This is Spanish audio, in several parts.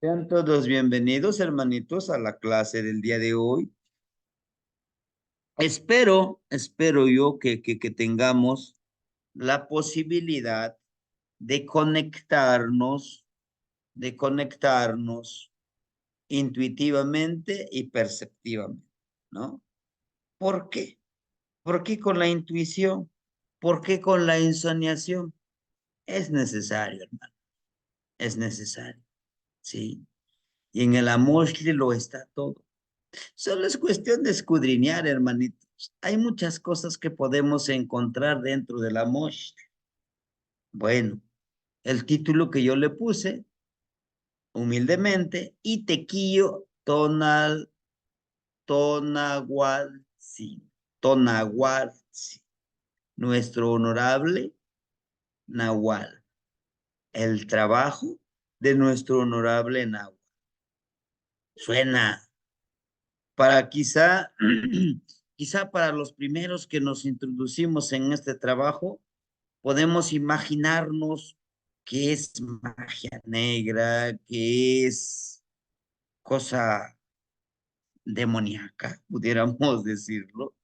Sean todos bienvenidos, hermanitos, a la clase del día de hoy. Espero yo que tengamos la posibilidad de conectarnos intuitivamente y perceptivamente, ¿no? ¿Por qué? ¿Por qué con la intuición? ¿Por qué con la ensoñación? Es necesario, hermano, es necesario, ¿sí? Y en el amor lo está todo. Solo es cuestión de escudriñar, hermanitos. Hay muchas cosas que podemos encontrar dentro de la Mosh. Bueno, el título que yo le puse, humildemente, Itequillo Tonahualzi, Tonahualzi, nuestro honorable Nahual, el trabajo de nuestro honorable Nahual. Suena para quizá, quizá para los primeros que nos introducimos en este trabajo, podemos imaginarnos que es magia negra, que es cosa demoníaca, pudiéramos decirlo.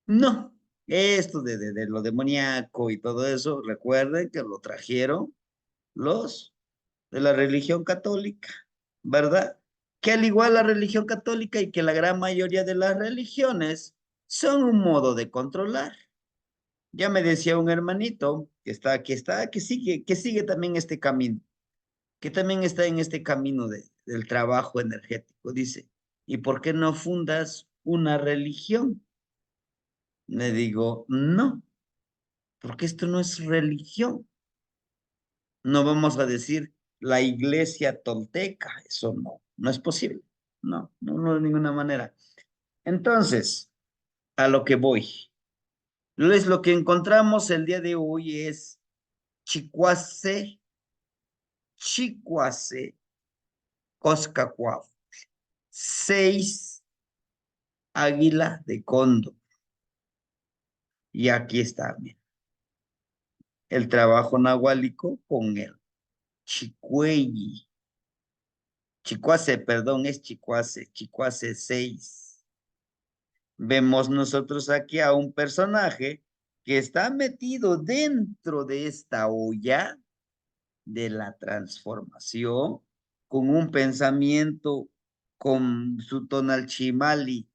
No, esto de lo demoníaco y todo eso, recuerden que lo trajeron los de la religión católica, ¿verdad? Que al igual la religión católica y que la gran mayoría de las religiones son un modo de controlar. Ya me decía un hermanito que sigue también este camino, que también está en este camino del trabajo energético. Dice, ¿y por qué no fundas una religión? Le digo, no, porque esto no es religión. No vamos a decir la iglesia tolteca, eso no, no es posible. No, no, no de ninguna manera. Entonces, a lo que voy. Lo que encontramos el día de hoy es Chicuase, Chicuase, Coscacuaf, 6 águila de cóndor. Y aquí está, mira, el trabajo nahuálico con el Chicuelli. Chicuase, perdón, es Chicuase, Chicuase 6. Vemos nosotros aquí a un personaje que está metido dentro de esta olla de la transformación, con un pensamiento, con su tonal chimali,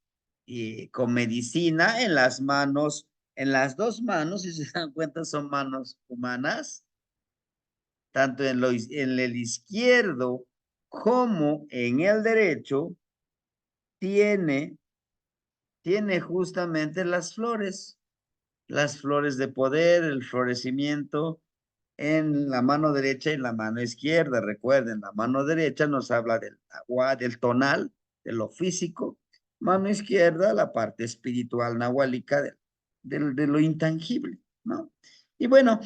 con medicina en las manos, en las dos manos, si se dan cuenta, son manos humanas, tanto en el izquierdo como en el derecho, tiene, tiene justamente las flores de poder, el florecimiento en la mano derecha y la mano izquierda. Recuerden, la mano derecha nos habla del agua, del tonal, de lo físico. Mano izquierda, la parte espiritual nahuálica de lo intangible, ¿no? Y bueno,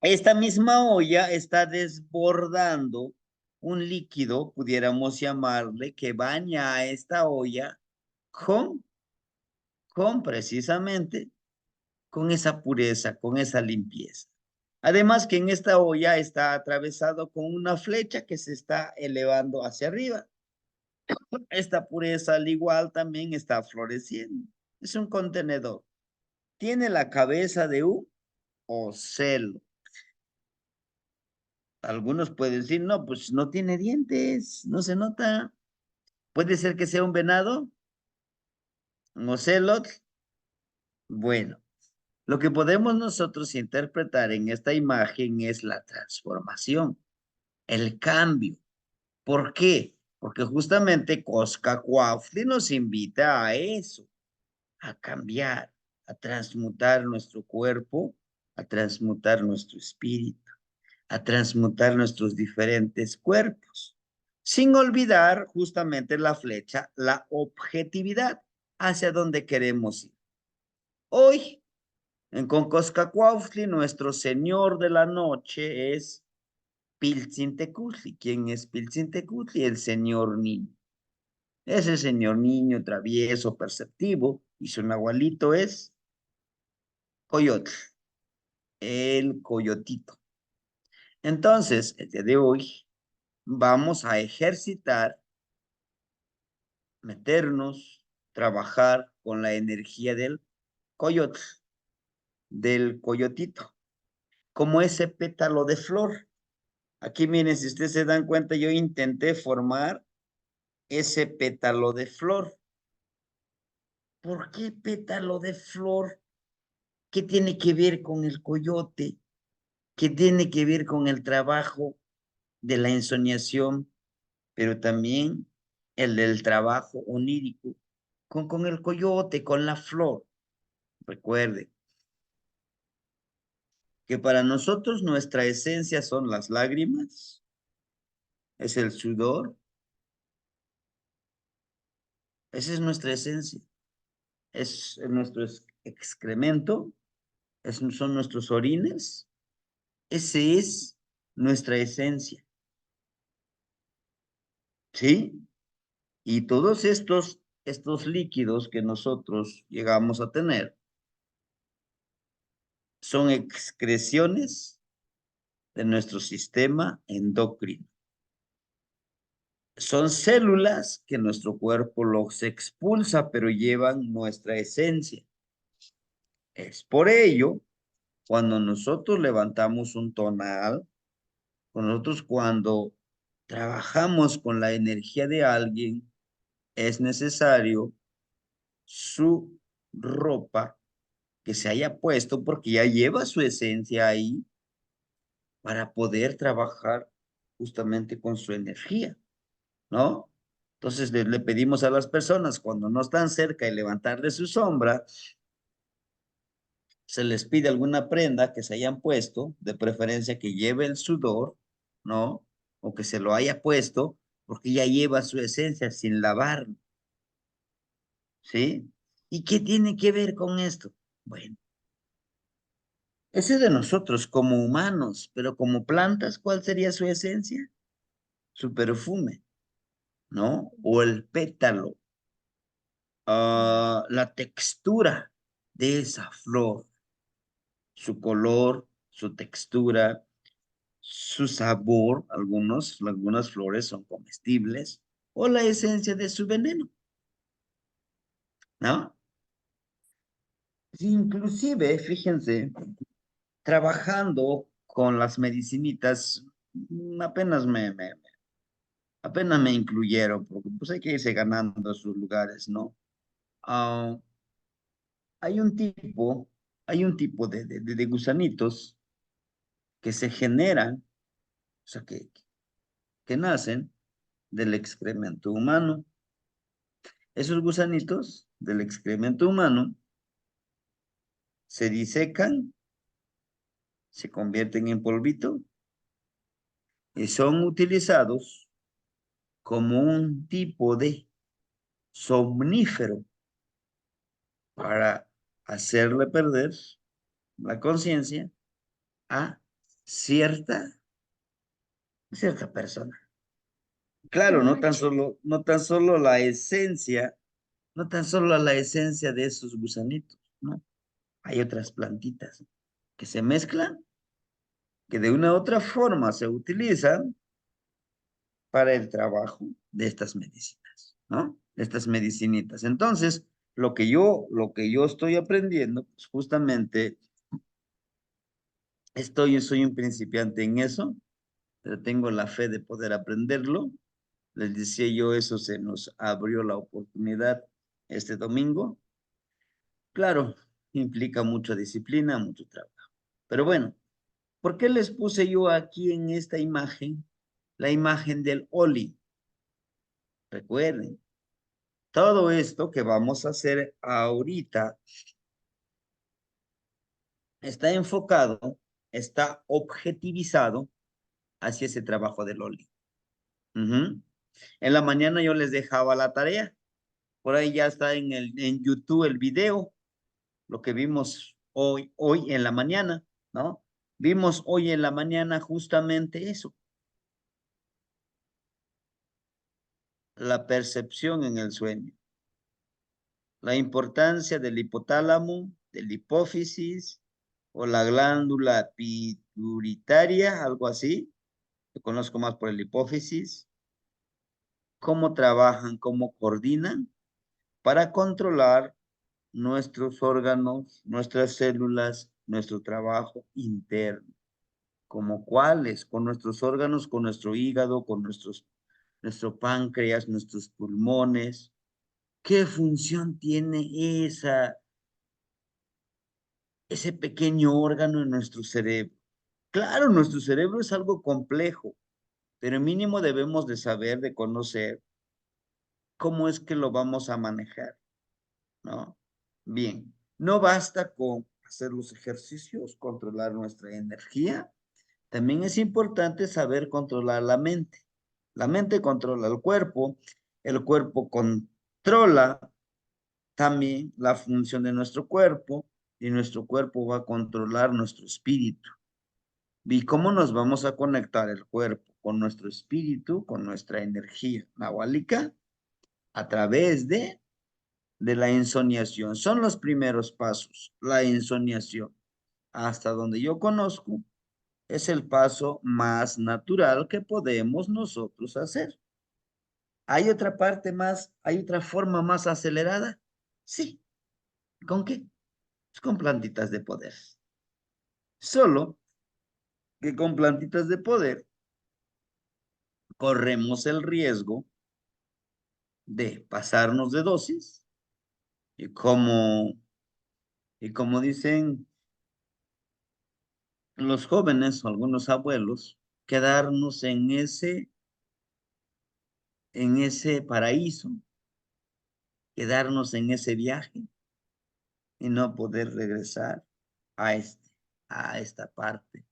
esta misma olla está desbordando un líquido, pudiéramos llamarle, que baña a esta olla con, con precisamente con esa pureza, con esa limpieza. Además que en esta olla está atravesado con una flecha que se está elevando hacia arriba. Esta pureza al igual también está floreciendo. Es un contenedor. Tiene la cabeza de un ocelo. Algunos pueden decir, no, pues no tiene dientes, no se nota. Puede ser que sea un venado, un ocelot. Bueno, lo que podemos nosotros interpretar en esta imagen es la transformación, el cambio. ¿Por qué? Porque justamente Cosca Cuautli nos invita a eso, a cambiar, a transmutar nuestro cuerpo, a transmutar nuestro espíritu, a transmutar nuestros diferentes cuerpos, sin olvidar justamente la flecha, la objetividad hacia donde queremos ir. Hoy, en Concoscacuautli, nuestro señor de la noche es Piltzintecutli. ¿Quién es Piltzintecutli? El señor niño. Ese señor niño travieso, perceptivo, y su nahualito es Coyotl, el coyotito. Entonces, el día de hoy vamos a ejercitar, meternos, trabajar con la energía del coyote, del coyotito, como ese pétalo de flor. Aquí miren, si ustedes se dan cuenta, yo intenté formar ese pétalo de flor. ¿Por qué pétalo de flor? ¿Qué tiene que ver con el coyote? ¿Qué tiene que ver con el trabajo de la ensoñación, pero también el del trabajo onírico, con el coyote, con la flor? Recuerde que para nosotros nuestra esencia son las lágrimas, es el sudor, esa es nuestra esencia, es nuestro excremento, son nuestros orines, ese es nuestra esencia, ¿sí? Y todos estos líquidos que nosotros llegamos a tener son excreciones de nuestro sistema endocrino. Son células que nuestro cuerpo los expulsa, pero llevan nuestra esencia. Es por ello, cuando nosotros levantamos un tonal, nosotros cuando trabajamos con la energía de alguien, es necesario su ropa que se haya puesto porque ya lleva su esencia ahí para poder trabajar justamente con su energía, ¿no? Entonces le pedimos a las personas cuando no están cerca y levantarle su sombra, se les pide alguna prenda que se hayan puesto, de preferencia que lleve el sudor, ¿no? O que se lo haya puesto porque ya lleva su esencia sin lavar, ¿sí? ¿Y qué tiene que ver con esto? Bueno, ese es de nosotros como humanos, pero como plantas, ¿cuál sería su esencia? Su perfume, ¿no? O el pétalo, la textura de esa flor, su color, su textura, su sabor, algunas flores son comestibles, o la esencia de su veneno, ¿no? Sí, inclusive, fíjense, trabajando con las medicinitas, apenas me incluyeron, porque pues hay que irse ganando sus lugares, ¿no? Ah, hay un tipo, hay un tipo de gusanitos que se generan, o sea, que nacen del excremento humano. Esos gusanitos del excremento humano se disecan, se convierten en polvito y son utilizados como un tipo de somnífero para hacerle perder la conciencia a cierta, cierta persona. Claro, no tan solo la esencia, no tan solo la esencia de esos gusanitos, ¿no? Hay otras plantitas que se mezclan, que de una u otra forma se utilizan para el trabajo de estas medicinas, ¿no? De estas medicinitas. Entonces, lo que yo estoy aprendiendo, pues justamente soy un principiante en eso, pero tengo la fe de poder aprenderlo. Les decía yo, eso se nos abrió la oportunidad este domingo. Claro, implica mucha disciplina, mucho trabajo. Pero bueno, ¿por qué les puse yo aquí en esta imagen la imagen del Oli? Recuerden, todo esto que vamos a hacer ahorita está enfocado, está objetivizado hacia ese trabajo del Oli. Ujú. En la mañana yo les dejaba la tarea. Por ahí ya está en YouTube el video, lo que vimos hoy en la mañana, ¿no? Vimos hoy en la mañana justamente eso, la percepción en el sueño, la importancia del hipotálamo, del hipófisis o la glándula pituitaria, algo así, Lo conozco más por el hipófisis. Cómo trabajan, cómo coordinan para controlar nuestros órganos, nuestras células, nuestro trabajo interno. ¿Como cuáles? Con nuestros órganos, con nuestro hígado, con nuestro páncreas, nuestros pulmones. ¿Qué función tiene ese pequeño órgano en nuestro cerebro? Claro, nuestro cerebro es algo complejo, pero mínimo debemos de saber, de conocer cómo es que lo vamos a manejar, ¿no? Bien, no basta con hacer los ejercicios, controlar nuestra energía, también es importante saber controlar la mente. La mente controla el cuerpo controla también la función de nuestro cuerpo y nuestro cuerpo va a controlar nuestro espíritu. ¿Y cómo nos vamos a conectar el cuerpo con nuestro espíritu, con nuestra energía nahuálica? A través de la ensoñación. Son los primeros pasos, la ensoñación. Hasta donde yo conozco, es el paso más natural que podemos nosotros hacer. ¿Hay otra parte más, hay otra forma más acelerada? Sí. ¿Con qué? Pues con plantitas de poder. Solo que con plantitas de poder corremos el riesgo de pasarnos de dosis y como dicen los jóvenes o algunos abuelos, quedarnos en ese paraíso, quedarnos en ese viaje y no poder regresar a a esta parte,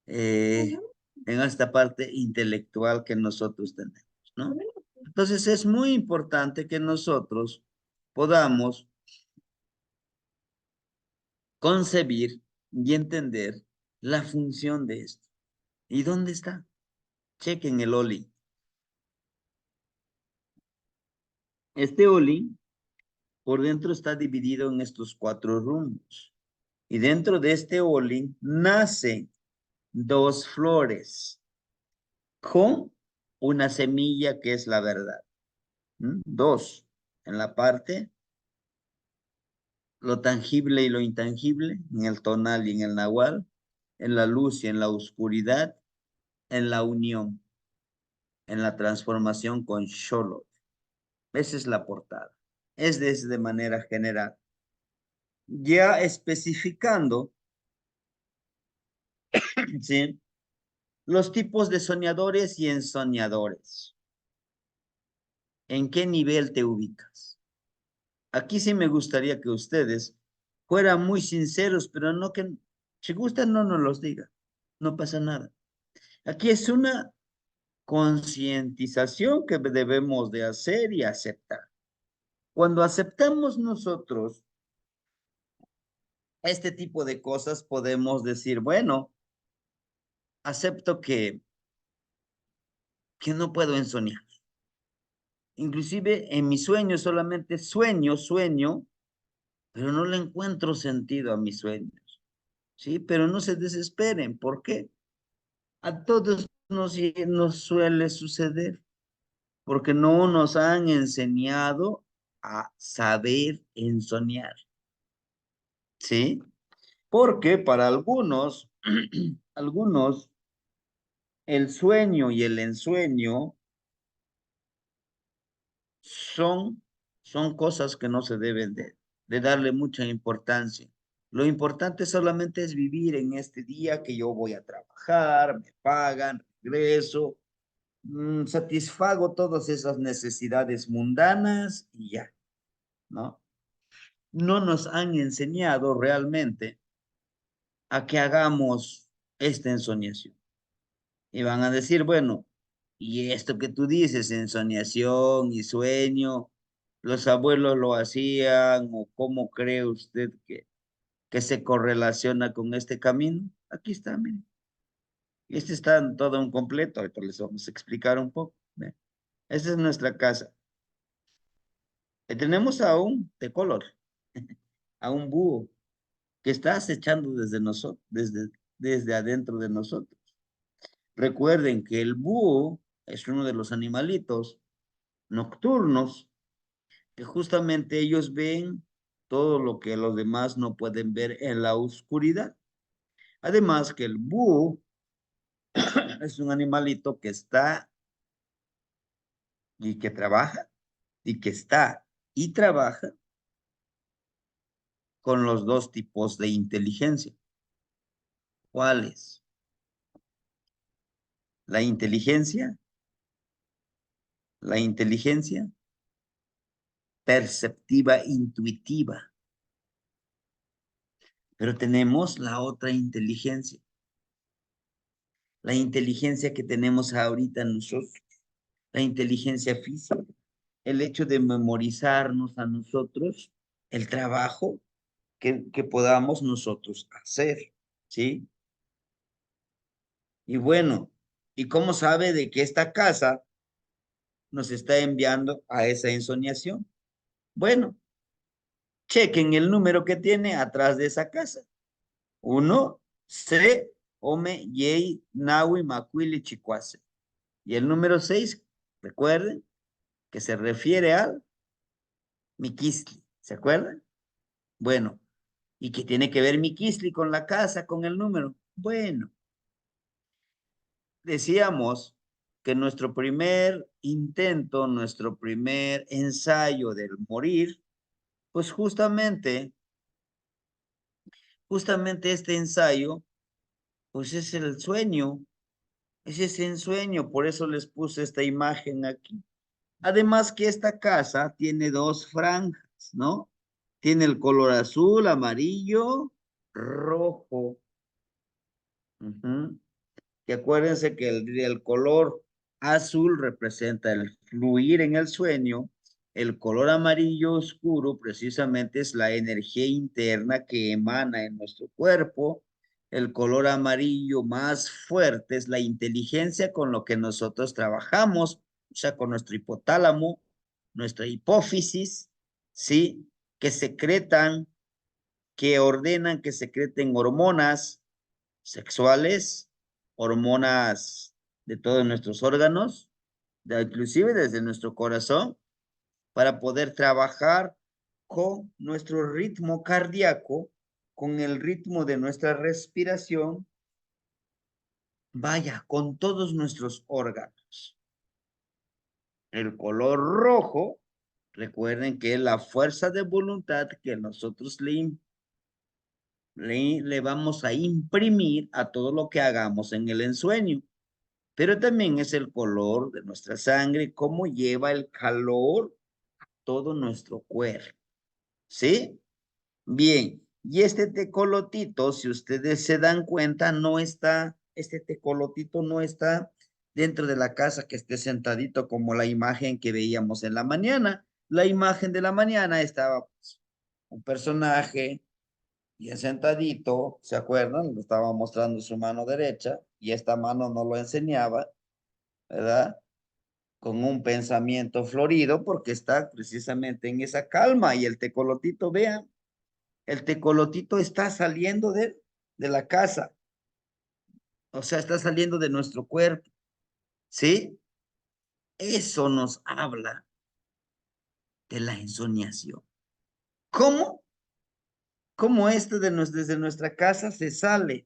eh, en esta parte intelectual que nosotros tenemos, ¿no? Entonces es muy importante que nosotros podamos concebir y entender la función de esto. ¿Y dónde está? Chequen el OLI. Este OLI por dentro está dividido en estos 4 rumbos. Y dentro de este OLI nacen 2 flores con una semilla que es la verdad. 2, en la parte, lo tangible y lo intangible, en el tonal y en el nahual, en la luz y en la oscuridad, en la unión, en la transformación con Sholot. Esa es la portada. Es de manera general. Ya especificando, ¿sí? Los tipos de soñadores y ensoñadores. ¿En qué nivel te ubicas? Aquí sí me gustaría que ustedes fueran muy sinceros, pero no que, si gustan, no nos los digan. No pasa nada. Aquí es una concientización que debemos de hacer y aceptar. Cuando aceptamos nosotros este tipo de cosas, podemos decir, bueno, acepto que no puedo ensoñar. Inclusive en mis sueños solamente sueño, pero no le encuentro sentido a mis sueños. ¿Sí? Pero no se desesperen. ¿Por qué? A todos nos suele suceder porque no nos han enseñado a saber ensoñar. ¿Sí? Porque para algunos, algunos, el sueño y el ensueño son, son cosas que no se deben de darle mucha importancia. Lo importante solamente es vivir en este día que yo voy a trabajar, me pagan, regreso, satisfago todas esas necesidades mundanas y ya, ¿no? No nos han enseñado realmente a que hagamos esta ensoñación. Y van a decir, bueno, y esto que tú dices, ensoñación y sueño, los abuelos lo hacían, o cómo cree usted que se correlaciona con este camino. Aquí está, miren. Este está en todo un completo, ahorita les vamos a explicar un poco. ¿Ve? Esta es nuestra casa. Tenemos a un color, a un búho, que está acechando desde nosotros, desde adentro de nosotros. Recuerden que el búho es uno de los animalitos nocturnos que justamente ellos ven todo lo que los demás no pueden ver en la oscuridad. Además que el búho es un animalito que está y que trabaja y que está y trabaja con los dos tipos de inteligencia. ¿Cuáles? La inteligencia perceptiva intuitiva, pero tenemos la otra inteligencia, la inteligencia que tenemos ahorita nosotros, la inteligencia física, el hecho de memorizarnos a nosotros el trabajo que podamos nosotros hacer, ¿sí? Y bueno, ¿y cómo sabe de que esta casa nos está enviando a esa ensoñación? Bueno, chequen el número que tiene atrás de esa casa. 1, C, Ome, Yei, Nahui, Macuili, Chicuase. Y el número 6, recuerden que se refiere al Miquisli. ¿Se acuerdan? Bueno, ¿y qué tiene que ver Miquisli con la casa, con el número? Bueno, decíamos que nuestro primer intento, nuestro primer ensayo del morir, pues justamente este ensayo, pues es el sueño, es ese ensueño, por eso les puse esta imagen aquí. Además que esta casa tiene dos franjas, ¿no? Tiene el color azul, amarillo, rojo. Ujú. Y acuérdense que el color azul representa el fluir en el sueño, el color amarillo oscuro precisamente es la energía interna que emana en nuestro cuerpo, el color amarillo más fuerte es la inteligencia con lo que nosotros trabajamos, o sea, con nuestro hipotálamo, nuestra hipófisis, ¿sí? Que secretan, que ordenan que secreten hormonas sexuales, hormonas de todos nuestros órganos, inclusive desde nuestro corazón, para poder trabajar con nuestro ritmo cardíaco, con el ritmo de nuestra respiración, vaya, con todos nuestros órganos. El color rojo, recuerden que es la fuerza de voluntad que nosotros le vamos a imprimir a todo lo que hagamos en el ensueño. Pero también es el color de nuestra sangre, cómo lleva el calor a todo nuestro cuerpo, ¿sí? Bien, y este tecolotito, si ustedes se dan cuenta, este tecolotito no está dentro de la casa que esté sentadito como la imagen que veíamos en la mañana. La imagen de la mañana estaba pues, un personaje bien sentadito, ¿se acuerdan? Le estaba mostrando su mano derecha y esta mano no lo enseñaba, ¿verdad? Con un pensamiento florido porque está precisamente en esa calma y el tecolotito, vean, el tecolotito está saliendo de la casa, o sea, está saliendo de nuestro cuerpo, ¿sí? Eso nos habla de la ensoñación. ¿Cómo? ¿Cómo esto desde nuestra casa se sale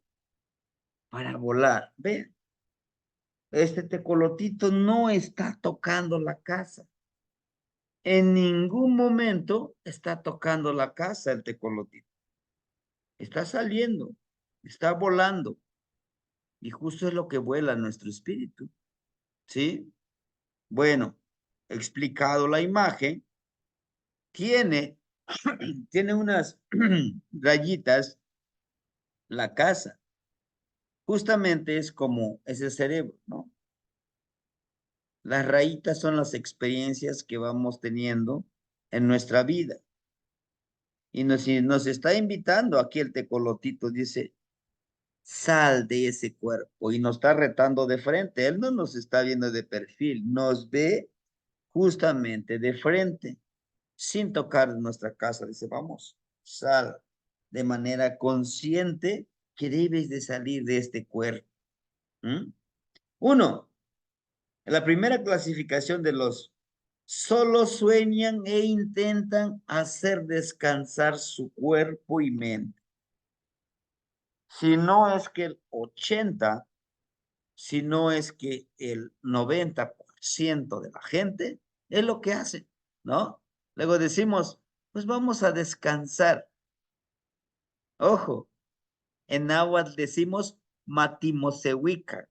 para volar? Vean, este tecolotito no está tocando la casa. En ningún momento está tocando la casa el tecolotito. Está saliendo, está volando. Y justo es lo que vuela nuestro espíritu. ¿Sí? Bueno, explicado la imagen, tiene, tiene unas rayitas la casa. Justamente es como ese cerebro, ¿no? Las rayitas son las experiencias que vamos teniendo en nuestra vida. Y nos está invitando aquí el tecolotito, dice, sal de ese cuerpo y nos está retando de frente. Él no nos está viendo de perfil, nos ve justamente de frente, sin tocar nuestra casa. Dice, vamos, sal de manera consciente que debes de salir de este cuerpo. ¿Mm? Uno, la primera clasificación de los solo sueñan e intentan hacer descansar su cuerpo y mente. Si no es que el 80, si no es que el 90% de la gente es lo que hace, ¿no? Luego decimos, pues vamos a descansar. Ojo, en náhuatl decimos matimosehuica.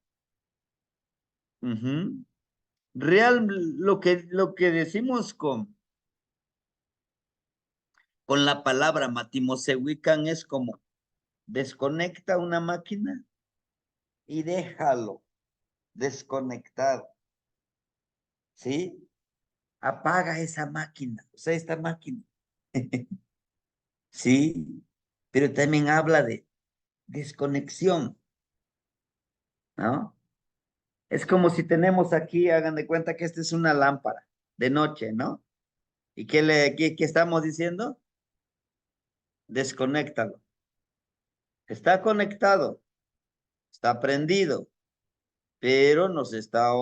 Ujú. Lo que decimos con la palabra matimosehuican es como desconecta una máquina y déjalo desconectado, ¿sí? Apaga esa máquina, o sea, esta máquina, ¿sí? Pero también habla de desconexión, ¿no? Es como si tenemos aquí, hagan de cuenta que esta es una lámpara de noche, ¿no? ¿Y qué estamos diciendo? Desconéctalo. Está conectado, está prendido, pero nos está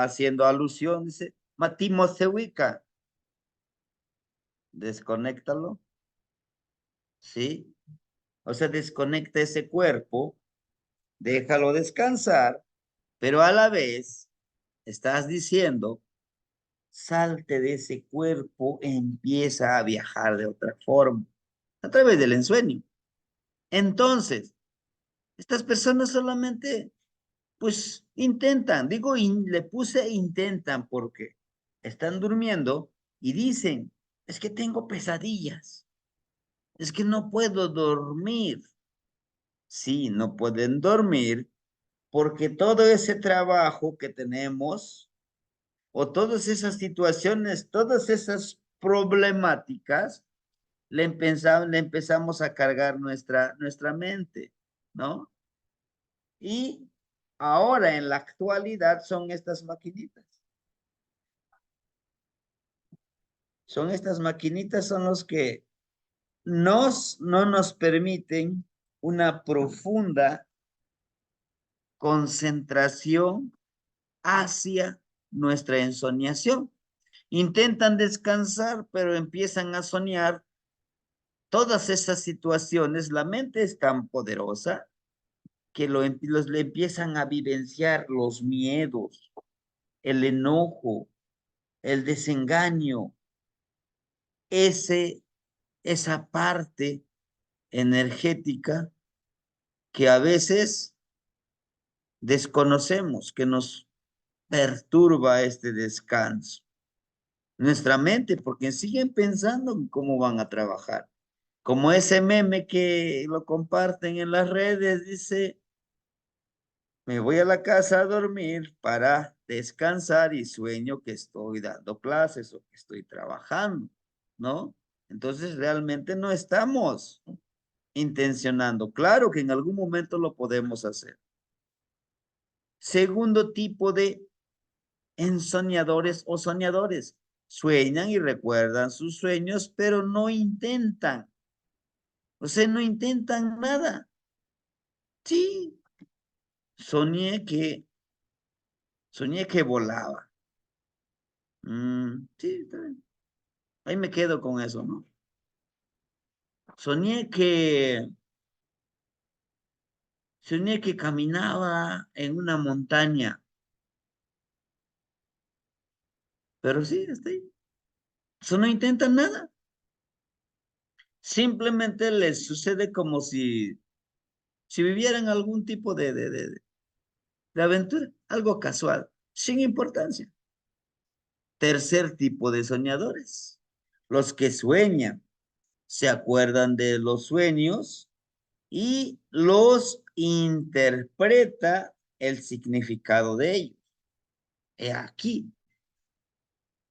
haciendo alusión, dice, Matimo se ubica, desconéctalo, ¿sí? O sea, desconecta ese cuerpo, déjalo descansar, pero a la vez estás diciendo, salte de ese cuerpo, empieza a viajar de otra forma, a través del ensueño. Entonces, estas personas solamente, pues, intentan, digo, le puse intentan porque están durmiendo y dicen, es que tengo pesadillas, es que no puedo dormir. Sí, no pueden dormir porque todo ese trabajo que tenemos o todas esas situaciones, todas esas problemáticas, le empezamos a cargar nuestra mente, ¿no? Y ahora en la actualidad son estas maquinitas. Son estas maquinitas, son los que no nos permiten una profunda concentración hacia nuestra ensoñación. Intentan descansar, pero empiezan a soñar todas esas situaciones. La mente es tan poderosa que le empiezan a vivenciar los miedos, el enojo, el desengaño, ese, esa parte energética que a veces desconocemos, que nos perturba este descanso. Nuestra mente, porque siguen pensando en cómo van a trabajar. Como ese meme que lo comparten en las redes, dice, me voy a la casa a dormir para descansar y sueño que estoy dando clases o que estoy trabajando, ¿no? Entonces realmente no estamos intencionando. Claro que en algún momento lo podemos hacer. Segundo tipo de ensoñadores o soñadores. Sueñan y recuerdan sus sueños, pero no intentan. O sea, no intentan nada. Sí, soñé que, soñé que volaba. Sí, está bien. Ahí me quedo con eso, ¿no? Soñé que, soñé que caminaba en una montaña, pero sí, está ahí. Eso no intentan nada. Simplemente les sucede como si vivieran algún tipo de aventura, algo casual, sin importancia. Tercer tipo de soñadores, los que sueñan, se acuerdan de los sueños y los interpreta el significado de ellos. He aquí,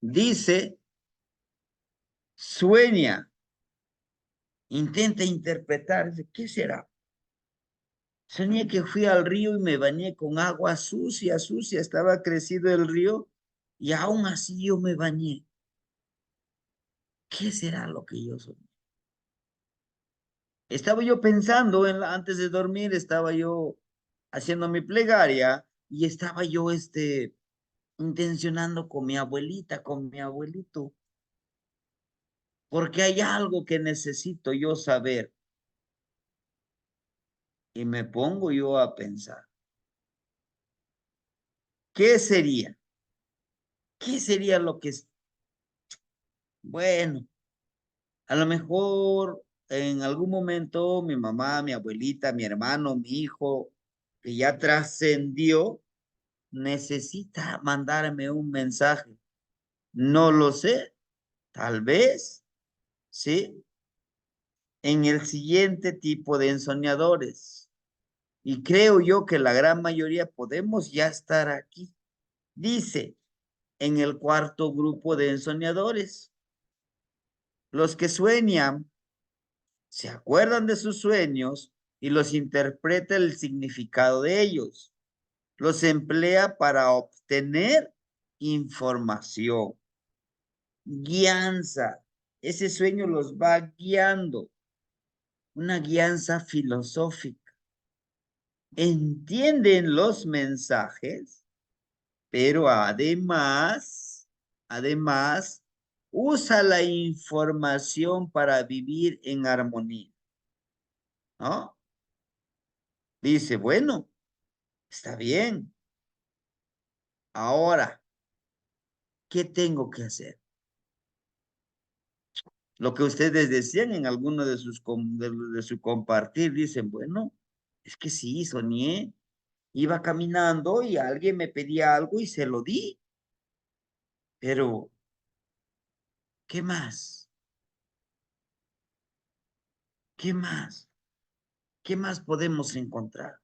dice, sueña, intenta interpretar, dice, ¿qué será? Soñé que fui al río y me bañé con agua sucia, sucia, estaba crecido el río y aún así yo me bañé. ¿Qué será lo que yo soñé? Estaba yo pensando, antes de dormir, estaba yo haciendo mi plegaria y estaba yo, intencionando con mi abuelita, con mi abuelito, porque hay algo que necesito yo saber. Y me pongo yo a pensar, ¿qué sería? ¿Qué sería lo que es? Bueno, a lo mejor en algún momento mi mamá, mi abuelita, mi hermano, mi hijo, que ya trascendió, necesita mandarme un mensaje. No lo sé, tal vez, ¿sí? En el siguiente tipo de ensoñadores. Y creo yo que la gran mayoría podemos ya estar aquí. Dice, en el cuarto grupo de ensoñadores, los que sueñan se acuerdan de sus sueños y los interpreta el significado de ellos. Los emplea para obtener información, guianza. Ese sueño los va guiando, una guianza filosófica. Entienden los mensajes, pero además, usa la información para vivir en armonía, ¿no? Dice, bueno, está bien. Ahora, ¿qué tengo que hacer? Lo que ustedes decían en alguno de de su compartir, dicen, bueno, es que sí, soñé, iba caminando y alguien me pedía algo y se lo di, pero ¿qué más? ¿Qué más? ¿Qué más podemos encontrar?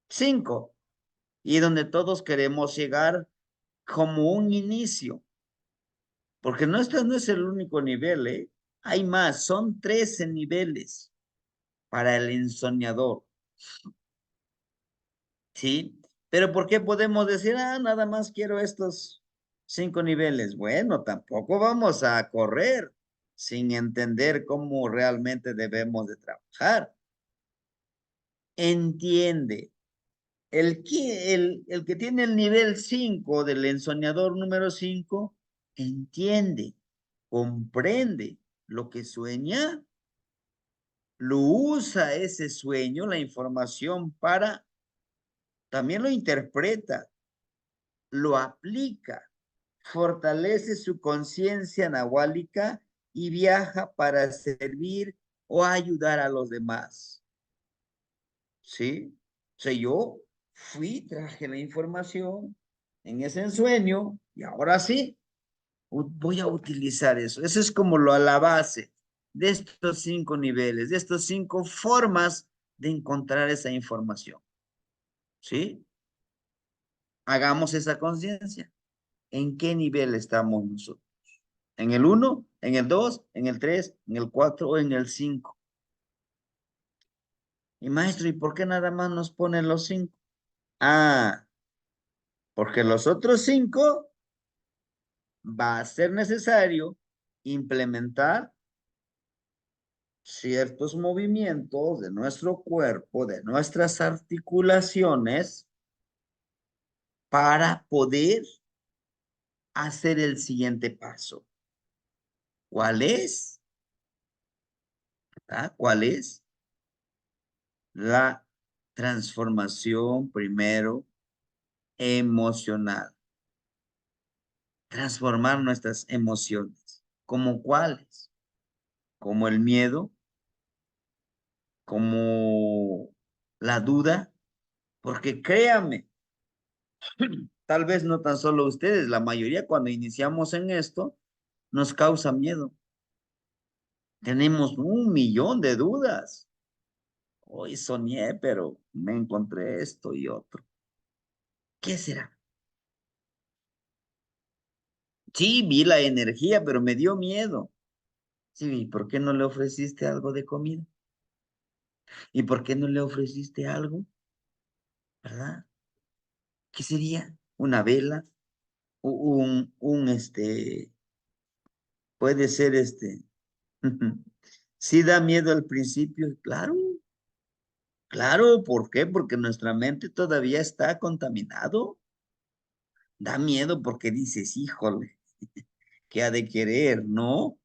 Cinco, y donde todos queremos llegar como un inicio, porque no, este no es el único nivel, ¿eh? Hay más, son 13 niveles para el ensoñador. ¿Sí? Pero ¿por qué podemos decir, nada más quiero estos 5 niveles? Bueno, tampoco vamos a correr sin entender cómo realmente debemos de trabajar. Entiende, el que tiene el nivel 5 del ensoñador número 5 entiende, comprende lo que sueña, lo usa ese sueño, la información para, también lo interpreta, lo aplica, fortalece su conciencia nahuálica y viaja para servir o ayudar a los demás. ¿Sí? O sea, yo fui, traje la información en ese ensueño y ahora sí, voy a utilizar eso. Eso es como la base de estos 5 niveles, de estas 5 formas de encontrar esa información. ¿Sí? Hagamos esa conciencia. ¿En qué nivel estamos nosotros? ¿En el uno, en el 2, en el 3, en el 4 o en el 5? Y maestro, ¿y por qué nada más nos ponen los 5? Ah, porque los otros 5 va a ser necesario implementar ciertos movimientos de nuestro cuerpo, de nuestras articulaciones, para poder hacer el siguiente paso. ¿Cuál es? ¿Cuál es? La transformación primero emocional. Transformar nuestras emociones. ¿Como cuáles? Como el miedo, como la duda, porque créame, tal vez no tan solo ustedes, la mayoría cuando iniciamos en esto, nos causa miedo. Tenemos un millón de dudas. Hoy soñé, pero me encontré esto y otro. ¿Qué será? Sí, vi la energía, pero me dio miedo. Sí, ¿y por qué no le ofreciste algo de comida? ¿Y por qué no le ofreciste algo? ¿Verdad? ¿Qué sería? ¿Una vela? Puede ser sí da miedo al principio, claro, Claro, ¿por qué? Porque nuestra mente todavía está contaminado. Da miedo porque dices, híjole, ¿qué ha de querer? No,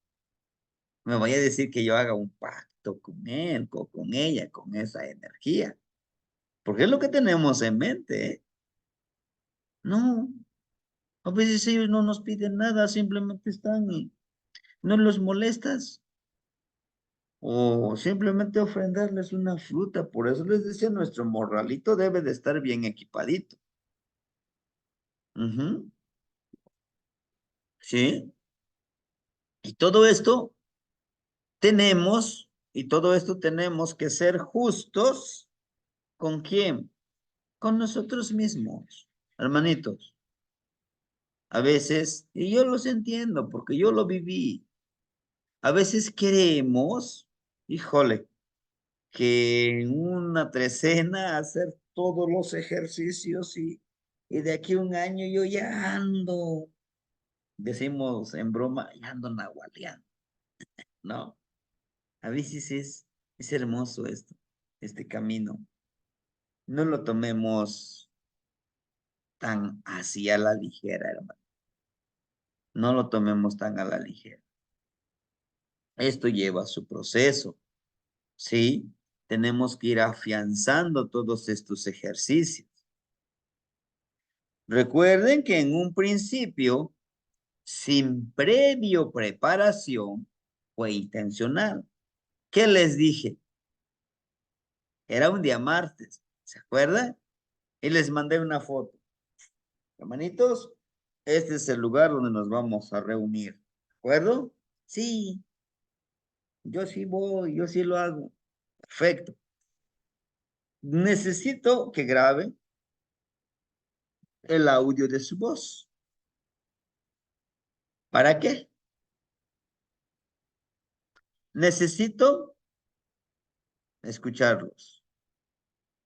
me vaya a decir que yo haga un pacto con él, con ella, con esa energía. Porque es lo que tenemos en mente, ¿eh? No, a veces ellos no nos piden nada, simplemente están y no los molestas. O simplemente ofrendarles una fruta. Por eso les decía, nuestro morralito debe de estar bien equipadito. Ujú. ¿Sí? Y todo esto y todo esto tenemos que ser justos. ¿Con quién? Con nosotros mismos, hermanitos. A veces, y yo los entiendo porque yo lo viví, a veces queremos, híjole, que en una trecena hacer todos los ejercicios y de aquí a un año yo ya ando, decimos en broma, ya ando nahualeando, ¿no? A veces es hermoso esto, este camino. No lo tomemos tan así a la ligera, hermano. No lo tomemos tan a la ligera. Esto lleva su proceso, ¿sí? Tenemos que ir afianzando todos estos ejercicios. Recuerden que en un principio, sin previo preparación, fue intencional. ¿Qué les dije? Era un día martes, ¿se acuerdan? Y les mandé una foto. Hermanitos, este es el lugar donde nos vamos a reunir. ¿De acuerdo? Sí, yo sí voy, yo sí lo hago. Perfecto. Necesito que graben el audio de su voz. ¿Para qué? Necesito escucharlos,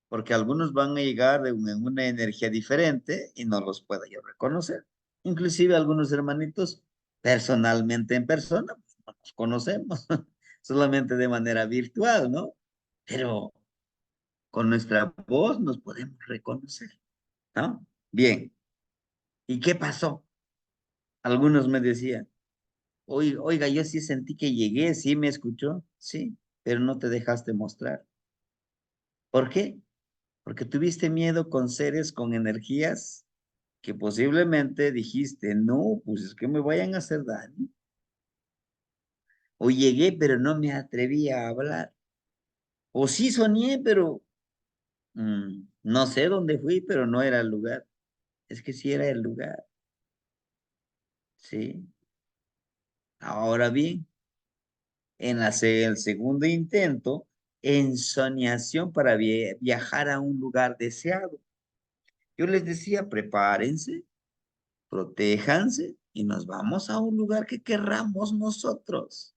porque algunos van a llegar en una energía diferente y no los puedo yo reconocer. Inclusive algunos hermanitos, personalmente en persona, pues, no nos conocemos, solamente de manera virtual, ¿no? Pero con nuestra voz nos podemos reconocer, ¿no? Bien, ¿y qué pasó? Algunos me decían, oiga, yo sí sentí que llegué, sí me escuchó, sí, pero no te dejaste mostrar. ¿Por qué? Porque tuviste miedo con seres con energías que posiblemente dijiste, no, pues es que me vayan a hacer daño. O llegué, pero no me atreví a hablar. O sí soñé, pero no sé dónde fui, pero no era el lugar. Es que sí era el lugar, ¿sí? Ahora bien, el segundo intento, ensoñación para viajar a un lugar deseado. Yo les decía, prepárense, protéjanse y nos vamos a un lugar que querramos nosotros.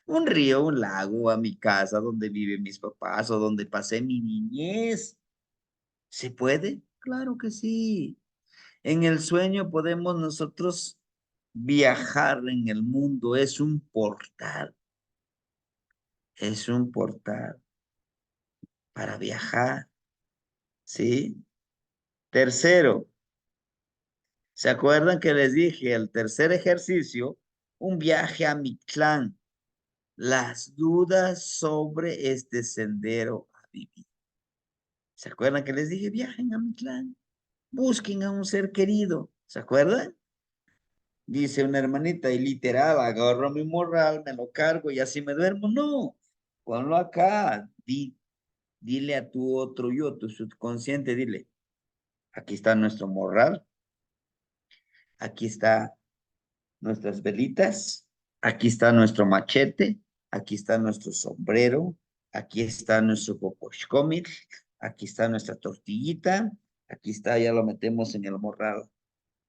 Un río, un lago, a mi casa donde viven mis papás o donde pasé mi niñez. ¿Se puede? Claro que sí. En el sueño podemos nosotros viajar en el mundo. Es un portal para viajar, ¿sí? Tercero, ¿se acuerdan que les dije el tercer ejercicio? Un viaje a Mictlán. Las dudas sobre este sendero a vivir. ¿Se acuerdan que les dije viajen a Mictlán? Busquen a un ser querido. ¿Se acuerdan? Dice una hermanita y literal, agarro mi morral, me lo cargo y así me duermo. No, ponlo acá. Dile a tu otro yo, tu subconsciente, dile, aquí está nuestro morral, aquí está nuestras velitas, aquí está nuestro machete, aquí está nuestro sombrero, aquí está nuestro poposhkomil, aquí está nuestra tortillita, aquí está, ya lo metemos en el morral,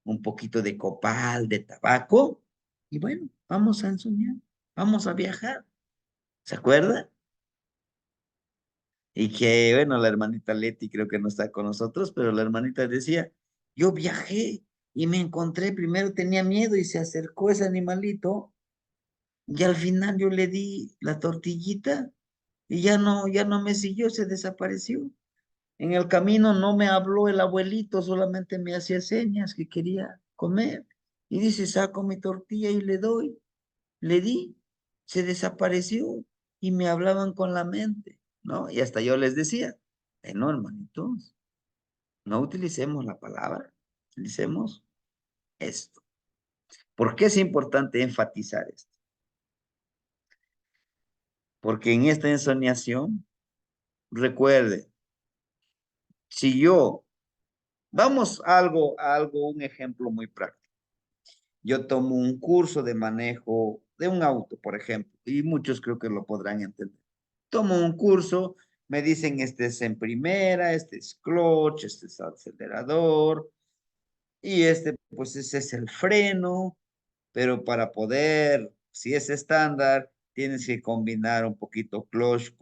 un poquito de copal, de tabaco, y bueno, vamos a ensoñar, vamos a viajar, ¿se acuerda? Y que, bueno, la hermanita Leti creo que no está con nosotros, pero la hermanita decía, yo viajé y me encontré, primero tenía miedo y se acercó ese animalito y al final yo le di la tortillita Y ya no me siguió, se desapareció. En el camino no me habló el abuelito, solamente me hacía señas que quería comer. Y dice, saco mi tortilla y le doy. Le di, se desapareció y me hablaban con la mente, ¿no? Y hasta yo les decía, no, hermanitos, no utilicemos la palabra, utilicemos esto. ¿Por qué es importante enfatizar esto? Porque en esta ensoñación, recuerde, si yo, vamos a algo, un ejemplo muy práctico. Yo tomo un curso de manejo de un auto, por ejemplo, y muchos creo que lo podrán entender. Tomo un curso, me dicen este es en primera, este es clutch, este es acelerador, y este pues ese es el freno, pero para poder, si es estándar, tienes que combinar un poquito clutch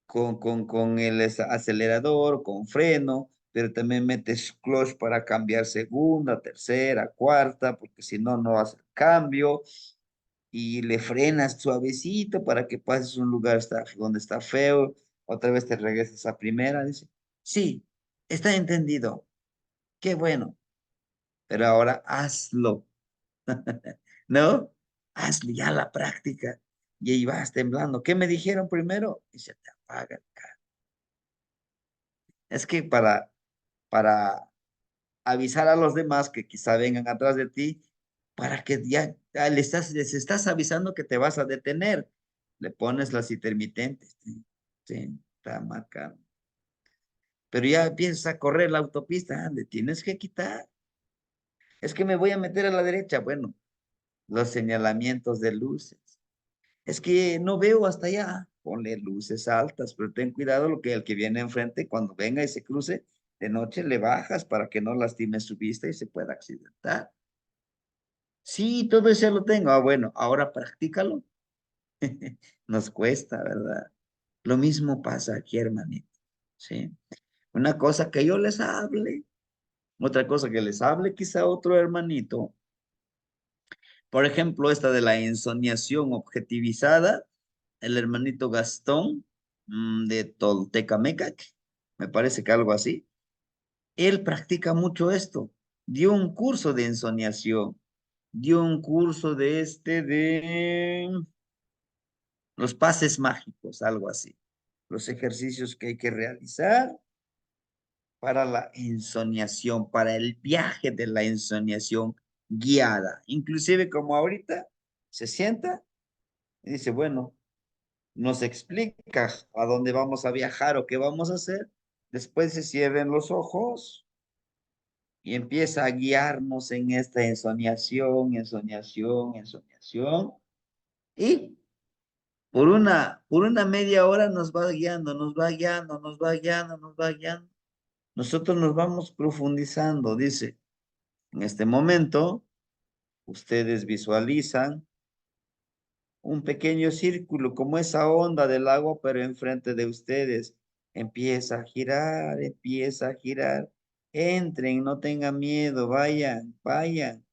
con el acelerador, con freno, pero también metes clutch para cambiar segunda, tercera, cuarta, porque si no, no hace el cambio, y le frenas suavecito para que pases un lugar donde está feo, otra vez te regresas a primera, dice, sí, está entendido, qué bueno, pero ahora hazlo, ¿no? Hazlo ya la práctica, y ahí vas temblando. ¿Qué me dijeron primero? Y se te apaga el carro. Es que para avisar a los demás que quizá vengan atrás de ti, para que ya les estás avisando que te vas a detener. Le pones las intermitentes, sí, sí, está marcado. Pero ya empiezas a correr la autopista, le tienes que quitar. Es que me voy a meter a la derecha. Bueno, los señalamientos de luces. Es que no veo hasta allá. Ponle luces altas, pero ten cuidado lo que el que viene enfrente, cuando venga y se cruce, de noche le bajas para que no lastime su vista y se pueda accidentar. Sí, todo eso lo tengo. Ah, bueno, ahora practícalo. Nos cuesta, ¿verdad? Lo mismo pasa aquí, hermanito. ¿Sí? Una cosa que yo les hable, otra cosa que les hable quizá otro hermanito. Por ejemplo, esta de la ensoñación objetivizada, el hermanito Gastón de Toltecamecac, me parece que algo así. Él practica mucho esto. Dio un curso de ensoñación, dio un curso de los pases mágicos, algo así. Los ejercicios que hay que realizar para la ensoñación, para el viaje de la ensoñación guiada. Inclusive como ahorita se sienta y dice, bueno, nos explica a dónde vamos a viajar o qué vamos a hacer. Después se cierren los ojos y empieza a guiarnos en esta ensoñación, ensoñación, ensoñación. Y por una media hora nos va guiando, nos va guiando, nos va guiando, nos va guiando. Nosotros nos vamos profundizando, dice. En este momento, ustedes visualizan un pequeño círculo, como esa onda del agua, pero enfrente de ustedes. Empieza a girar, empieza a girar. Entren, no tengan miedo, vayan, vayan.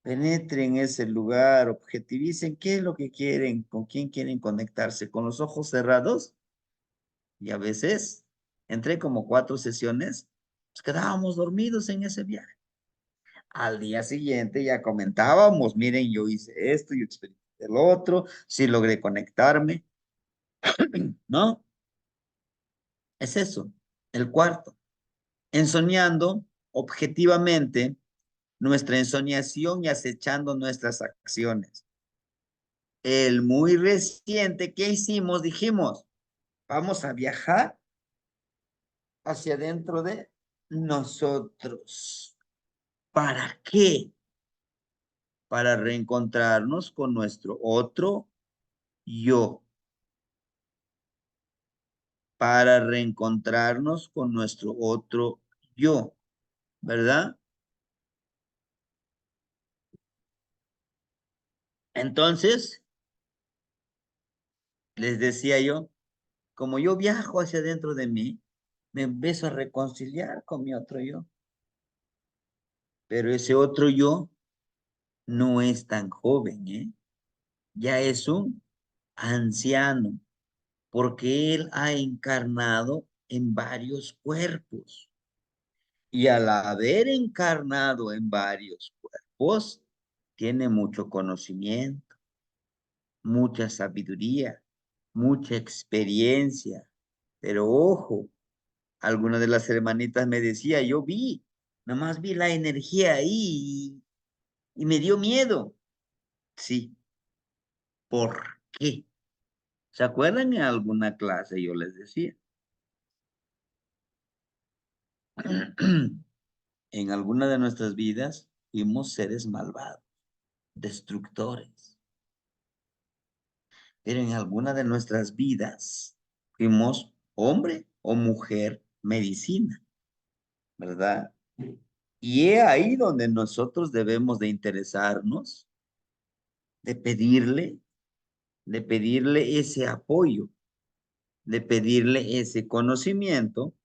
Penetren ese lugar, objetivicen qué es lo que quieren, con quién quieren conectarse, con los ojos cerrados. Y a veces, entré como 4 sesiones, nos quedábamos dormidos en ese viaje. Al día siguiente ya comentábamos, miren, yo hice esto, yo experimenté el otro, sí logré conectarme, ¿no? Es eso. El cuarto, ensoñando objetivamente nuestra ensoñación y acechando nuestras acciones. El muy reciente que hicimos, dijimos, vamos a viajar hacia dentro de nosotros. ¿Para qué? Para reencontrarnos con nuestro otro yo, para reencontrarnos con nuestro otro yo, ¿verdad? Entonces, les decía yo, como yo viajo hacia dentro de mí, me empiezo a reconciliar con mi otro yo, pero ese otro yo no es tan joven, ¿eh? Ya es un anciano, porque él ha encarnado en varios cuerpos. Y al haber encarnado en varios cuerpos, tiene mucho conocimiento, mucha sabiduría, mucha experiencia. Pero ojo, alguna de las hermanitas me decía, yo vi, nomás vi la energía ahí y me dio miedo. Sí, ¿por qué? ¿Se acuerdan en alguna clase yo les decía? En alguna de nuestras vidas fuimos seres malvados, destructores, pero en alguna de nuestras vidas fuimos hombre o mujer medicina, ¿verdad? Y es ahí donde nosotros debemos de interesarnos, de pedirle ese apoyo, de pedirle ese conocimiento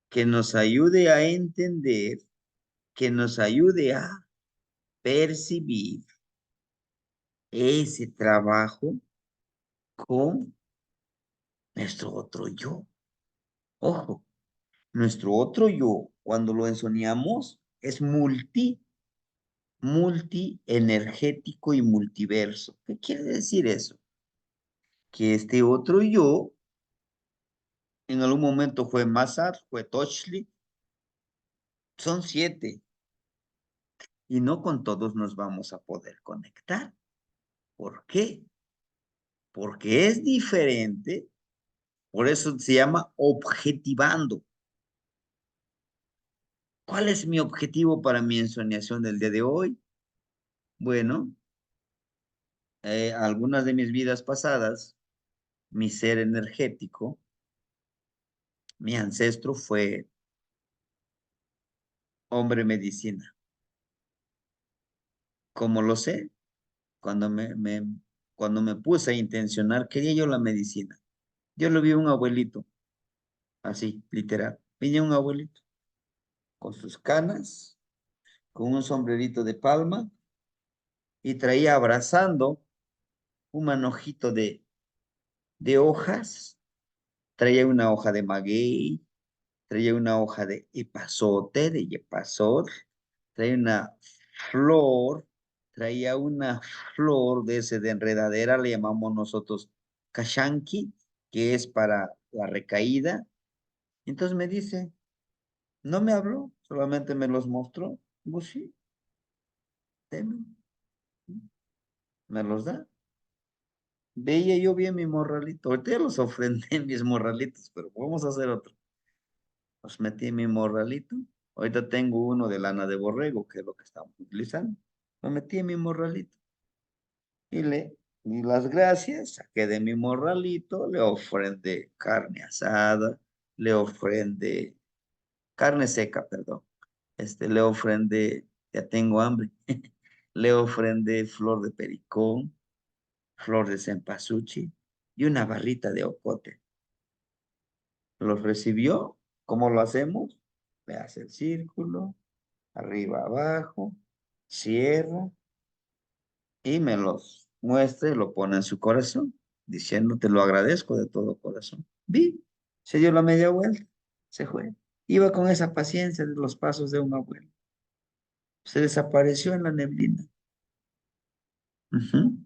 que nos ayude a entender, que nos ayude a percibir ese trabajo con nuestro otro yo. Ojo, nuestro otro yo, cuando lo ensoñamos, es multi energético y multiverso. ¿Qué quiere decir eso? Que este otro yo en algún momento fue Mazar, fue Tochli, son 7 y no con todos nos vamos a poder conectar. ¿Por qué? Porque es diferente, por eso se llama objetivando. ¿Cuál es mi objetivo para mi ensoñación del día de hoy? Bueno, algunas de mis vidas pasadas, mi ser energético, mi ancestro fue hombre medicina. ¿Cómo lo sé? Cuando cuando me puse a intencionar, quería yo la medicina. Yo lo vi un abuelito, así, literal. Venía un abuelito con sus canas, con un sombrerito de palma y traía abrazando un manojito de hojas. Traía una hoja de maguey, traía una hoja de epazote, de yepazol, traía una flor, traía una flor de ese de enredadera, le llamamos nosotros kashanki, que es para la recaída. Entonces me dice, no me habló, solamente me los mostró. Digo, sí, deme, me los da. Veía yo bien mi morralito. Ahorita ya los ofrendé mis morralitos, pero vamos a hacer otro. Los metí en mi morralito. Ahorita tengo uno de lana de borrego, que es lo que estamos utilizando. Lo metí en mi morralito y le di las gracias, saqué de mi morralito, le ofrendé carne asada, le ofrendé carne seca, perdón. Le ofrendé, ya tengo hambre, le ofrendé flor de pericón, flor de cempasúchil y una barrita de ocote. Los recibió, ¿cómo lo hacemos? Le hace el círculo, arriba, abajo, cierra y me los muestra y lo pone en su corazón, diciendo, te lo agradezco de todo corazón. Vi, se dio la media vuelta, se fue. Iba con esa paciencia de los pasos de un abuelo. Se desapareció en la neblina. Ujú.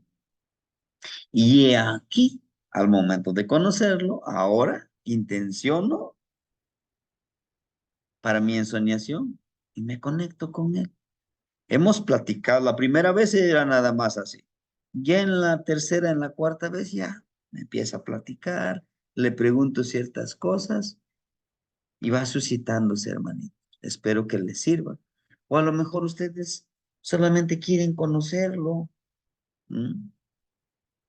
Y he aquí, al momento de conocerlo, ahora intenciono para mi ensoñación y me conecto con él. Hemos platicado, la primera vez era nada más así. Ya en la tercera, en la cuarta vez ya me empieza a platicar, le pregunto ciertas cosas y va suscitándose, hermanito. Espero que les sirva. O a lo mejor ustedes solamente quieren conocerlo, ¿m?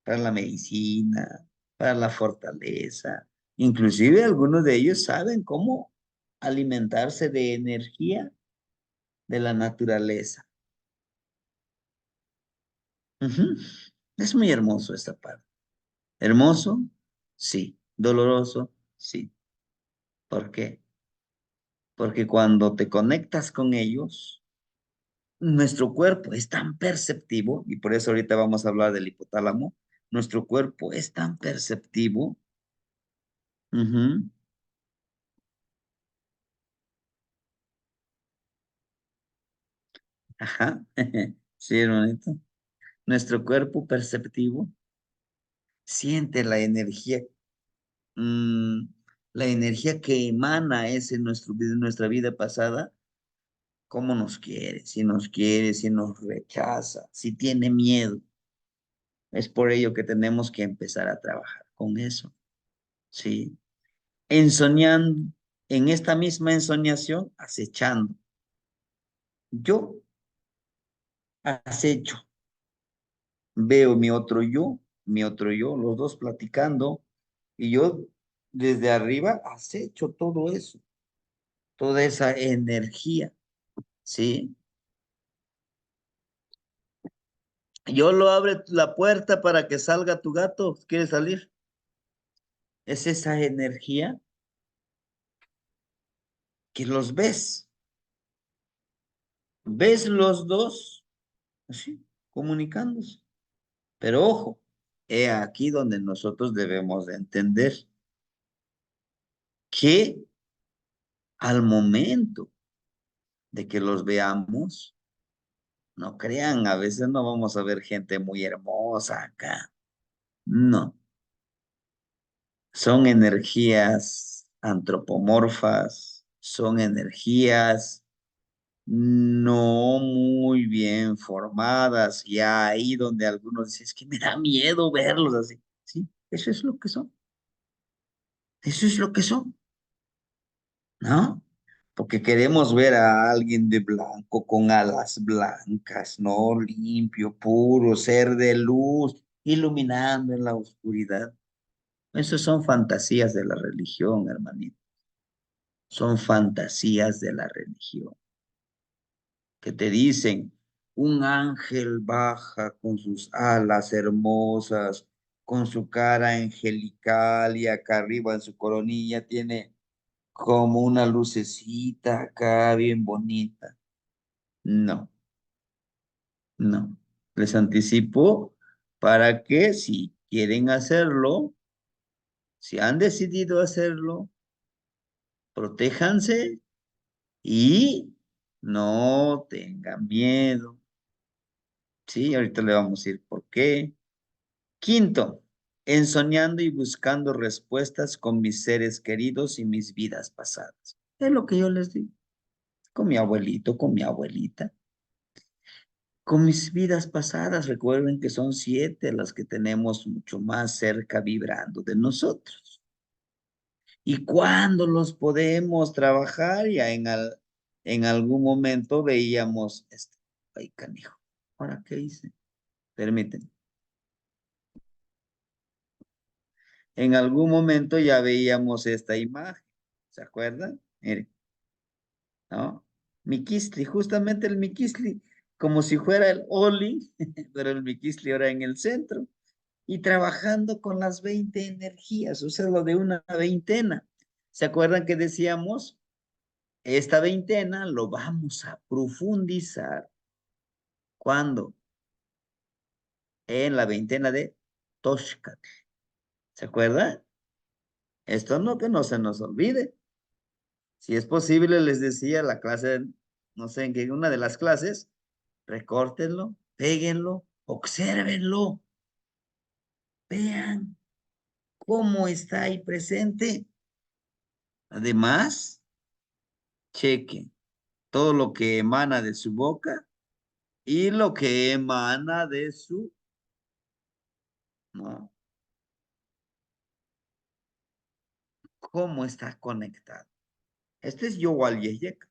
Para la medicina, para la fortaleza. Inclusive algunos de ellos saben cómo alimentarse de energía de la naturaleza. Ujú. Es muy hermoso esta parte. Hermoso, sí. Doloroso, sí. ¿Por qué? Porque cuando te conectas con ellos, nuestro cuerpo es tan perceptivo, y por eso ahorita vamos a hablar del hipotálamo, nuestro cuerpo es tan perceptivo Ujú. Ajá. Sí, hermanito. Nuestro cuerpo perceptivo siente mm, la energía que emana ese nuestra vida pasada, cómo nos quiere, si nos rechaza, si tiene miedo. Es por ello que tenemos que empezar a trabajar con eso, ¿sí? Ensoñando, en esta misma ensoñación, acechando. Yo acecho, veo mi otro yo, los dos platicando, y yo desde arriba acecho todo eso, toda esa energía, ¿sí? Yo lo abre la puerta para que salga tu gato, ¿quiere salir? Es esa energía que los ves los dos, así, comunicándose. Pero ojo, he aquí donde nosotros debemos de entender que al momento de que los veamos, no crean, a veces no vamos a ver gente muy hermosa acá. No, son energías antropomorfas, son energías no muy bien formadas, ya ahí donde algunos dicen, es que me da miedo verlos así. Sí, eso es lo que son, eso es lo que son, ¿no? Porque queremos ver a alguien de blanco, con alas blancas, ¿no? Limpio, puro, ser de luz, iluminando en la oscuridad. Esas son fantasías de la religión, hermanito. Son fantasías de la religión que te dicen, un ángel baja con sus alas hermosas, con su cara angelical y acá arriba en su coronilla tiene como una lucecita acá bien bonita. No, no. Les anticipo para que si quieren hacerlo, si han decidido hacerlo, protéjanse y no tengan miedo. Sí, ahorita le vamos a ir por qué. Quinto, ensoñando y buscando respuestas con mis seres queridos y mis vidas pasadas. Es lo que yo les digo. Con mi abuelito, con mi abuelita. Con mis vidas pasadas, recuerden que son 7 las que tenemos mucho más cerca vibrando de nosotros. Y cuando los podemos trabajar, ya en algún momento veíamos esto. Ay, canijo. ¿Ahora qué hice? Permítanme. En algún momento ya veíamos esta imagen. ¿Se acuerdan? Miren, ¿no? Miquisli, justamente el Miquisli, como si fuera el Oli, pero el Miquisli ahora en el centro. Y trabajando con las 20 energías, o sea, lo de una veintena. ¿Se acuerdan que decíamos? Esta veintena lo vamos a profundizar. ¿Cuándo? En la veintena de Toshkat. ¿Se acuerdan? Esto no que no se nos olvide. Si es posible, les decía la clase, no sé en qué, una de las clases, recórtenlo, péguenlo, obsérvenlo, vean cómo está ahí presente. Además, chequen todo lo que emana de su boca y lo que emana de su, ¿no? ¿Cómo está conectado? Este es Yowal Yeyek.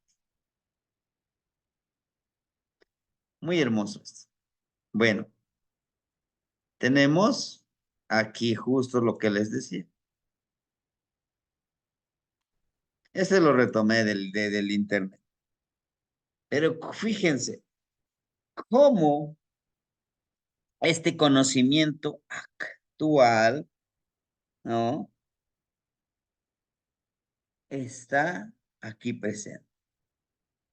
Muy hermoso esto. Bueno, tenemos aquí justo lo que les decía. Este lo retomé del internet. Pero fíjense cómo este conocimiento actual, ¿no? Está aquí presente.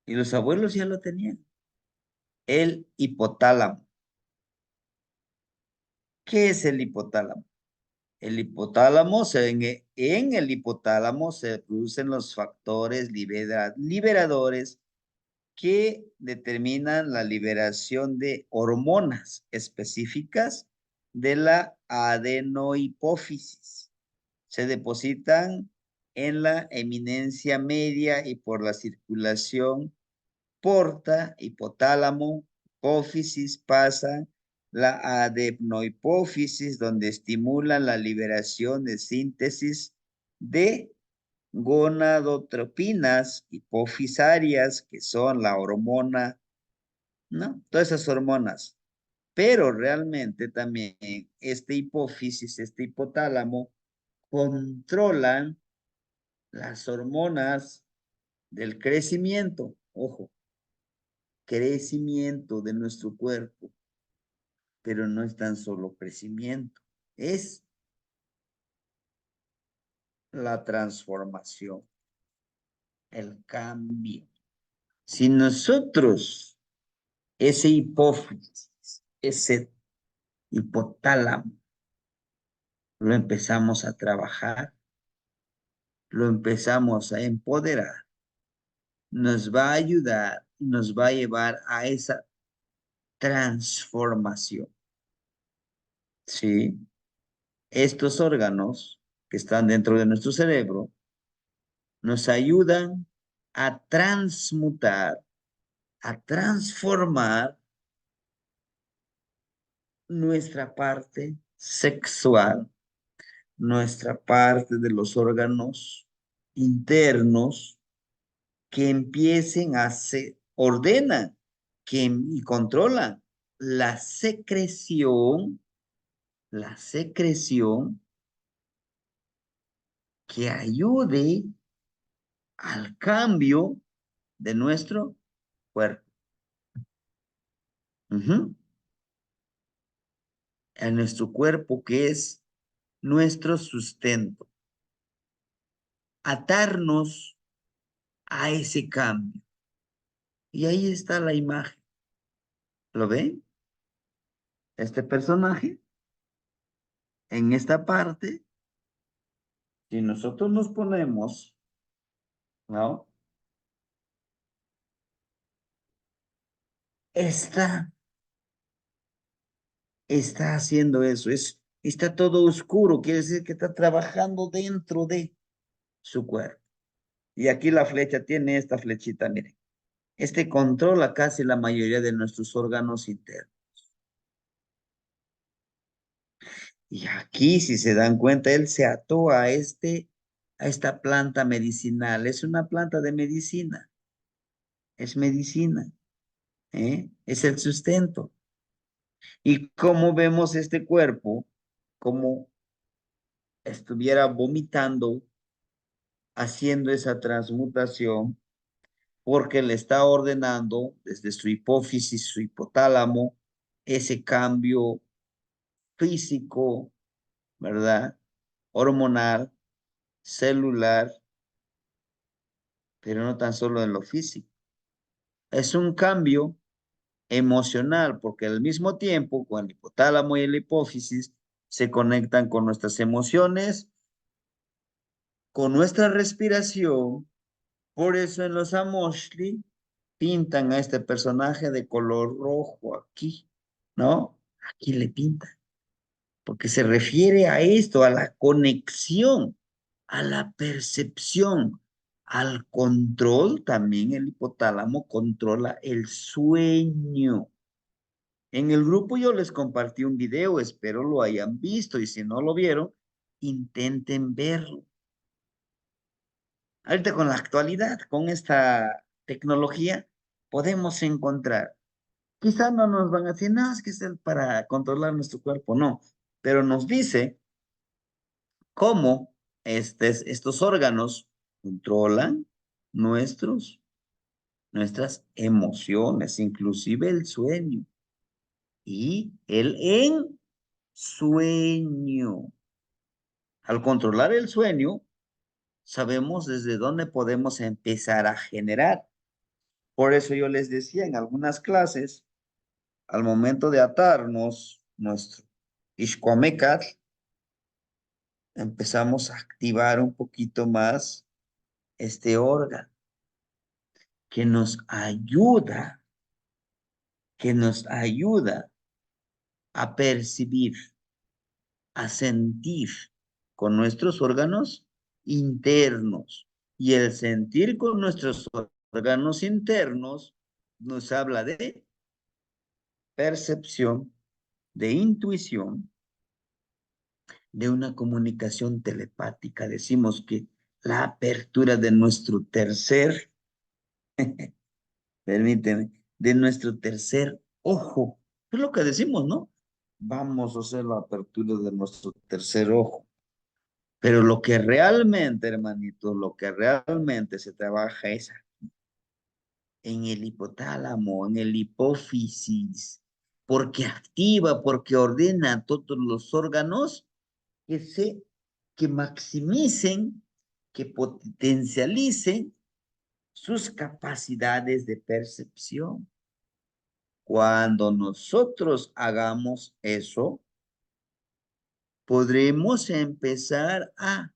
Y los abuelos ya lo tenían. El hipotálamo. ¿Qué es el hipotálamo? El hipotálamo, en el hipotálamo se producen los factores liberadores que determinan la liberación de hormonas específicas de la adenohipófisis. Se depositan en la eminencia media y por la circulación porta, hipotálamo, hipófisis, pasa la adenohipófisis, donde estimulan la liberación de síntesis de gonadotropinas hipofisarias, que son la hormona, ¿no? Todas esas hormonas. Pero realmente también este hipófisis, este hipotálamo, controlan las hormonas del crecimiento. Ojo, crecimiento de nuestro cuerpo, pero no es tan solo crecimiento, es la transformación, el cambio. Si nosotros, ese hipófisis, ese hipotálamo, lo empezamos a trabajar, lo empezamos a empoderar, nos va a ayudar y nos va a llevar a esa transformación. ¿Sí? Estos órganos que están dentro de nuestro cerebro nos ayudan a transmutar, a transformar nuestra parte sexual, nuestra parte de los órganos internos que empiecen a se ordenan y controlan la secreción que ayude al cambio de nuestro cuerpo. A nuestro cuerpo que es nuestro sustento. Atarnos a ese cambio. Y ahí está la imagen. ¿Lo ven? Este personaje, en esta parte, si nosotros nos ponemos, ¿no? Está haciendo eso. Está todo oscuro. Quiere decir que está trabajando dentro de su cuerpo. Y aquí la flecha tiene esta flechita, miren. Este controla casi la mayoría de nuestros órganos internos. Y aquí, si se dan cuenta, él se ató a esta planta medicinal. Es una planta de medicina. Es medicina. Es el sustento. Y como vemos este cuerpo, como estuviera vomitando, haciendo esa transmutación, porque le está ordenando desde su hipófisis, su hipotálamo, ese cambio físico, ¿verdad? Hormonal, celular, pero no tan solo en lo físico. Es un cambio emocional, porque al mismo tiempo, con el hipotálamo y el hipófisis, se conectan con nuestras emociones, con nuestra respiración. Por eso en los Amoshli pintan a este personaje de color rojo aquí, ¿no? Aquí le pintan, porque se refiere a esto, a la conexión, a la percepción, al control. También el hipotálamo controla el sueño. En el grupo yo les compartí un video, espero lo hayan visto, y si no lo vieron, intenten verlo. Ahorita con la actualidad, con esta tecnología, podemos encontrar. Quizá no nos van a decir, no, es que es para controlar nuestro cuerpo, no, pero nos dice cómo estos órganos controlan nuestras emociones, inclusive el sueño y el ensueño. Al controlar el sueño, sabemos desde dónde podemos empezar a generar. Por eso yo les decía en algunas clases, al momento de atarnos nuestro Ixcoamecat, empezamos a activar un poquito más este órgano que nos ayuda, que nos ayuda a percibir, a sentir con nuestros órganos internos. Y el sentir con nuestros órganos internos nos habla de percepción, de intuición, de una comunicación telepática. Decimos que la apertura de nuestro tercer, permíteme, de nuestro tercer ojo. Es lo que decimos, ¿no? Vamos a hacer la apertura de nuestro tercer ojo. Pero lo que realmente, hermanito, lo que realmente se trabaja es en el hipotálamo, en el hipófisis, porque activa, porque ordena a todos los órganos que que maximicen, que potencialicen sus capacidades de percepción. Cuando nosotros hagamos eso, podremos empezar a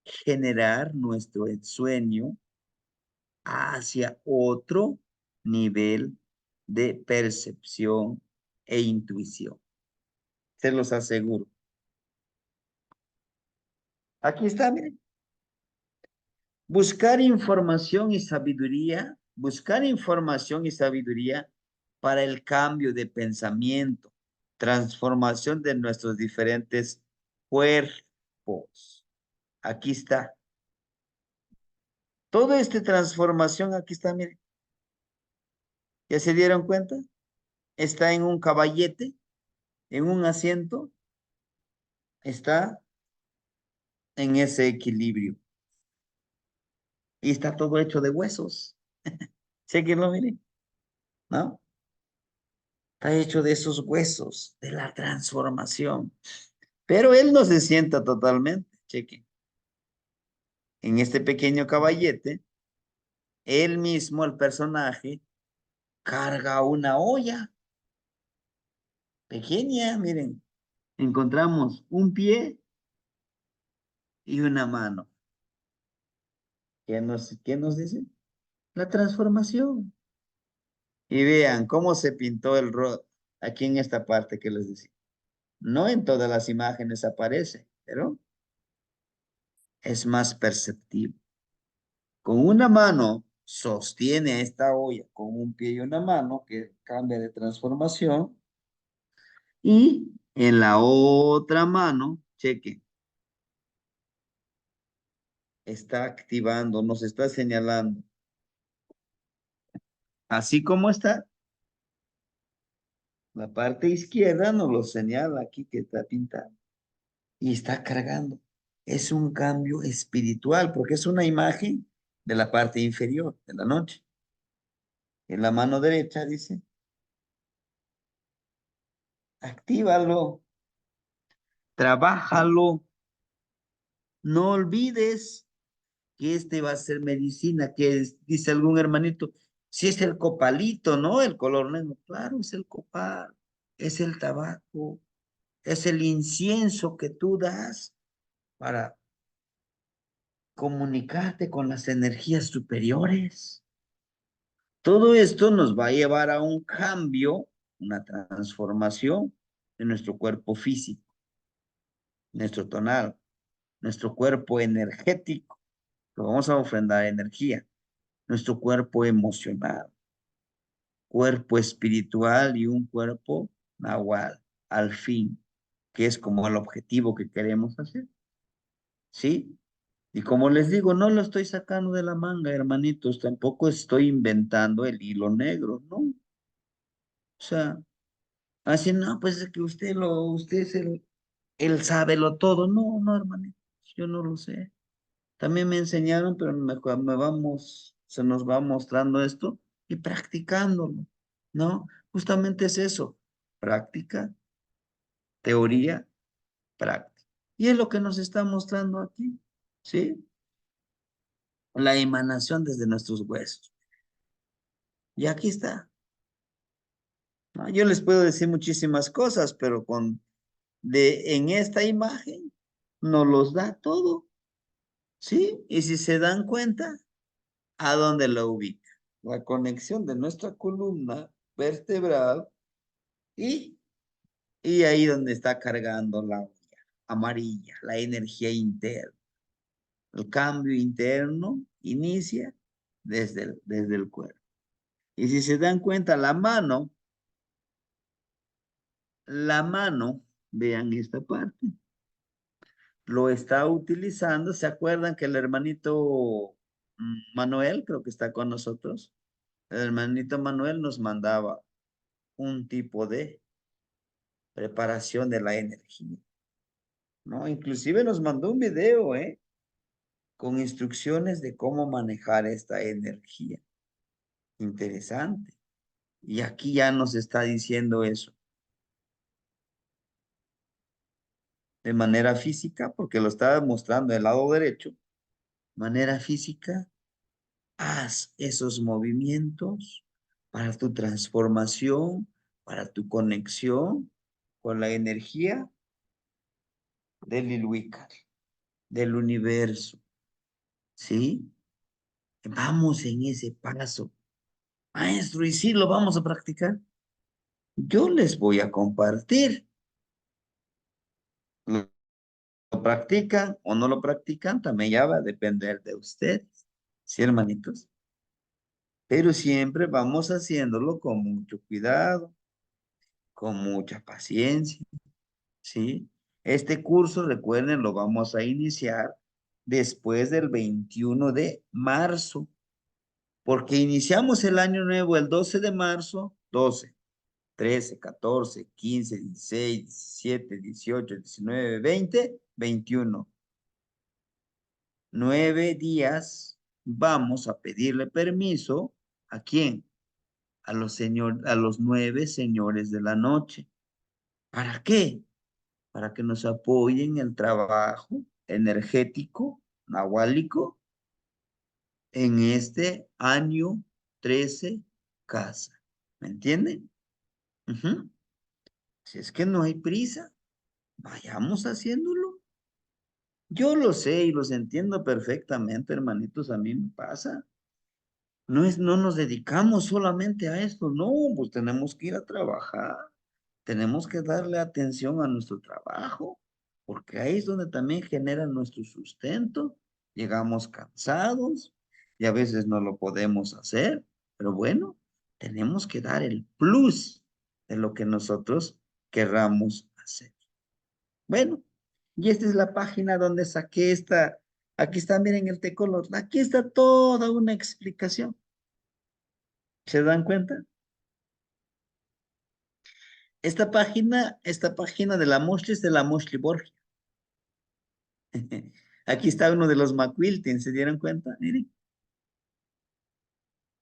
generar nuestro sueño hacia otro nivel de percepción e intuición. Se los aseguro. Aquí está, miren. Buscar información y sabiduría para el cambio de pensamiento, transformación de nuestros diferentes cuerpos. Aquí está. Toda esta transformación, aquí está, miren. ¿Ya se dieron cuenta? Está en un caballete, en un asiento, está en ese equilibrio. Y está todo hecho de huesos. Chequenlo, miren, ¿no? Está hecho de esos huesos, de la transformación. Pero él no se sienta totalmente, chequen. En este pequeño caballete, él mismo, el personaje, carga una olla pequeña, miren. Encontramos un pie y una mano. Qué nos dice? La transformación. Y vean cómo se pintó el rostro aquí en esta parte que les decía. No en todas las imágenes aparece, pero es más perceptivo. Con una mano sostiene esta olla, con un pie y una mano que cambia de transformación. Y en la otra mano, cheque, está activando, nos está señalando. Así como está, la parte izquierda nos lo señala aquí que está pintado. Y está cargando. Es un cambio espiritual porque es una imagen de la parte inferior de la noche. En la mano derecha dice, actívalo, trabájalo, no olvides que este va a ser medicina, dice algún hermanito, si es el copalito, ¿no? El color negro, claro, es el copal, es el tabaco, es el incienso que tú das para comunicarte con las energías superiores. Todo esto nos va a llevar a un cambio, una transformación de nuestro cuerpo físico, nuestro tonal, nuestro cuerpo energético, lo vamos a ofrendar energía, nuestro cuerpo emocional, cuerpo espiritual y un cuerpo nahual, al fin, que es como el objetivo que queremos hacer, ¿sí? Y como les digo, no lo estoy sacando de la manga, hermanitos, tampoco estoy inventando el hilo negro, ¿no? O sea, así no, pues es que usted es el sabe lo todo. No, no, hermanitos, yo no lo sé. También me enseñaron, pero se nos va mostrando esto y practicándolo, ¿no? Justamente es eso, práctica, teoría, práctica. Y es lo que nos está mostrando aquí, ¿sí? La emanación desde nuestros huesos. Y aquí está, ¿no? Yo les puedo decir muchísimas cosas, pero en esta imagen nos los da todo, ¿sí? Y si se dan cuenta, ¿a dónde lo ubica? La conexión de nuestra columna vertebral y, y ahí donde está cargando la olla amarilla, la energía interna. El cambio interno inicia desde el cuerpo. Y si se dan cuenta, la mano, vean esta parte, lo está utilizando. ¿Se acuerdan que el hermanito Manuel, creo que está con nosotros? El hermanito Manuel nos mandaba un tipo de preparación de la energía, ¿no? Inclusive nos mandó un video, ¿eh? Con instrucciones de cómo manejar esta energía. Interesante. Y aquí ya nos está diciendo eso de manera física, porque lo está mostrando del lado derecho. Manera física, haz esos movimientos para tu transformación, para tu conexión con la energía del Ilhuicar, del universo, ¿sí? Vamos en ese paso. Maestro, ¿y si lo vamos a practicar? Yo les voy a compartir. ¿Lo practican o no lo practican? También ya va a depender de ustedes, ¿sí, hermanitos? Pero siempre vamos haciéndolo con mucho cuidado, con mucha paciencia, ¿sí? Este curso, recuerden, lo vamos a iniciar después del 21 de marzo, porque iniciamos el año nuevo el 12 de marzo, 12, 13, 14, 15, 16, 17, 18, 19, 20, 21. 9 días vamos a pedirle permiso. ¿A quién? A los 9 señores de la noche. ¿Para qué? Para que nos apoyen el trabajo energético, nahuálico, en este año 13 casa. ¿Me entienden? Ujú. Si es que no hay prisa, vayamos haciéndolo. Yo lo sé y los entiendo perfectamente, hermanitos, a mí me pasa. No nos dedicamos solamente a esto, no, pues tenemos que ir a trabajar, tenemos que darle atención a nuestro trabajo, porque ahí es donde también genera nuestro sustento. Llegamos cansados y a veces no lo podemos hacer, pero bueno, tenemos que dar el plus de lo que nosotros querramos hacer. Bueno, y esta es la página donde saqué aquí está, miren el T-Color, aquí está toda una explicación. ¿Se dan cuenta? Esta página de la Moshli es de la Moshli Borgia. Aquí está uno de los McQuiltin, ¿se dieron cuenta? Miren,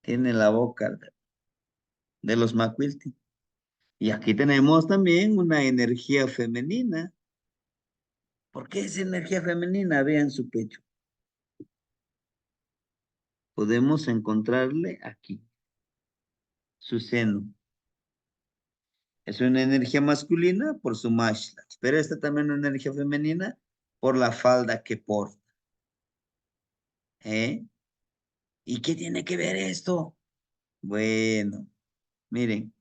tiene la boca de los McQuiltin. Y aquí tenemos también una energía femenina. ¿Por qué es energía femenina? Vean su pecho. Podemos encontrarle aquí, su seno. Es una energía masculina por su mashlat, pero esta también es una energía femenina por la falda que porta. ¿Eh? ¿Y qué tiene que ver esto? Bueno, miren,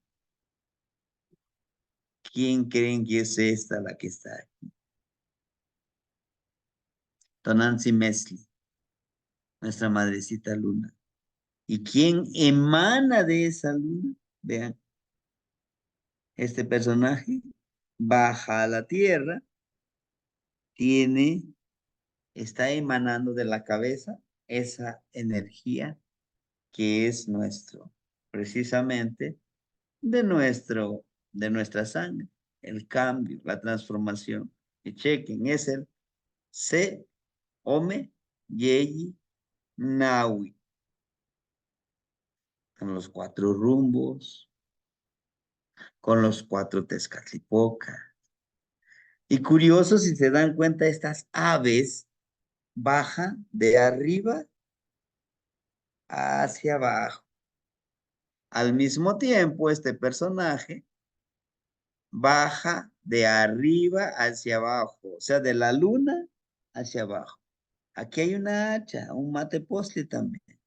¿quién creen que es esta la que está aquí? Tonantzin Mesli, nuestra madrecita luna. ¿Y quién emana de esa luna? Vean, este personaje baja a la tierra, está emanando de la cabeza esa energía que es precisamente, de nuestra sangre, el cambio, la transformación. Y chequen, es el Se Ome Yeyi Naui, con los 4 rumbos, con los 4 Tezcatlipoca. Y curioso, si se dan cuenta, estas aves bajan de arriba hacia abajo. Al mismo tiempo, este personaje baja de arriba hacia abajo, o sea, de la luna hacia abajo. Aquí hay una hacha, un mate postle también,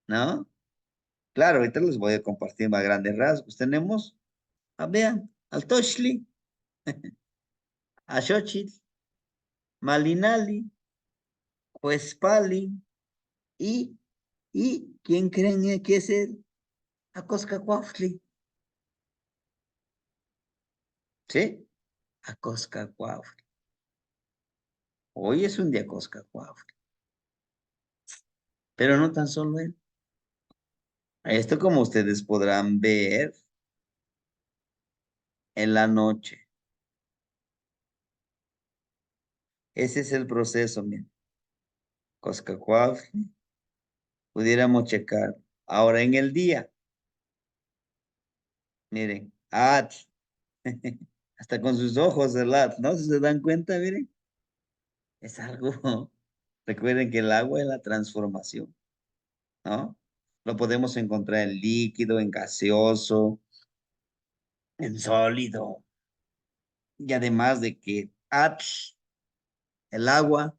¿no? Claro, ahorita les voy a compartir más grandes rasgos. Tenemos, vean, al Toshli, a Xochitl, Malinali, Huespali y ¿quién creen que es él? A Coscacuautli, ¿sí? A Coscacuautli. Hoy es un día Coscacuautli, pero no tan solo él. Esto, como ustedes podrán ver en la noche, ese es el proceso, miren. Coscacuautli, pudiéramos checar. Ahora en el día, miren, Atl, hasta con sus ojos el Atl, ¿no? Si se dan cuenta, miren, es algo, recuerden que el agua es la transformación, ¿no? Lo podemos encontrar en líquido, en gaseoso, en sólido, y además de que Atl, el agua,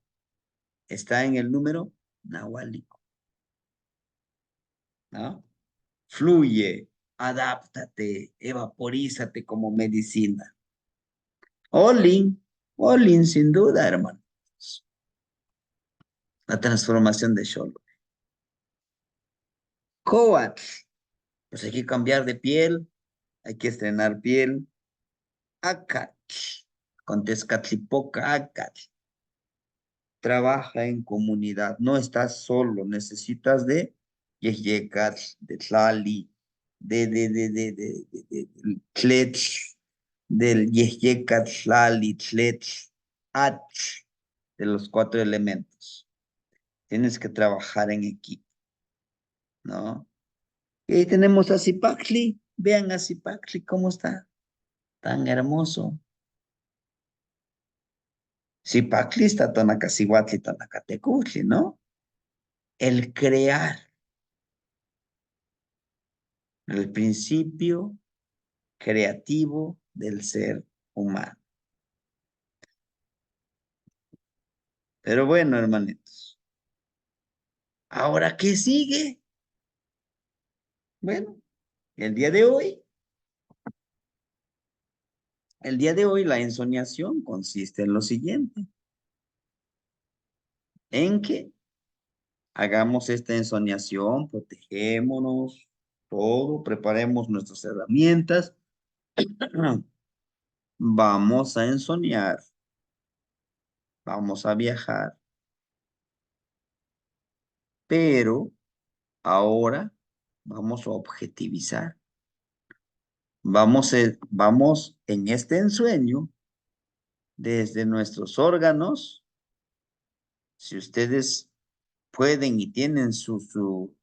está en el número nahuálico, ¿no? Fluye, adáptate, evaporízate como medicina. Olin, Olin, sin duda, hermano. La transformación de Xolo. Coatl, pues hay que cambiar de piel, hay que estrenar piel. Acatl, con Tezcatlipoca, Acatl. Trabaja en comunidad, no estás solo, necesitas de Yeyecatl, de Tlali, del Tletl, del Yeyecatl, Tlali, Tletl, Atl, de los cuatro elementos. Tienes que trabajar en equipo, ¿no? Y ahí tenemos a Zipacli. Vean a Zipacli cómo está. Tan hermoso. Zipacli está Tonacasihuatli, Tonacatecutli, ¿no? El crear, el principio creativo del ser humano. Pero bueno, hermanitos. ¿Ahora qué sigue? Bueno, el día de hoy, la ensoñación consiste en lo siguiente, en que hagamos esta ensoñación, protegémonos, todo, preparemos nuestras herramientas. Vamos a ensoñar, vamos a viajar, pero ahora vamos a objetivizar. Vamos en este ensueño desde nuestros órganos. Si ustedes pueden y tienen su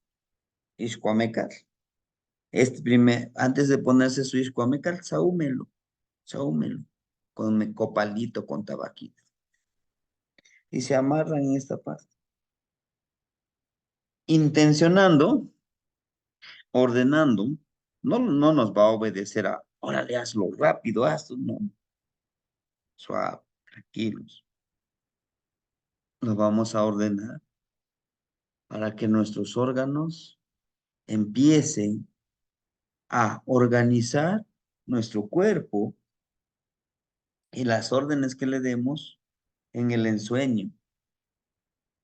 Ixcuamecal, antes de ponerse su Ixcuamecal, saúmelo, con copalito, con tabaquito. Y se amarran en esta parte. Intencionando, ordenando, no nos va a obedecer a, órale, hazlo rápido, hazlo, no, suave, tranquilos. Lo vamos a ordenar para que nuestros órganos empiecen a organizar nuestro cuerpo y las órdenes que le demos en el ensueño,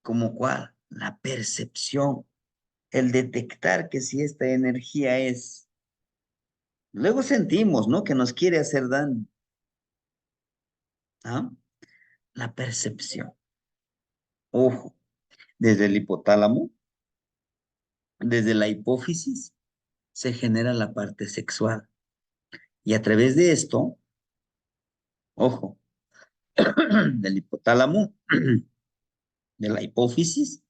como cuál, la percepción, el detectar que si esta energía es, luego sentimos, ¿no? Que nos quiere hacer daño, ¿ah? La percepción, ojo, desde el hipotálamo, desde la hipófisis, se genera la parte sexual. Y a través de esto, ojo, del hipotálamo, de la hipófisis,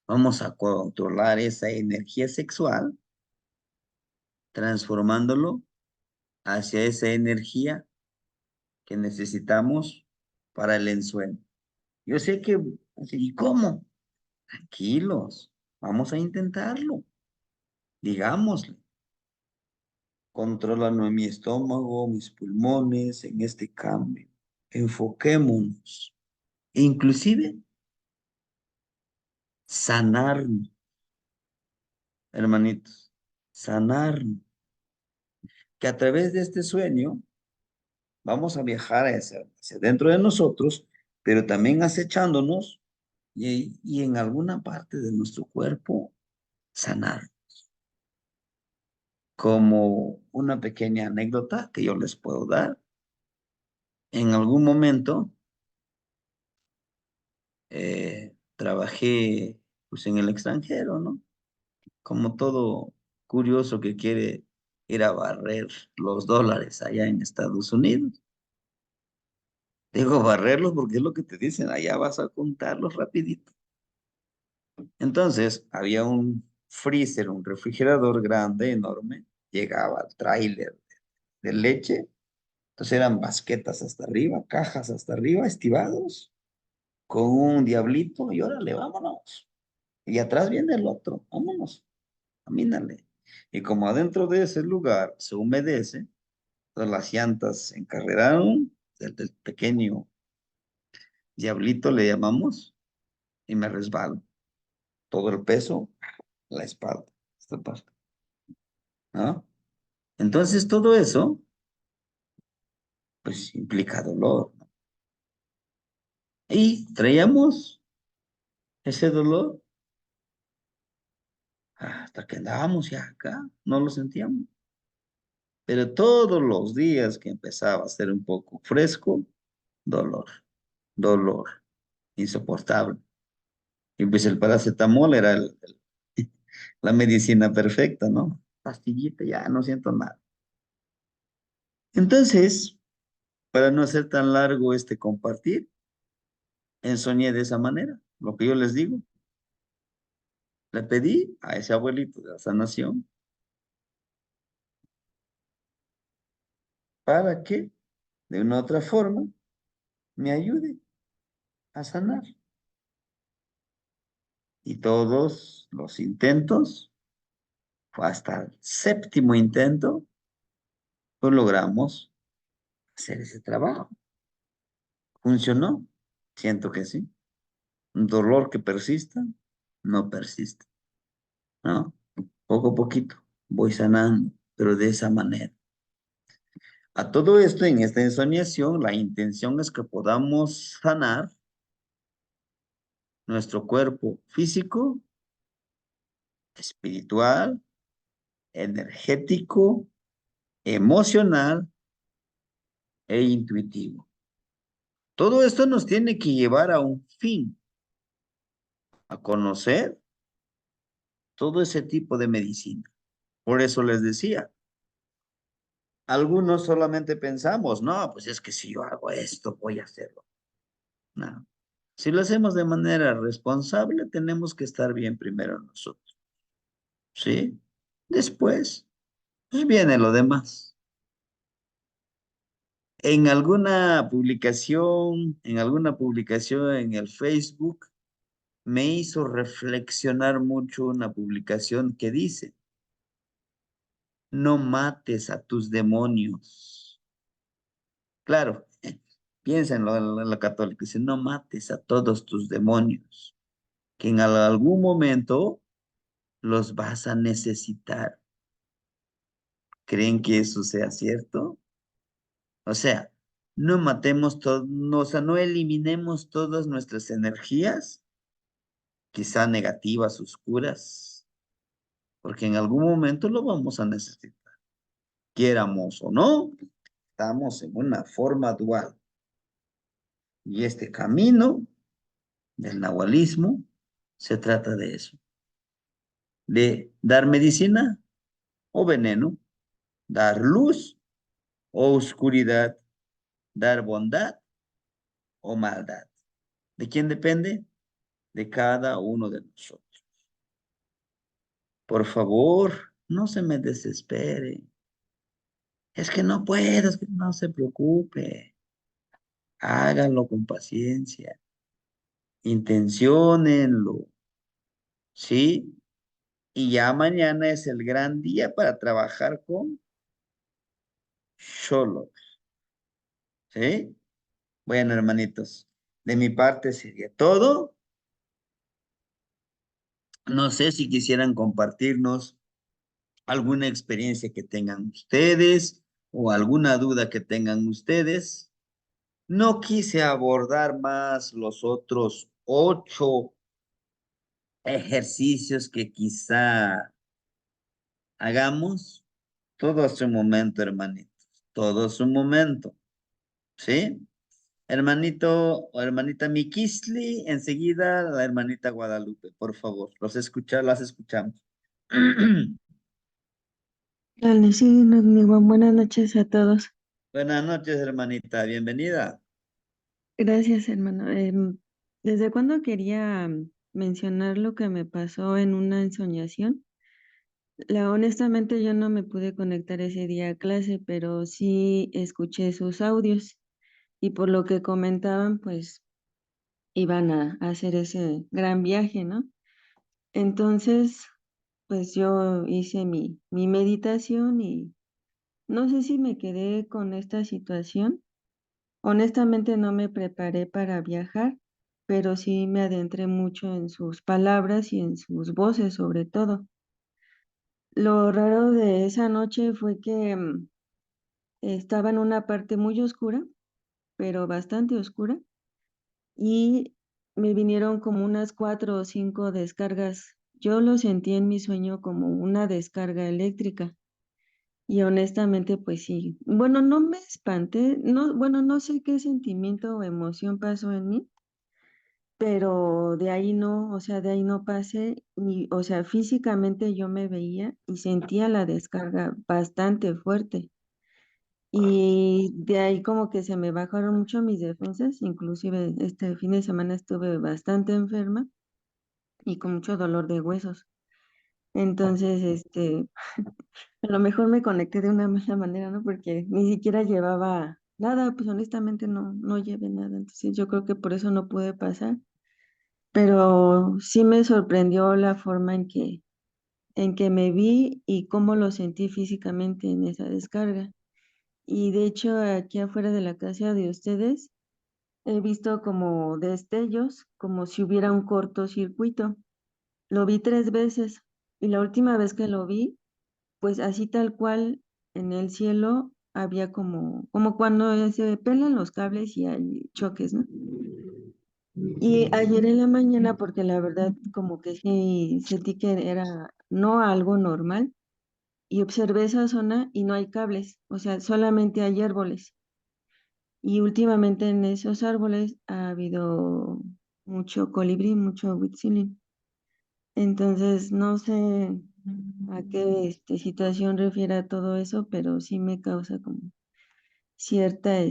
vamos a controlar esa energía sexual, transformándolo hacia esa energía que necesitamos para el ensueño. Yo sé que, ¿y cómo? Tranquilos, vamos a intentarlo. Digámosle, Contrólalo en mi estómago, mis pulmones, en este cambio. Enfoquémonos. Inclusive, sanarnos, hermanitos. Sanarnos. Que a través de este sueño vamos a viajar hacia dentro de nosotros, pero también acechándonos y en alguna parte de nuestro cuerpo sanar. Como una pequeña anécdota que yo les puedo dar. En algún momento trabajé pues en el extranjero, ¿no? Como todo curioso que quiere ir a barrer los dólares allá en Estados Unidos. Digo barrerlos porque es lo que te dicen, allá vas a contarlos rapidito. Entonces, había un freezer, un refrigerador grande, enorme, llegaba el tráiler de leche, entonces eran basquetas hasta arriba, cajas hasta arriba, estivados, con un diablito, y órale, vámonos. Y atrás viene el otro, vámonos, camínale. Y como adentro de ese lugar se humedece, entonces las llantas se encarreraron, del pequeño diablito le llamamos, y me resbalo. Todo el peso, la espalda, esta parte, ¿no? Entonces todo eso, pues implica dolor, ¿no? Y traíamos ese dolor hasta que andábamos ya acá, no lo sentíamos. Pero todos los días que empezaba a ser un poco fresco, dolor, dolor, insoportable. Y pues el paracetamol era la medicina perfecta, ¿no? Pastillita, ya no siento nada. Entonces, para no hacer tan largo este compartir, ensoñé de esa manera, lo que yo les digo. Le pedí a ese abuelito de la sanación para que, de una u otra forma, me ayude a sanar. Y todos los intentos, hasta el séptimo intento, pues logramos hacer ese trabajo. ¿Funcionó? Siento que sí. Un dolor que persista, no persiste, ¿no? Poco a poquito voy sanando, pero de esa manera. A todo esto, en esta ensoñación, la intención es que podamos sanar nuestro cuerpo físico, espiritual, energético, emocional e intuitivo. Todo esto nos tiene que llevar a un fin, a conocer todo ese tipo de medicina. Por eso les decía, algunos solamente pensamos, no, pues es que si yo hago esto, voy a hacerlo. No. Si lo hacemos de manera responsable, tenemos que estar bien primero nosotros, ¿sí? Después, pues viene lo demás. En alguna publicación en el Facebook, me hizo reflexionar mucho una publicación que dice, no mates a tus demonios. Claro, piénsenlo en lo católico, dice, no mates a todos tus demonios, que en algún momento los vas a necesitar. ¿Creen que eso sea cierto? O sea, no matemos todo, no, o sea, no eliminemos todas nuestras energías, quizá negativas, oscuras, porque en algún momento lo vamos a necesitar. Quieramos o no, estamos en una forma dual. Y este camino del nahualismo se trata de eso, de dar medicina o veneno, dar luz o oscuridad, dar bondad o maldad. ¿De quién depende? De cada uno de nosotros. Por favor, no se me desespere. Es que no puedo, es que no se preocupe. Háganlo con paciencia. Intenciónenlo, ¿sí? Y ya mañana es el gran día para trabajar con Solo. ¿Sí? Bueno, hermanitos, de mi parte sería todo. No sé si quisieran compartirnos alguna experiencia que tengan ustedes o alguna duda que tengan ustedes. No quise abordar más los otros 8 ejercicios que quizá hagamos. Todo a su momento, hermanitos. Todo a su momento. ¿Sí? Hermanito o hermanita Mikisli, enseguida la hermanita Guadalupe, por favor. Las escuchamos. Dale, sí, buenas noches a todos. Buenas noches, hermanita. Bienvenida. Gracias, hermano. ¿Desde cuándo quería mencionar lo que me pasó en una ensoñación? Honestamente, yo no me pude conectar ese día a clase, pero sí escuché sus audios y por lo que comentaban, pues iban a hacer ese gran viaje, ¿no? Entonces, pues yo hice mi meditación y no sé si me quedé con esta situación. Honestamente no me preparé para viajar, pero sí me adentré mucho en sus palabras y en sus voces sobre todo. Lo raro de esa noche fue que estaba en una parte muy oscura, pero bastante oscura, y me vinieron como unas 4 o 5 descargas. Yo lo sentí en mi sueño como una descarga eléctrica. Y honestamente, pues sí. Bueno, no me espanté, no, bueno, no sé qué sentimiento o emoción pasó en mí, pero de ahí no, o sea, de ahí no pasé, y, o sea, físicamente yo me veía y sentía la descarga bastante fuerte. Y de ahí como que se me bajaron mucho mis defensas, inclusive este fin de semana estuve bastante enferma y con mucho dolor de huesos. Entonces, a lo mejor me conecté de una mala manera, ¿no? Porque ni siquiera llevaba nada, pues honestamente no llevé nada. Entonces yo creo que por eso no pude pasar. Pero sí me sorprendió la forma en que me vi y cómo lo sentí físicamente en esa descarga. Y de hecho, aquí afuera de la casa de ustedes, he visto como destellos, como si hubiera un cortocircuito. Lo vi 3 veces y la última vez que lo vi, pues así tal cual en el cielo había como cuando se pelan los cables y hay choques, ¿no? Y ayer en la mañana, porque la verdad como que sí sentí que era no algo normal, y observé esa zona y no hay cables, o sea, solamente hay árboles. Y últimamente en esos árboles ha habido mucho colibrí, mucho huitzilín. Entonces, no sé a qué situación refiere a todo eso, pero sí me causa como cierta,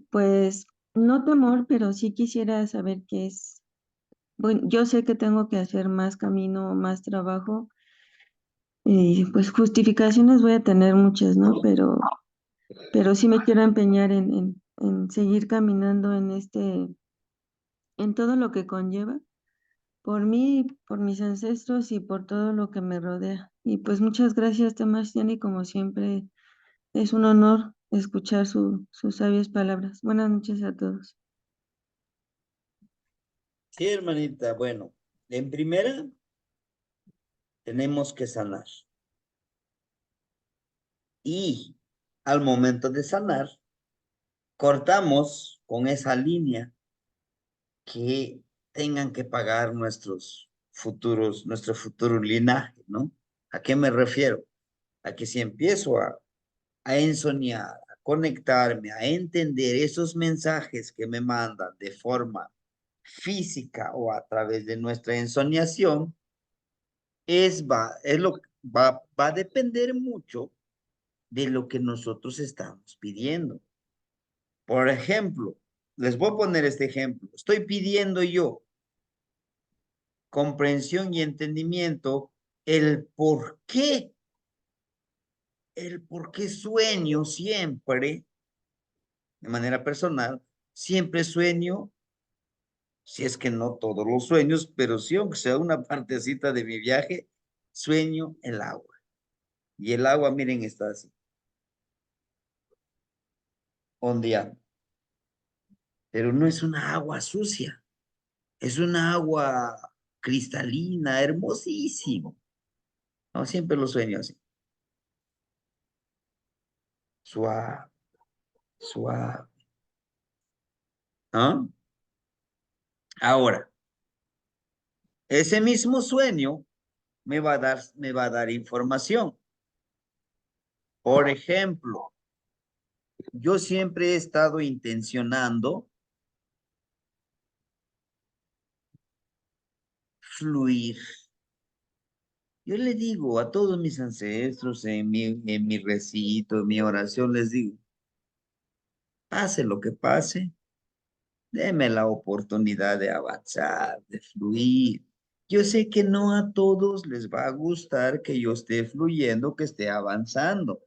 pues, no temor, pero sí quisiera saber qué es. Bueno, yo sé que tengo que hacer más camino, más trabajo, y pues justificaciones voy a tener muchas, ¿no? Pero sí me quiero empeñar en seguir caminando en todo lo que conlleva, por mí, por mis ancestros y por todo lo que me rodea. Y pues muchas gracias, Sebastián, y como siempre es un honor escuchar sus sabias palabras. Buenas noches a todos. Sí, hermanita. Bueno, en primera tenemos que sanar. Y al momento de sanar, cortamos con esa línea que tengan que pagar nuestro futuro linaje, ¿no? ¿A qué me refiero? A que si empiezo a ensoñar, a conectarme, a entender esos mensajes que me mandan de forma física o a través de nuestra ensoñación, va a depender mucho de lo que nosotros estamos pidiendo. Por ejemplo, les voy a poner este ejemplo. Estoy pidiendo yo comprensión y entendimiento, el el por qué sueño siempre, de manera personal, siempre sueño, si es que no todos los sueños, pero sí, aunque sea una partecita de mi viaje, sueño el agua. Y el agua, miren, está así. ondeando. Pero no es una agua sucia, es una agua cristalina, hermosísimo. No, siempre lo sueño así. Suave, suave. ¿Ah? Ahora, ese mismo sueño me va a dar información. Por ejemplo, yo siempre he estado intencionando fluir. Yo le digo a todos mis ancestros en mi recito, en mi oración, les digo, pase lo que pase, deme la oportunidad de avanzar, de fluir. Yo sé que no a todos les va a gustar que yo esté fluyendo, que esté avanzando.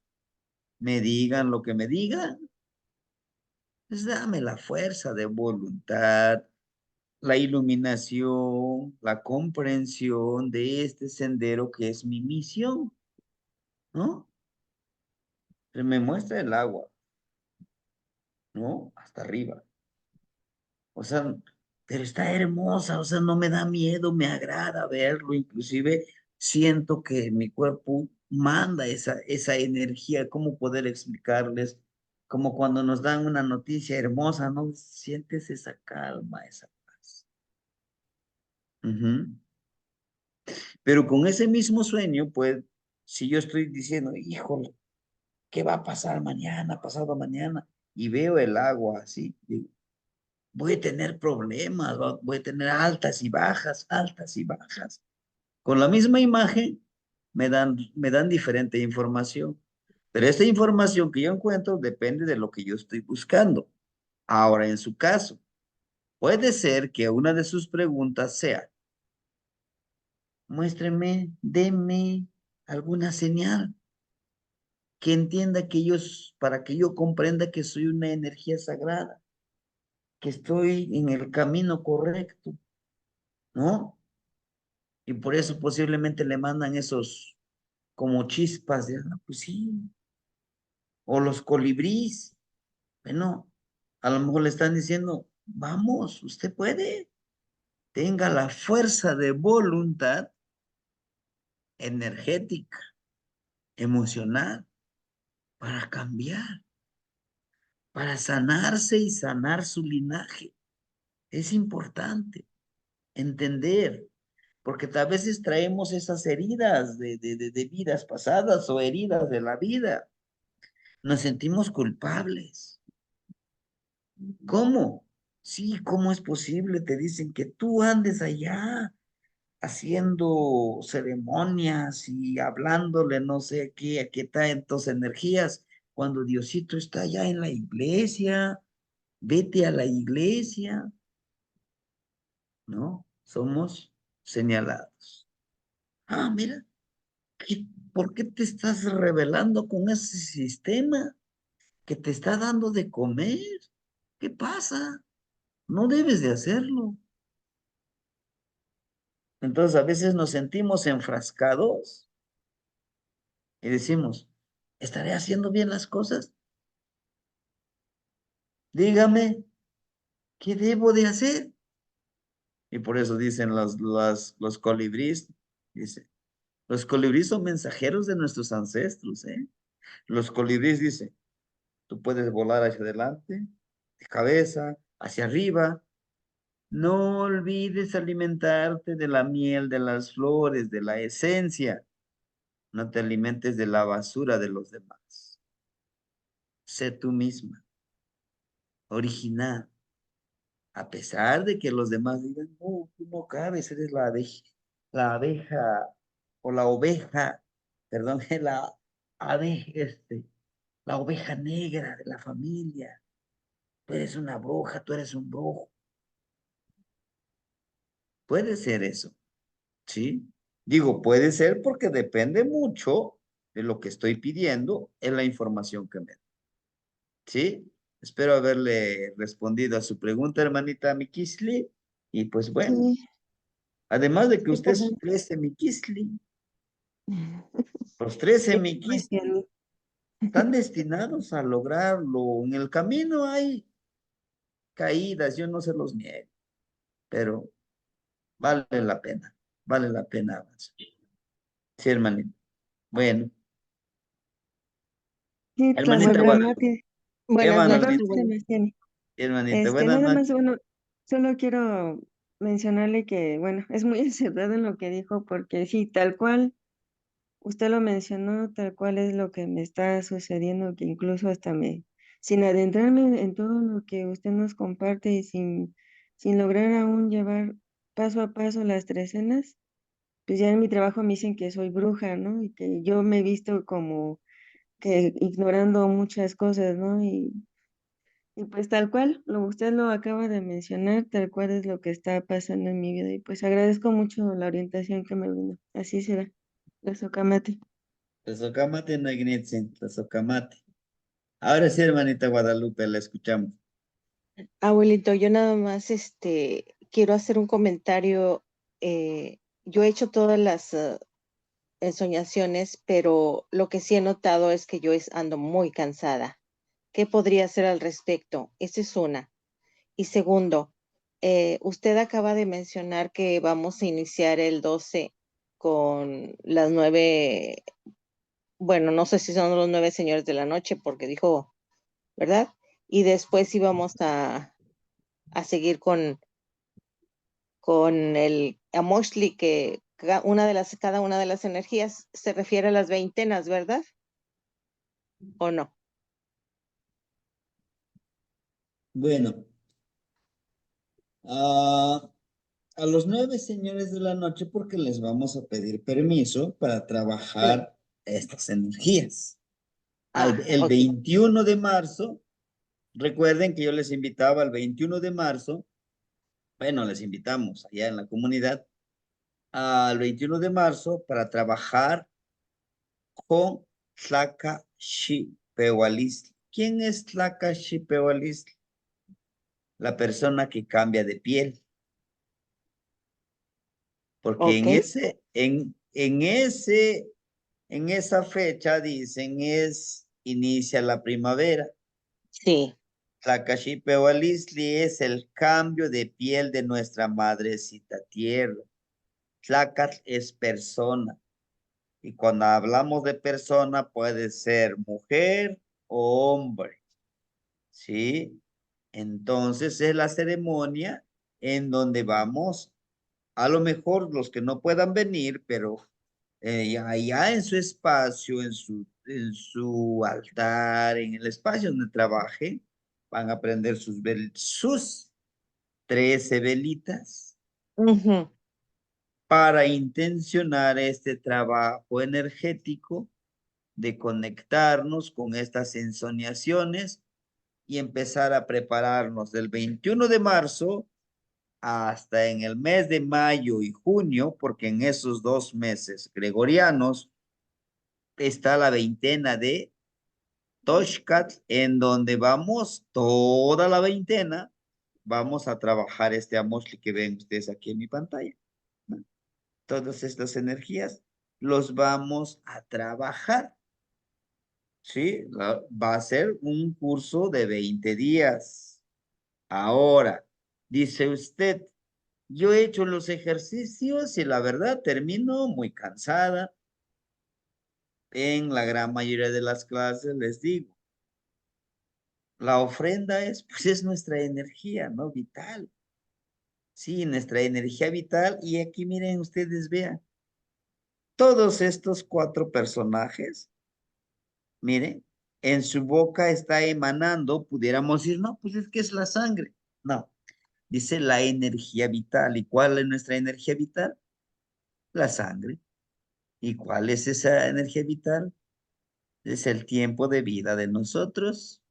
Me digan lo que me digan, pues dame la fuerza de voluntad, la iluminación, la comprensión de este sendero que es mi misión, ¿no? Se me muestra el agua, ¿no? Hasta arriba. O sea, pero está hermosa, o sea, no me da miedo, me agrada verlo, inclusive siento que mi cuerpo manda esa energía, ¿cómo poder explicarles? Como cuando nos dan una noticia hermosa, ¿no? Sientes esa calma, esa paz. Ujú. Pero con ese mismo sueño, pues, si yo estoy diciendo, híjole, ¿qué va a pasar mañana, pasado mañana? Y veo el agua así, digo, voy a tener problemas, voy a tener altas y bajas, altas y bajas. Con la misma imagen me dan diferente información, pero esta información que yo encuentro depende de lo que yo estoy buscando. Ahora, en su caso, puede ser que una de sus preguntas sea, muéstreme, deme alguna señal que entienda que para que yo comprenda que soy una energía sagrada, que estoy en el camino correcto, ¿no? Y por eso posiblemente le mandan esos como chispas de, ah, pues sí, o los colibrís. Bueno, a lo mejor le están diciendo, vamos, usted puede, tenga la fuerza de voluntad energética, emocional, para cambiar, para sanarse y sanar su linaje. Es importante entender, porque a veces traemos esas heridas de vidas pasadas o heridas de la vida. Nos sentimos culpables. ¿Cómo? Sí, ¿cómo es posible? Te dicen que tú andes allá haciendo ceremonias y hablándole no sé qué, a qué traen tus energías, cuando Diosito está allá en la iglesia, vete a la iglesia, ¿no? Somos señalados. Ah, mira, ¿por qué te estás rebelando con ese sistema que te está dando de comer? ¿Qué pasa? No debes de hacerlo. Entonces a veces nos sentimos enfrascados y decimos, ¿estaré haciendo bien las cosas? Dígame, ¿qué debo de hacer? Y por eso dicen los colibríes, dice, los colibríes son mensajeros de nuestros ancestros, ¿eh? Los colibríes dicen, tú puedes volar hacia adelante, de cabeza, hacia arriba. No olvides alimentarte de la miel de las flores, de la esencia. No te alimentes de la basura de los demás. Sé tú misma, original, a pesar de que los demás digan, no, tú no cabes, eres la abeja, o la oveja, perdón, la oveja negra de la familia. Tú eres una bruja, tú eres un brujo. Puede ser eso, ¿sí? Digo, puede ser porque depende mucho de lo que estoy pidiendo en la información que me da, ¿sí? Espero haberle respondido a su pregunta, hermanita Mikisli. Y pues bueno, Sí, además de que sí, usted pues, es 13 Mikisli, los 13 sí, Mikisli, imagino. Están destinados a lograrlo. En el camino hay caídas, yo no se los niego, pero vale la pena avanzar. Sí, hermanito. Bueno, Sí, hermanita bueno, Guadalupe, Mati, ¿qué Buenas más, no noches, te hermanita? abuelo. Sebastián. Hermanita, buenas Nada más, noches. bueno, solo quiero mencionarle que, bueno, es muy acertado en lo que dijo, porque sí, tal cual, usted lo mencionó, tal cual es lo que me está sucediendo, que incluso hasta sin adentrarme en todo lo que usted nos comparte y sin lograr aún llevar paso a paso las 3 cenas, pues ya en mi trabajo me dicen que soy bruja, ¿no? Y que yo me he visto como que ignorando muchas cosas, ¿no? Y pues tal cual, usted lo acaba de mencionar, tal cual es lo que está pasando en mi vida. Y pues agradezco mucho la orientación que me vino. Así será. La socamate. Tlazocamate, Nagnitzin, Tlazocamate. Ahora sí, hermanita Guadalupe, la escuchamos. Abuelito, yo nada más quiero hacer un comentario. Yo he hecho todas las ensoñaciones, pero lo que sí he notado es que ando muy cansada. ¿Qué podría hacer al respecto? Esa es una. Y segundo, usted acaba de mencionar que vamos a iniciar el 12 con las 9, bueno, no sé si son los 9 señores de la noche, porque dijo, ¿verdad? Y después íbamos a seguir con el Amoshli, que cada una de las energías se refiere a las veintenas, ¿verdad? ¿O no? Bueno, ah, a los 9 señores de la noche porque les vamos a pedir permiso para Sí. trabajar estas energías. El Ok. 21 de marzo, recuerden que yo les invitaba el 21 de marzo, bueno, les invitamos allá en la comunidad, al 21 de marzo para trabajar con Tlacaxipehualistli. ¿Quién es Tlacaxipehualistli? La persona que cambia de piel, porque Ok. en esa fecha, dicen, inicia la primavera. Sí. Tlacaxipehualistli es el cambio de piel de nuestra madrecita tierra. Tlacatl es persona. Y cuando hablamos de persona, puede ser mujer o hombre. ¿Sí? Entonces es la ceremonia en donde vamos, a lo mejor los que no puedan venir, pero allá en su espacio, en su altar, en el espacio donde trabaje, van a prender sus 13 velitas Ujú. para intencionar este trabajo energético de conectarnos con estas ensoñaciones y empezar a prepararnos del 21 de marzo hasta en el mes de mayo y junio, porque en esos 2 meses gregorianos está la veintena de Toshkat, en donde vamos toda la veintena, vamos a trabajar este Amoshli que ven ustedes aquí en mi pantalla, ¿no? Todas estas energías los vamos a trabajar, ¿sí? Va a ser un curso de 20 días. Ahora, dice usted, yo he hecho los ejercicios y la verdad termino muy cansada. En la gran mayoría de las clases les digo, la ofrenda pues es nuestra energía, ¿no? Vital. Sí, nuestra energía vital. Y aquí miren, ustedes vean, todos estos 4 personajes, miren, en su boca está emanando, pudiéramos decir, no, pues es que es la sangre. No, dice la energía vital. ¿Y cuál es nuestra energía vital? La sangre. ¿Y cuál es esa energía vital? Es el tiempo de vida de nosotros,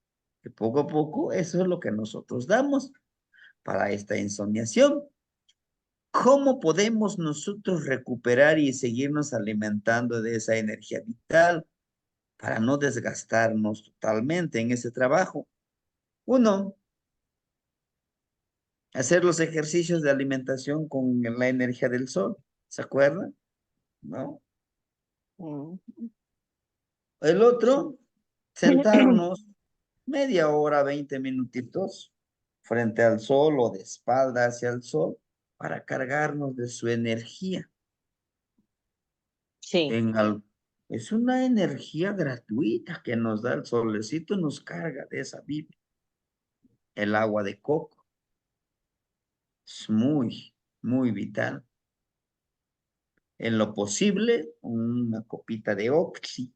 que poco a poco eso es lo que nosotros damos para esta insomniación. ¿Cómo podemos nosotros recuperar y seguirnos alimentando de esa energía vital para no desgastarnos totalmente en ese trabajo? Uno, hacer los ejercicios de alimentación con la energía del sol. ¿Se acuerdan? ¿No? Mm, El sí. otro, sentarnos media hora, 20 minutitos frente al sol o de espalda hacia el sol para cargarnos de su energía. Sí, Es una energía gratuita que nos da el solecito, nos carga de esa vida. El agua de coco es muy, muy vital. En lo posible, una copita de Oxy.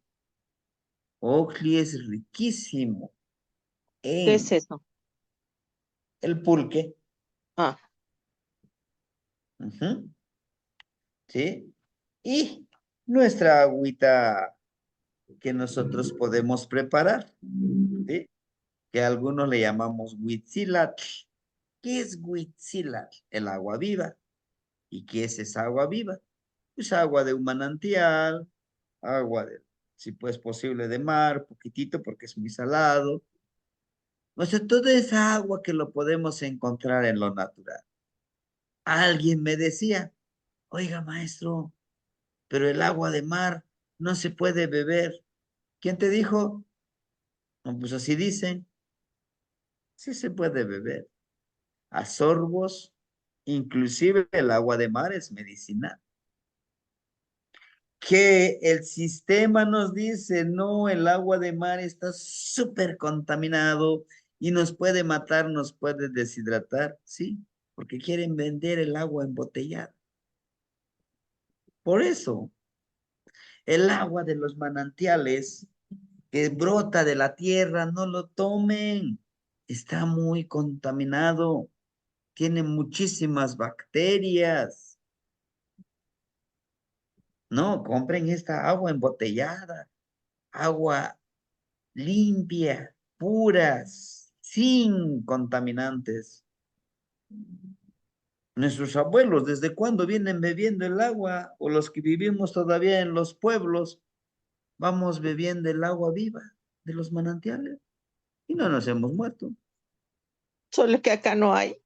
Oxy es riquísimo ¿qué es en eso? el pulque. Ah, Ujú, ¿sí? Y nuestra agüita que nosotros podemos preparar, ¿sí? Que algunos le llamamos huitzilatl. ¿Qué es huitzilatl? El agua viva. ¿Y qué es esa agua viva? Pues agua de un manantial, agua de, si pues posible, de mar, poquitito porque es muy salado. O sea, toda esa agua que lo podemos encontrar en lo natural. Alguien me decía, oiga, maestro, pero el agua de mar no se puede beber. ¿Quién te dijo? No, pues así dicen. Sí se puede beber. A sorbos, inclusive el agua de mar es medicinal. Que el sistema nos dice, no, el agua de mar está súper contaminado y nos puede matar, nos puede deshidratar, sí, porque quieren vender el agua embotellada. Por eso, el agua de los manantiales que brota de la tierra, no lo tomen. Está muy contaminado, tiene muchísimas bacterias. No, compren esta agua embotellada, agua limpia, puras, sin contaminantes. Nuestros abuelos, ¿desde cuándo vienen bebiendo el agua? O los que vivimos todavía en los pueblos, vamos bebiendo el agua viva de los manantiales y no nos hemos muerto, solo que acá no hay.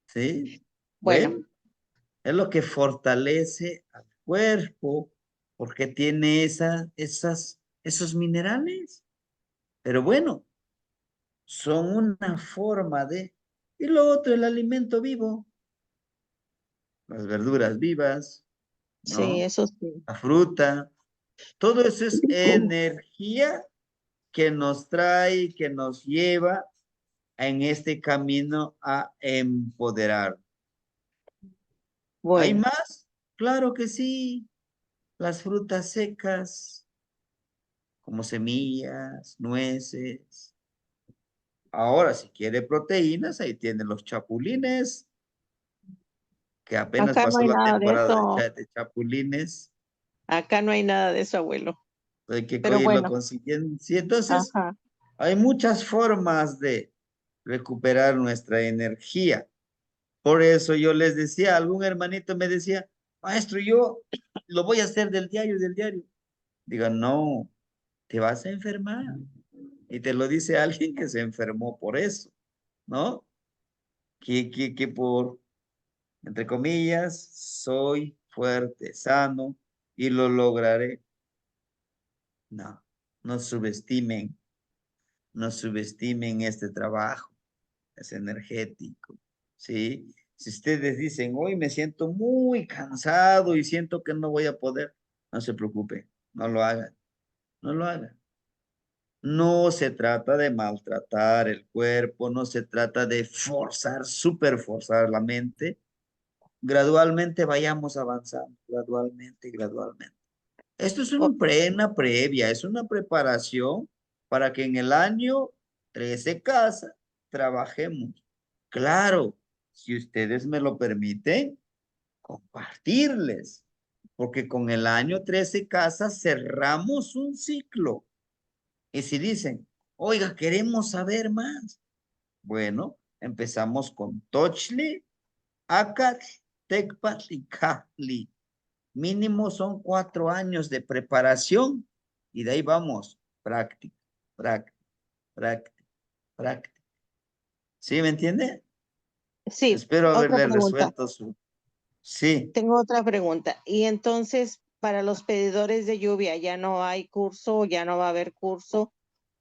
¿sí? Bueno, Bueno, es lo que fortalece al cuerpo porque tiene esos minerales. Pero bueno, son una forma de... Y lo otro, el alimento vivo, las verduras vivas, sí, ¿no? eso sí. La fruta, todo eso es energía que nos trae, que nos lleva en este camino a empoderar. ¿Hay Bueno, más? Claro que sí. Las frutas secas, como semillas, nueces. Ahora, si quiere proteínas, ahí tiene los chapulines, que apenas acá no pasó hay la nada de temporada eso. de chapulines. Acá no hay nada de eso, abuelo. Hay que Pero irlo bueno, consiguiendo. Sí, entonces, ajá. hay muchas formas de recuperar nuestra energía. Por eso yo les decía, algún hermanito me decía, maestro, yo lo voy a hacer del diario, del diario. Digo, no, te vas a enfermar. Y te lo dice alguien que se enfermó por eso, ¿no? Que por, entre comillas, soy fuerte, sano y lo lograré. No, no subestimen, no subestimen este trabajo, es energético, ¿sí? Si ustedes dicen, hoy me siento muy cansado y siento que no voy a poder, no se preocupe, no lo hagan, no lo hagan. No se trata de maltratar el cuerpo, no se trata de forzar, súper forzar la mente. Gradualmente vayamos avanzando, gradualmente, gradualmente. Esto es O- una previa, es una preparación para que en el año 13 casa trabajemos. Claro, si ustedes me lo permiten, compartirles, porque con el año 13 casa cerramos un ciclo. Y si dicen, oiga, queremos saber más, bueno, empezamos con Tochli, Acat, Tecpat y Cali. Mínimo son 4 años de preparación y de ahí vamos, práctica, práctica, práctica, práctica. ¿Sí me entiende? sí, Espero otra haberle pregunta. resuelto su... Sí, Tengo otra pregunta. Y entonces, para los pedidores de lluvia, ¿ya no hay curso, ya no va a haber curso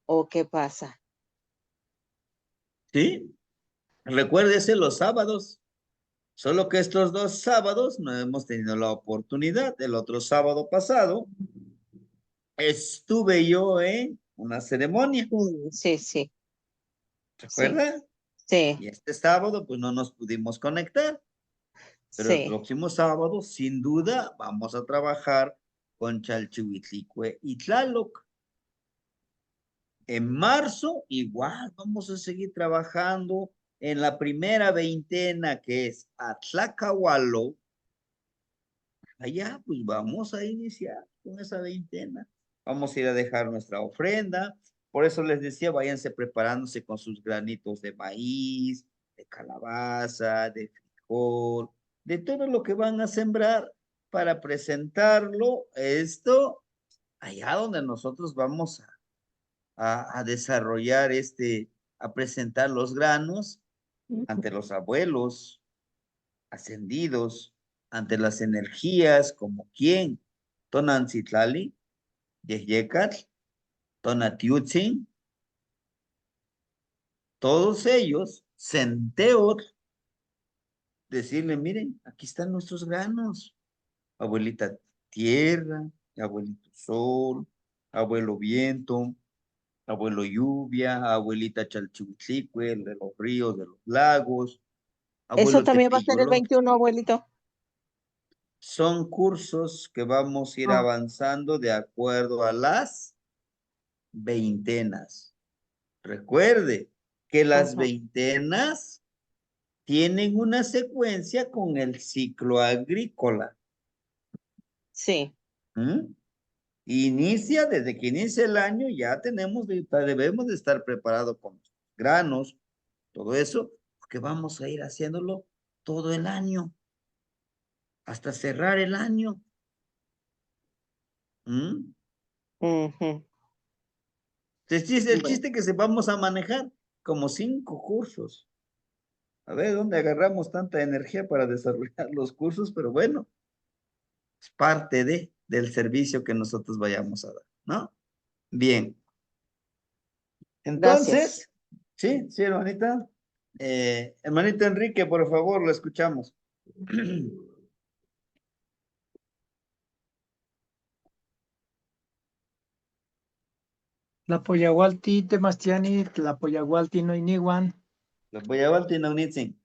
o qué pasa? ¿Sí? Recuérdese los sábados. Solo que estos 2 sábados no hemos tenido la oportunidad. El otro sábado pasado estuve yo en una ceremonia, Sí, sí, sí, ¿recuerda? sí, Y este sábado pues no nos pudimos conectar, pero el sí. próximo sábado sin duda vamos a trabajar con Chalchihuitlicue y Tlaloc. En marzo igual vamos a seguir trabajando en la primera veintena que es Atlacahualo. Allá pues vamos a iniciar con esa veintena. Vamos a ir a dejar nuestra ofrenda. Por eso les decía, váyanse preparándose con sus granitos de maíz, de calabaza, de frijol, de todo lo que van a sembrar para presentarlo, esto, allá donde nosotros vamos a desarrollar a presentar los granos ante los abuelos ascendidos, ante las energías, como quién, Tonanциtlali, Yeyecatl, Tonatiutzin, todos ellos, Centeotl, decirle, miren, aquí están nuestros granos, abuelita tierra, abuelito sol, abuelo viento, abuelo lluvia, abuelita Chalchihuitlicue, de los ríos, de los lagos, ¿Eso abuelo también va a ser el Tepeyolor. 21, abuelito? Son cursos que vamos a ir Ah, avanzando de acuerdo a las veintenas. Recuerde que las ajá, veintenas tienen una secuencia con el ciclo agrícola. sí. ¿Mm? Inicia, desde que inicia el año, ya debemos de estar preparados con granos, todo eso, porque vamos a ir haciéndolo todo el año, hasta cerrar el año. ¿Mm? Ujú. El Bueno, chiste que sepamos a manejar como 5 cursos. A ver dónde agarramos tanta energía para desarrollar los cursos, pero bueno, es parte del servicio que nosotros vayamos a dar, ¿no? Bien, gracias. entonces, sí, sí, hermanita. Hermanito Enrique, por favor, lo escuchamos. Tlapoyahualti, Temastiani, Tlapoyahualti, Noiniwan. Lo voy a dar Tinaunitzin.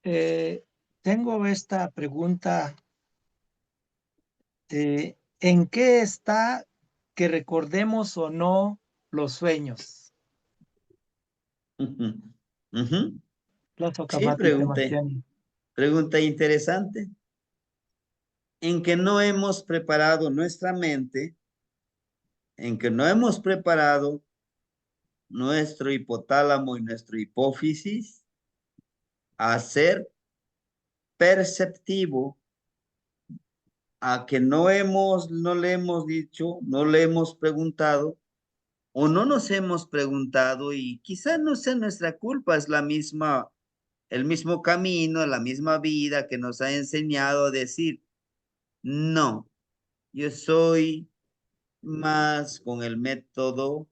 Tengo esta pregunta de ¿en qué está que recordemos o no los sueños? Ujú, ujú. Sí, Tlazocamati, Temastiani. pregunta interesante, en que no hemos preparado nuestra mente, en que no hemos preparado nuestro hipotálamo y nuestro hipófisis a ser perceptivo, a que no le hemos dicho, no le hemos preguntado o no nos hemos preguntado y quizá no sea nuestra culpa, es el mismo camino, la misma vida que nos ha enseñado a decir, no, yo soy más con el método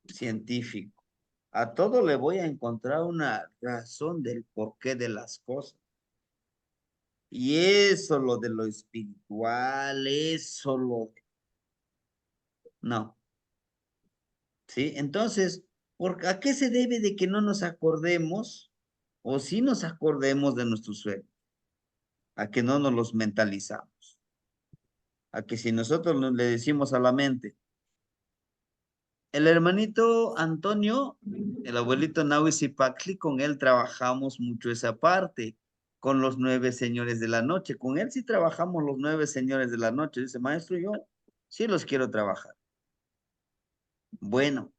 científico. A todo le voy a encontrar una razón del porqué de las cosas. Y eso, lo de lo espiritual, eso no, ¿sí? Entonces, ¿a qué se debe de que no nos acordemos o si nos acordemos de nuestros sueños? A que no nos los mentalizamos. A que si nosotros le decimos a la mente, el hermanito Antonio, el abuelito Nahuizipacli, con él trabajamos mucho esa parte, con los 9 señores de la noche. Con él sí trabajamos los 9 señores de la noche. Dice, maestro, yo sí los quiero trabajar. Bueno,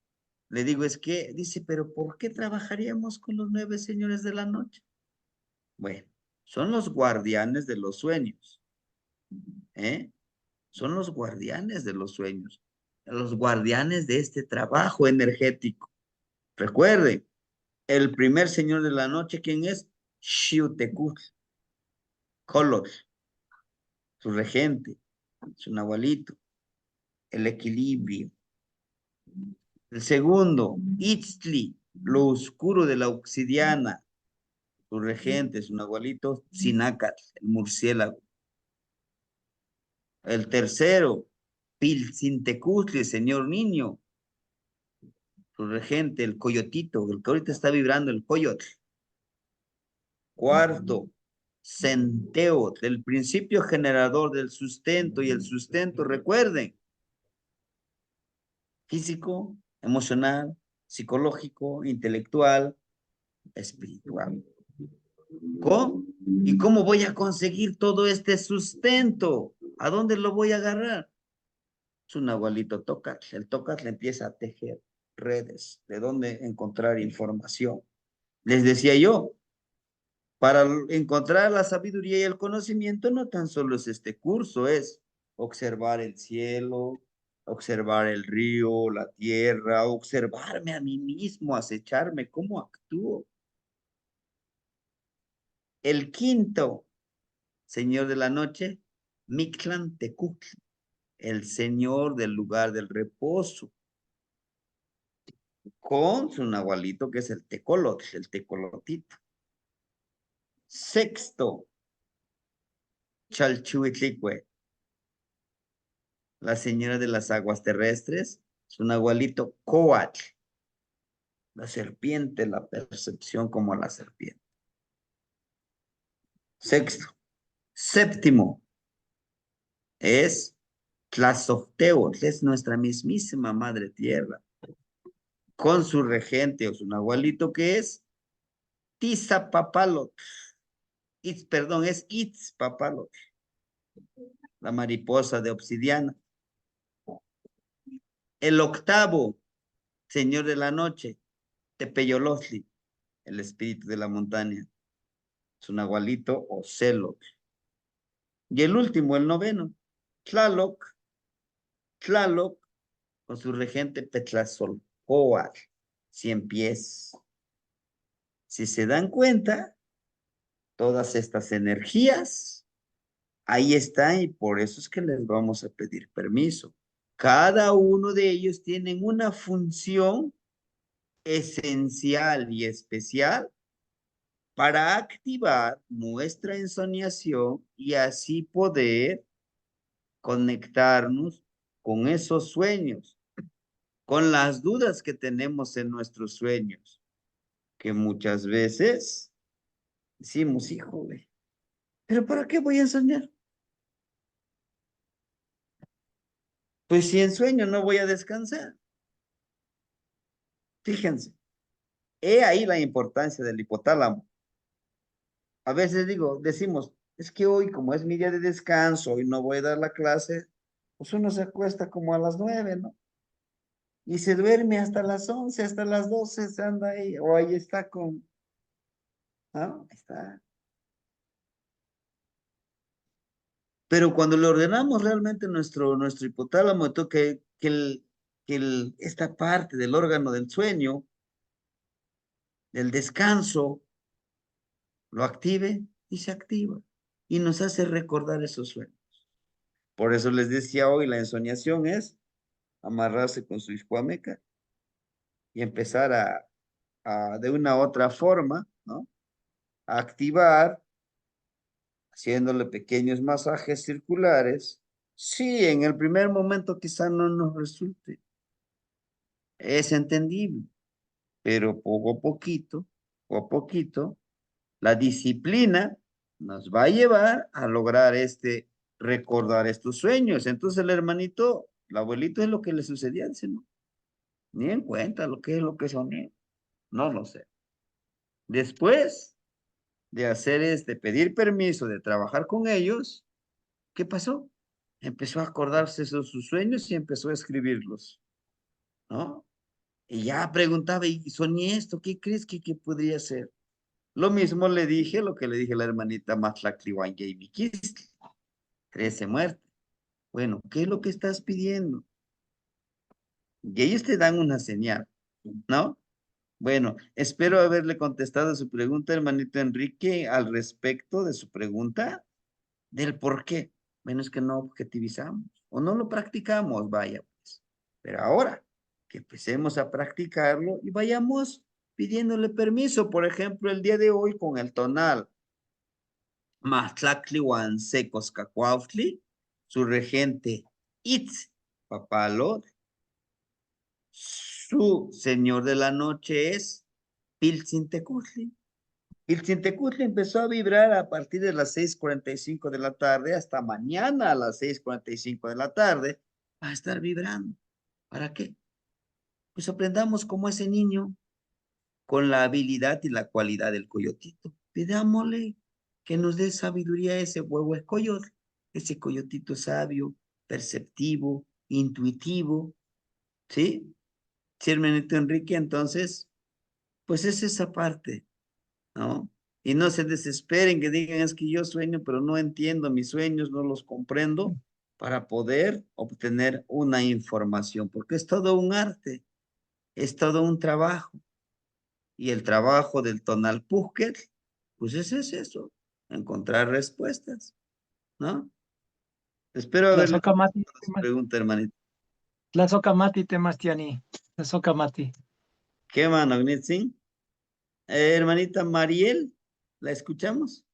le digo, es que, dice, pero ¿por qué trabajaríamos con los 9 señores de la noche? Bueno, son los guardianes de los sueños, ¿eh? Son los guardianes de los sueños, los guardianes de este trabajo energético. Recuerden, el primer señor de la noche, ¿quién es? Xiuhtecuhtli, Color. su regente, su nahualito, el equilibrio. El segundo, Itztli, lo oscuro de la obsidiana, su regente, su nahualito, Sinacatl, el murciélago. El tercero, Pilcintecutli, señor niño, su regente, el coyotito, el que ahorita está vibrando, el coyotl. Cuarto, Centeo, el principio generador del sustento, y el sustento, recuerden, físico, emocional, psicológico, intelectual, espiritual. ¿Y cómo voy a conseguir todo este sustento? ¿A dónde lo voy a agarrar? Su nahualito Tócat. El Tócat le empieza a tejer redes, de dónde encontrar información. Les decía yo, para encontrar la sabiduría y el conocimiento, no tan solo es este curso, es observar el cielo, observar el río, la tierra, observarme a mí mismo, acecharme cómo actúo. El quinto, señor de la noche, Mictlan Tecuhtli, el señor del lugar del reposo, con su nahualito que es el tecolot, el tecolotito. Sexto, Chalchuitlicue, la señora de las aguas terrestres, su nahualito Coatl, la serpiente, la percepción como la serpiente. Sexto. Séptimo, es Tlazofteo, es nuestra mismísima madre tierra, con su regente o su nahualito que es Tizapapalot. Perdón, es Itzpapalot, la mariposa de obsidiana. El octavo, señor de la noche, Tepeyolotli, el espíritu de la montaña, su nahualito o Celot. Y el último, el noveno, Tlaloc, con su regente Petlazolcoatl, 100 pies. Si se dan cuenta, todas estas energías, ahí están, y por eso es que les vamos a pedir permiso. Cada uno de ellos tienen una función esencial y especial para activar nuestra ensoñación y así poder conectarnos con esos sueños, con las dudas que tenemos en nuestros sueños, que muchas veces decimos, híjole, ¿pero para qué voy a soñar? Pues si en sueño no voy a descansar. Fíjense, he ahí la importancia del hipotálamo. A veces decimos, es que hoy como es mi día de descanso y no voy a dar la clase, pues uno se acuesta como a las 9, ¿no? Y se duerme hasta las 11, hasta las 12, se anda ahí, o ahí está ¿no? Ahí está. Pero cuando le ordenamos realmente nuestro hipotálamo, esta parte del órgano del sueño, del descanso, lo active y se activa. Y nos hace recordar esos sueños. Por eso les decía hoy, la ensoñación es amarrarse con su iscuameca y empezar de una u otra forma, ¿no? A activar, haciéndole pequeños masajes circulares. Sí, en el primer momento quizá no nos resulte. Es entendible, pero poco a poquito, la disciplina nos va a llevar a lograr recordar estos sueños. Entonces el hermanito, el abuelito es lo que le sucedía, dice, ¿no? Ni en cuenta lo que es lo que soñé. No lo sé. Después de hacer pedir permiso de trabajar con ellos, ¿qué pasó? Empezó a acordarse de sus sueños y empezó a escribirlos, ¿no? Y ya preguntaba, ¿y soñé esto? ¿Qué crees que podría ser? Lo mismo le dije, lo que le dije a la hermanita Matlacliwan Kistli, 13 muertes. Bueno, ¿qué es lo que estás pidiendo? Y ellos te dan una señal, ¿no? Bueno, espero haberle contestado su pregunta, hermanito Enrique, al respecto de su pregunta del por qué. menos que no objetivizamos o no lo practicamos, vaya pues. Pero ahora que empecemos a practicarlo y vayamos pidiéndole permiso, por ejemplo, el día de hoy con el tonal Mahtlactli Secos Cacuautli, su regente Itz Papalo, su señor de la noche es Piltzintecutli. Piltzintecutli empezó a vibrar a partir de las 6:45 de la tarde hasta mañana a las 6:45 de la tarde. Va a estar vibrando. ¿Para qué? Pues aprendamos como ese niño con la habilidad y la cualidad del coyotito. Pidámosle que nos dé sabiduría a ese huevo escoyot, ese coyotito sabio, perceptivo, intuitivo, ¿sí? Sí, hermanito Enrique, entonces, pues es esa parte, ¿no? Y no se desesperen que digan, es que yo sueño, pero no entiendo mis sueños, no los comprendo, para poder obtener una información, porque es todo un arte, es todo un trabajo. Y el trabajo del tonal Pusker, pues ese es eso, encontrar respuestas, ¿no? Espero haberle Tlazocamati, contestado su pregunta, hermanito. Tlazocamati temastiani. Tlazocamati. ¿Qué mano, Gnitsin? Hermanita Mariel, ¿la escuchamos?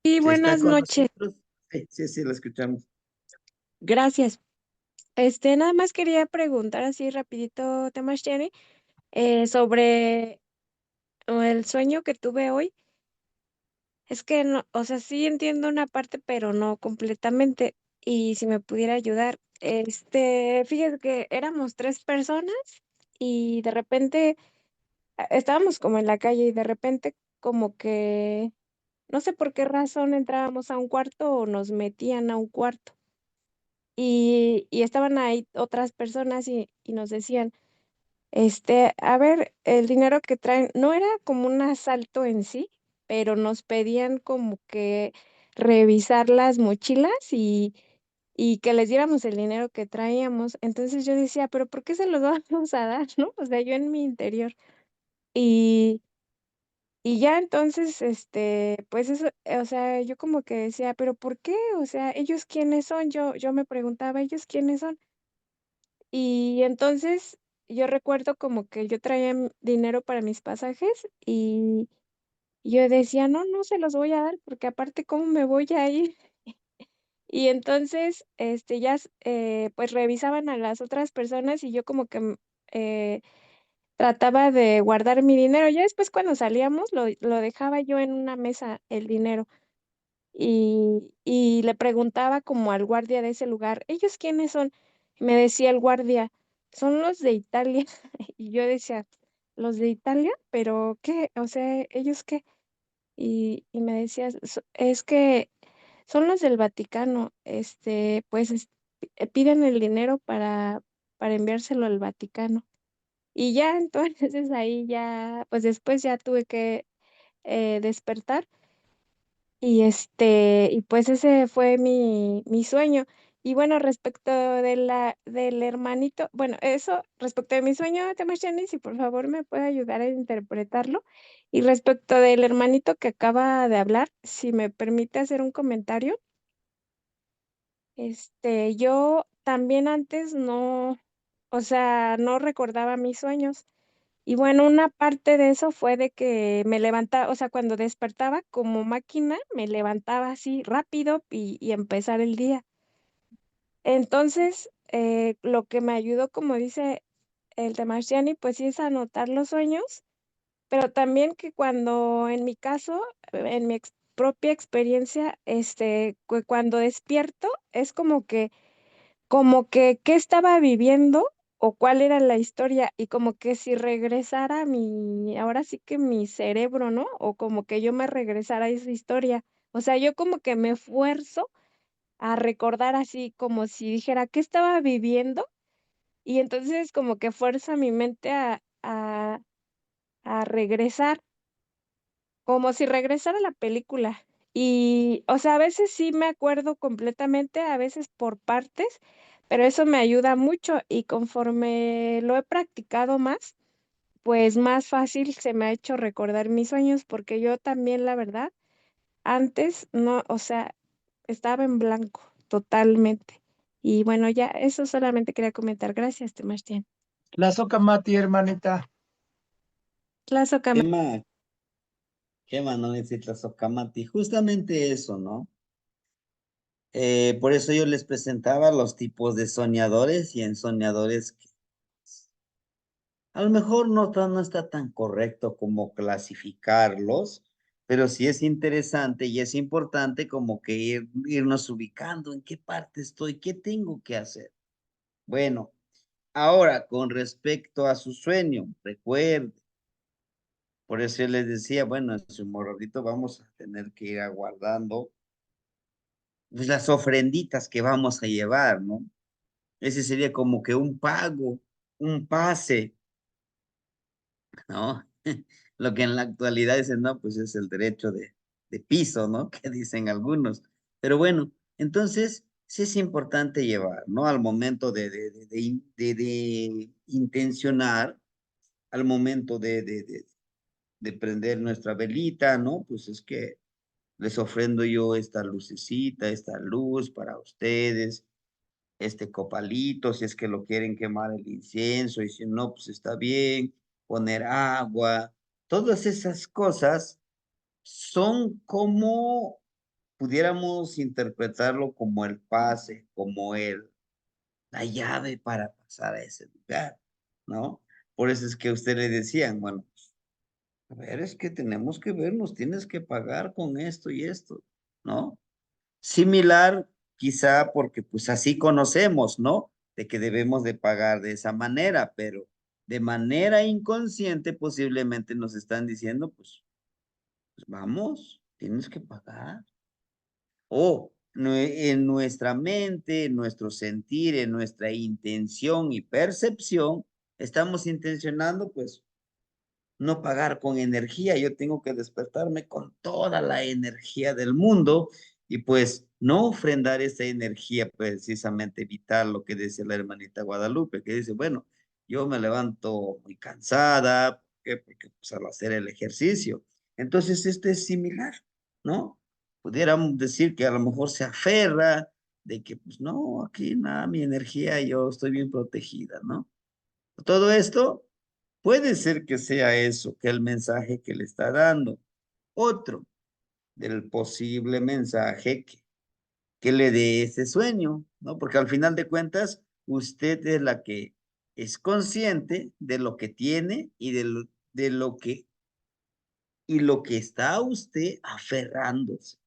Sí, ¿Sí está buenas con noches. nosotros? Sí, sí, sí, la escuchamos. Gracias. Nada más quería preguntar así rapidito, Temashtiani, sobre el sueño que tuve hoy. Es que no, o sea, sí entiendo una parte, pero no completamente. Y si me pudiera ayudar, fíjate que éramos 3 personas y de repente estábamos como en la calle y de repente como que no sé por qué razón entrábamos a un cuarto o nos metían a un cuarto. Y estaban ahí otras personas y nos decían, a ver, el dinero que traen, no era como un asalto en sí, pero nos pedían como que revisar las mochilas y que les diéramos el dinero que traíamos. Entonces yo decía, pero ¿por qué se los vamos a dar, no? O sea, yo en mi interior. Y, y ya entonces, pues eso, o sea, yo como que decía, pero ¿por qué? O sea, ¿ellos quiénes son? Yo me preguntaba, ¿ellos quiénes son? Y entonces yo recuerdo como que yo traía dinero para mis pasajes y yo decía, no, no se los voy a dar porque aparte, ¿cómo me voy a ir? Y entonces, ya, pues revisaban a las otras personas y yo como que trataba de guardar mi dinero. Ya después cuando salíamos lo dejaba yo en una mesa el dinero y le preguntaba como al guardia de ese lugar, ¿ellos quiénes son? Y me decía el guardia, son los de Italia. Y yo decía, ¿los de Italia? ¿Pero qué? O sea, ¿ellos qué? Y me decía, Es que son los del Vaticano, pues piden el dinero para enviárselo al Vaticano. Y ya, entonces ahí ya, pues después ya tuve que despertar y pues ese fue mi sueño. Y bueno, respecto del hermanito, bueno, eso, respecto de mi sueño, Temashani, si por favor me puede ayudar a interpretarlo. Y respecto del hermanito que acaba de hablar, si me permite hacer un comentario, yo también antes no, o sea, no recordaba mis sueños. Y bueno, una parte de eso fue de que me levantaba, o sea, cuando despertaba como máquina, me levantaba así rápido y empezar el día. Entonces, lo que me ayudó, como dice el Tamashiani, pues sí es anotar los sueños, pero también que cuando, en mi caso, en mi propia experiencia, cuando despierto, es como que qué estaba viviendo o cuál era la historia y como que si regresara ahora sí que mi cerebro, ¿no? O como que yo me regresara a esa historia. O sea, yo como que me esfuerzo a recordar así como si dijera qué estaba viviendo y entonces como que fuerza mi mente a regresar, como si regresara a la película. Y, o sea, a veces sí me acuerdo completamente, a veces por partes, pero eso me ayuda mucho y conforme lo he practicado más, pues más fácil se me ha hecho recordar mis sueños, porque yo también, la verdad, antes no, o sea, estaba en blanco totalmente. Y bueno, ya eso solamente quería comentar. Gracias, Temachtian. Tlazocamati, hermanita. Tlazocamati. Gema, no necesitas Socamati. Justamente eso, ¿no? Por eso yo les presentaba los tipos de soñadores y en soñadores que a lo mejor no está tan correcto como clasificarlos, pero sí es interesante y es importante como que irnos ubicando en qué parte estoy, qué tengo que hacer. Bueno, ahora con respecto a su sueño, recuerde, por eso yo les decía, bueno, en su morrito vamos a tener que ir aguardando pues, las ofrenditas que vamos a llevar, ¿no? Ese sería como que un pago, un pase, ¿no? Lo que en la actualidad dicen, no, pues es el derecho de piso, ¿no? Que dicen algunos. Pero bueno, entonces sí es importante llevar, ¿no? Al momento de intencionar, al momento de prender nuestra velita, ¿no? Pues es que les ofrendo yo esta lucecita, esta luz para ustedes, este copalito, si es que lo quieren quemar el incienso, y si no, pues está bien, poner agua, todas esas cosas son como, pudiéramos interpretarlo como el pase, como la llave para pasar a ese lugar, ¿no? Por eso es que a usted le decían, bueno, pues, a ver, es que tenemos que vernos, tienes que pagar con esto y esto, ¿no? Similar, quizá porque pues así conocemos, ¿no? De que debemos de pagar de esa manera, pero de manera inconsciente posiblemente nos están diciendo, pues vamos, tienes que pagar. O en nuestra mente, en nuestro sentir, en nuestra intención y percepción, estamos intencionando pues no pagar con energía, yo tengo que despertarme con toda la energía del mundo y pues no ofrendar esa energía precisamente vital, lo que dice la hermanita Guadalupe, que dice, bueno, yo me levanto muy cansada, ¿por qué? Porque pues al hacer el ejercicio. Entonces este es similar, ¿no? Pudiéramos decir que a lo mejor se aferra de que pues no, aquí nada, mi energía, yo estoy bien protegida, ¿no? Todo esto puede ser que sea eso, que el mensaje que le está dando. Otro del posible mensaje que le dé ese sueño, ¿no? Porque al final de cuentas, usted es la que es consciente de lo que tiene y y lo que está usted aferrándose.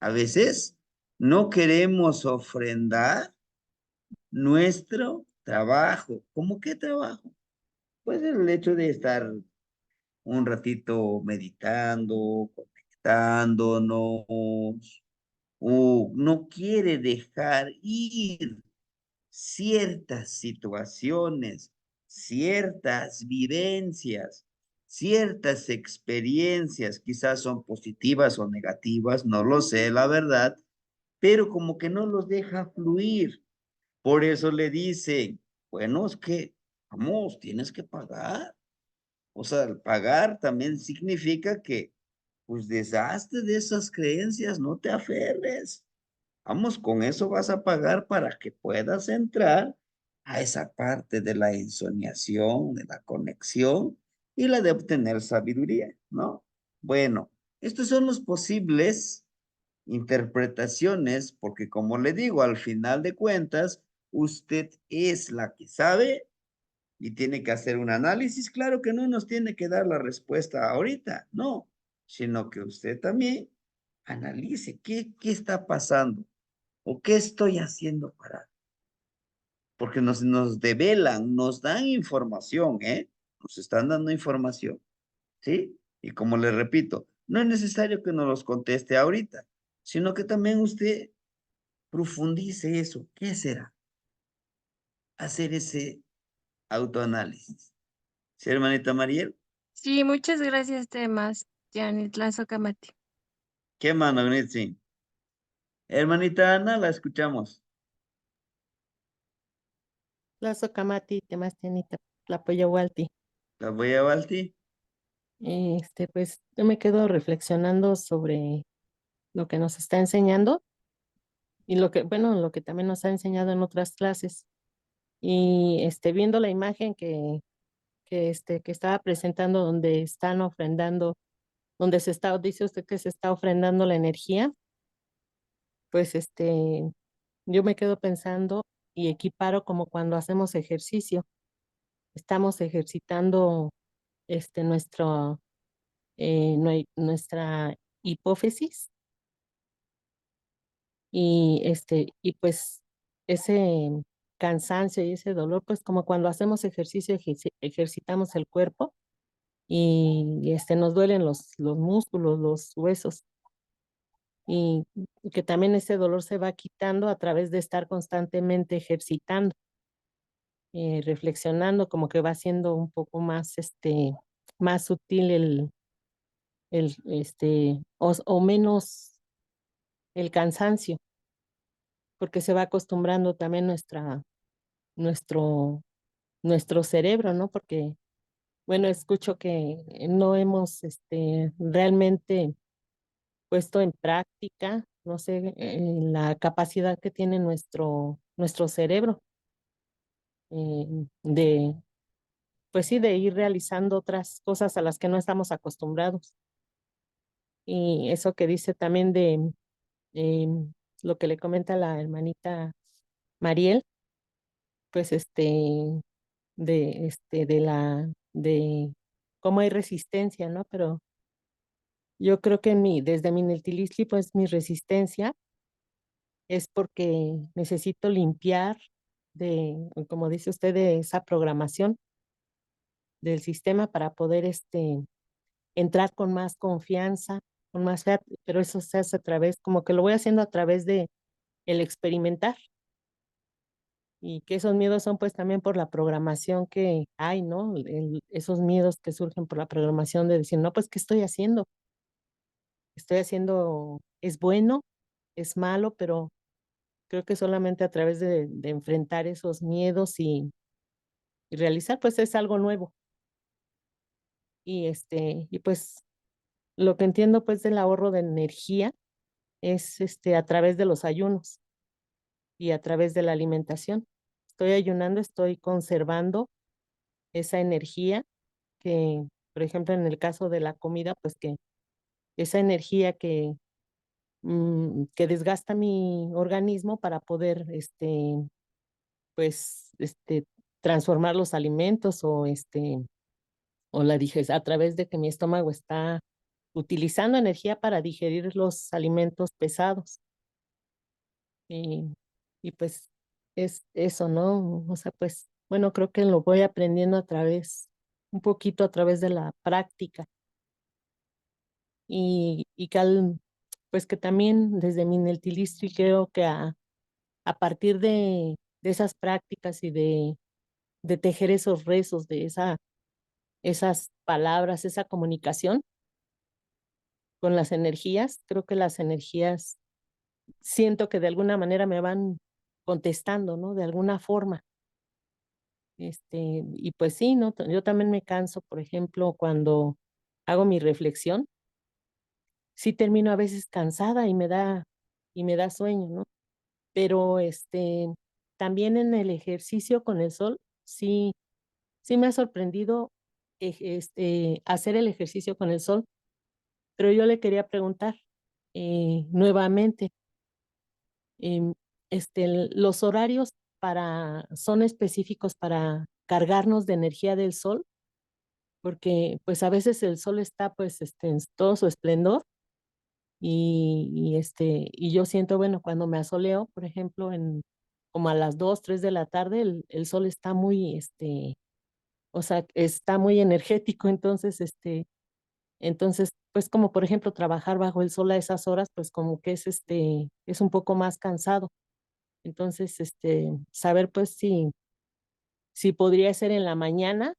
A veces no queremos ofrendar nuestro trabajo. ¿Cómo qué trabajo? Pues el hecho de estar un ratito meditando, conectándonos, o no quiere dejar ir ciertas situaciones, ciertas vivencias, ciertas experiencias, quizás son positivas o negativas, no lo sé, la verdad, pero como que no los deja fluir. Por eso le dicen, bueno, es que, vamos, tienes que pagar. O sea, el pagar también significa que, pues, deshazte de esas creencias, no te aferres. Vamos, con eso vas a pagar para que puedas entrar a esa parte de la ensoñación, de la conexión y la de obtener sabiduría, ¿no? Bueno, estos son los posibles interpretaciones, porque como le digo, al final de cuentas, usted es la que sabe y tiene que hacer un análisis. Claro que no nos tiene que dar la respuesta ahorita, no, sino que usted también analice qué está pasando o qué estoy haciendo para, porque nos develan, nos dan información, ¿eh? Nos están dando información, ¿sí? Y como le repito, no es necesario que nos los conteste ahorita, sino que también usted profundice eso. ¿Qué será? Hacer ese autoanálisis. ¿Sí, hermanita Mariel? Sí, muchas gracias, Temachtian y Tlazocamati. ¿Qué mano, Nitsi? Hermanita Ana, la escuchamos. Tlazocamati, Temachtianita, Tlapoyaualti. La voy a Balti. Pues yo me quedo reflexionando sobre lo que nos está enseñando y bueno, lo que también nos ha enseñado en otras clases. Y viendo la imagen que estaba presentando donde están ofrendando, dice usted que se está ofrendando la energía, pues yo me quedo pensando y equiparo como cuando hacemos ejercicio. Estamos ejercitando nuestro, nuestra hipófisis y pues ese cansancio y ese dolor, pues como cuando hacemos ejercicio, ejercitamos el cuerpo y nos duelen los músculos, los huesos y que también ese dolor se va quitando a través de estar constantemente ejercitando, reflexionando, como que va siendo un poco más, más sutil o menos el cansancio, porque se va acostumbrando también nuestro, nuestro cerebro, ¿no? Porque, bueno, escucho que no hemos, realmente puesto en práctica, no sé, la capacidad que tiene nuestro cerebro eh, de, pues sí, de ir realizando otras cosas a las que no estamos acostumbrados. Y eso que dice también de lo que le comenta la hermanita Mariel, pues de cómo hay resistencia, ¿no? Pero yo creo que desde mi Niltilisli, pues mi resistencia es porque necesito limpiar como dice usted, de esa programación del sistema para poder entrar con más confianza, con más fe, pero eso se hace a través, como que lo voy haciendo a través de el experimentar y que esos miedos son pues también por la programación que hay, ¿no? Esos miedos que surgen por la programación de decir, no, pues, ¿qué estoy haciendo? Estoy haciendo, es bueno, es malo, pero creo que solamente a través de enfrentar esos miedos y realizar, pues es algo nuevo. Y pues lo que entiendo pues del ahorro de energía es a través de los ayunos y a través de la alimentación. Estoy ayunando, estoy conservando esa energía que, por ejemplo, en el caso de la comida, pues que esa energía que desgasta mi organismo para poder, pues, transformar los alimentos o la digestión, a través de que mi estómago está utilizando energía para digerir los alimentos pesados. Y, y pues es eso, ¿no? O sea, pues, bueno, creo que lo voy aprendiendo un poquito a través de la práctica. Y pues que también desde mi Neltilistri creo que a partir de esas prácticas y de tejer esos rezos, esas palabras, esa comunicación con las energías, creo que las energías siento que de alguna manera me van contestando, ¿no? De alguna forma. Y pues sí, ¿no? Yo también me canso, por ejemplo, cuando hago mi reflexión, sí termino a veces cansada y me da sueño, ¿no? Pero también en el ejercicio con el sol, sí, sí me ha sorprendido hacer el ejercicio con el sol, pero yo le quería preguntar nuevamente, em, los horarios son específicos para cargarnos de energía del sol, porque pues a veces el sol está pues en todo su esplendor y yo siento, bueno, cuando me asoleo, por ejemplo, como a las 2, 3 de la tarde, el sol está muy, o sea, está muy energético, entonces, pues como por ejemplo trabajar bajo el sol a esas horas, pues como que es un poco más cansado. Entonces, saber pues si podría ser en la mañana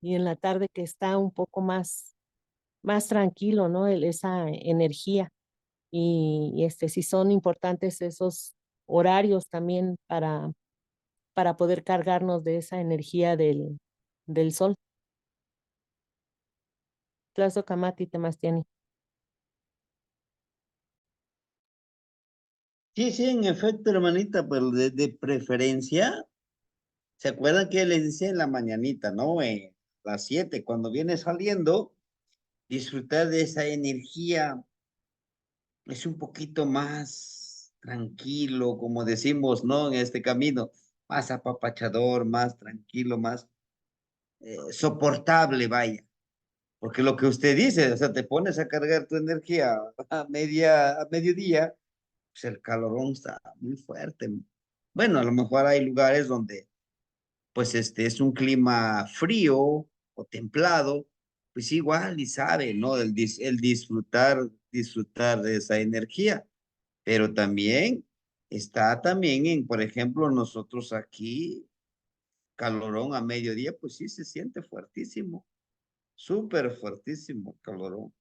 y en la tarde que está un poco más tranquilo, ¿no? Esa energía. Y si son importantes esos horarios también para poder cargarnos de esa energía del sol. Tlazocamati, Temastiani. Sí, sí, en efecto, hermanita, pero de preferencia, ¿se acuerdan que les decía en la mañanita, no? Las 7, cuando viene saliendo, disfrutar de esa energía es un poquito más tranquilo, como decimos, ¿no? En este camino, más apapachador, más tranquilo, más soportable, vaya. Porque lo que usted dice, o sea, te pones a cargar tu energía a mediodía, pues el calorón está muy fuerte. Bueno, a lo mejor hay lugares donde, pues, es un clima frío o templado, pues igual y sabe, ¿no? El disfrutar de esa energía. Pero también está también por ejemplo, nosotros aquí, calorón a mediodía, pues sí se siente fuertísimo, súper fuertísimo el calorón.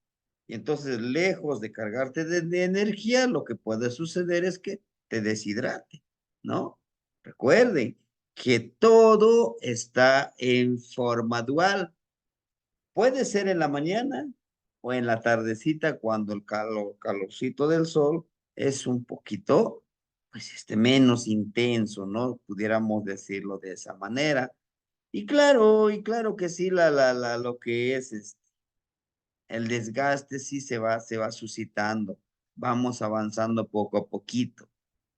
Y entonces, lejos de cargarte de energía, lo que puede suceder es que te deshidrate, ¿no? Recuerden que todo está en forma dual. Puede ser en la mañana o en la tardecita cuando el calorcito del sol es un poquito, pues, menos intenso, ¿no? Pudiéramos decirlo de esa manera. Y claro que sí, lo que es el desgaste sí se va suscitando. Vamos avanzando poco a poquito.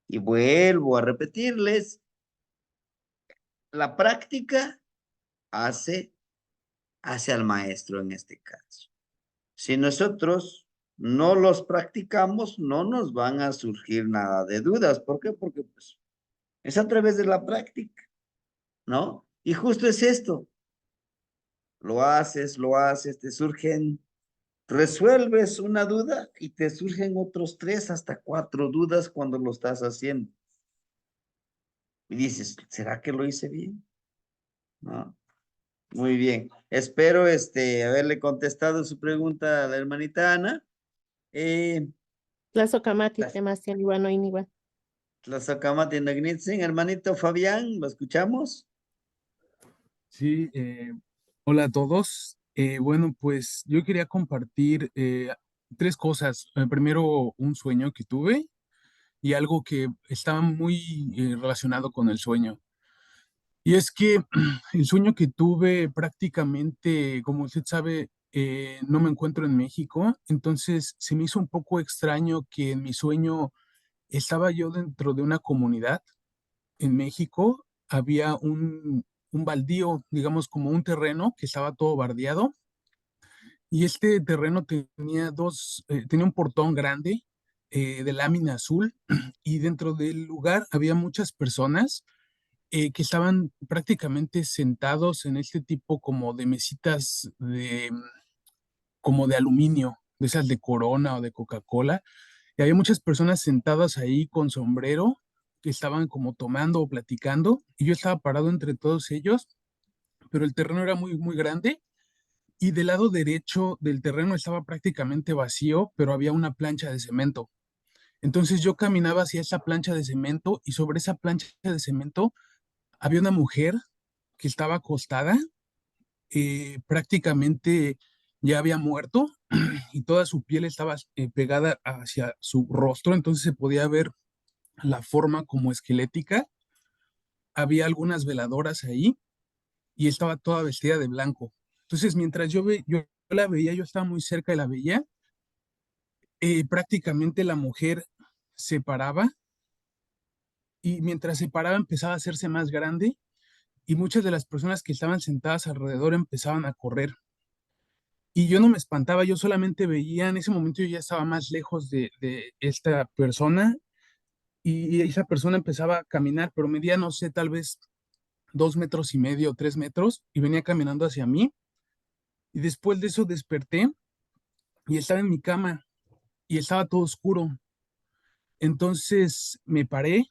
Y vuelvo a repetirles, la práctica hace, hace al maestro en este caso. Si nosotros no los practicamos, no nos van a surgir nada de dudas. ¿Por qué? Porque pues, es a través de la práctica, ¿no? Y justo es esto. Lo haces, te surgen, resuelves una duda y te surgen otros 3 hasta 4 dudas cuando lo estás haciendo. Y dices, ¿será que lo hice bien? ¿No? Muy bien. Espero haberle contestado su pregunta a la hermanita Ana. Eh, Tlazocamati, las Temastiani, Iguano, Iniguan. Tlazacamati Nagnitzin, hermanito Fabián, ¿lo escuchamos? Sí, hola a todos. Bueno, pues yo quería compartir 3 cosas. Primero, un sueño que tuve y algo que estaba muy relacionado con el sueño. Y es que el sueño que tuve prácticamente, como usted sabe, no me encuentro en México, entonces se me hizo un poco extraño que en mi sueño estaba yo dentro de una comunidad en México. Había un baldío, digamos como un terreno que estaba todo bardeado, y este terreno tenía un portón grande de lámina azul, y dentro del lugar había muchas personas que estaban prácticamente sentados en este tipo como de mesitas como de aluminio, de esas de Corona o de Coca-Cola, y había muchas personas sentadas ahí con sombrero que estaban como tomando o platicando, y yo estaba parado entre todos ellos, pero el terreno era muy, muy grande, y del lado derecho del terreno estaba prácticamente vacío, pero había una plancha de cemento. Entonces yo caminaba hacia esa plancha de cemento, y sobre esa plancha de cemento había una mujer que estaba acostada, prácticamente ya había muerto, y toda su piel estaba pegada hacia su rostro, entonces se podía ver la forma como esquelética. Había algunas veladoras ahí y estaba toda vestida de blanco. Entonces, mientras yo la veía, yo estaba muy cerca y la veía, prácticamente la mujer se paraba, y mientras se paraba empezaba a hacerse más grande, y muchas de las personas que estaban sentadas alrededor empezaban a correr. Y yo no me espantaba, yo solamente veía, en ese momento yo ya estaba más lejos de esta persona, y esa persona empezaba a caminar, pero medía, no sé, tal vez 2,5 metros, 3 metros, y venía caminando hacia mí. Y después de eso desperté y estaba en mi cama y estaba todo oscuro. Entonces me paré,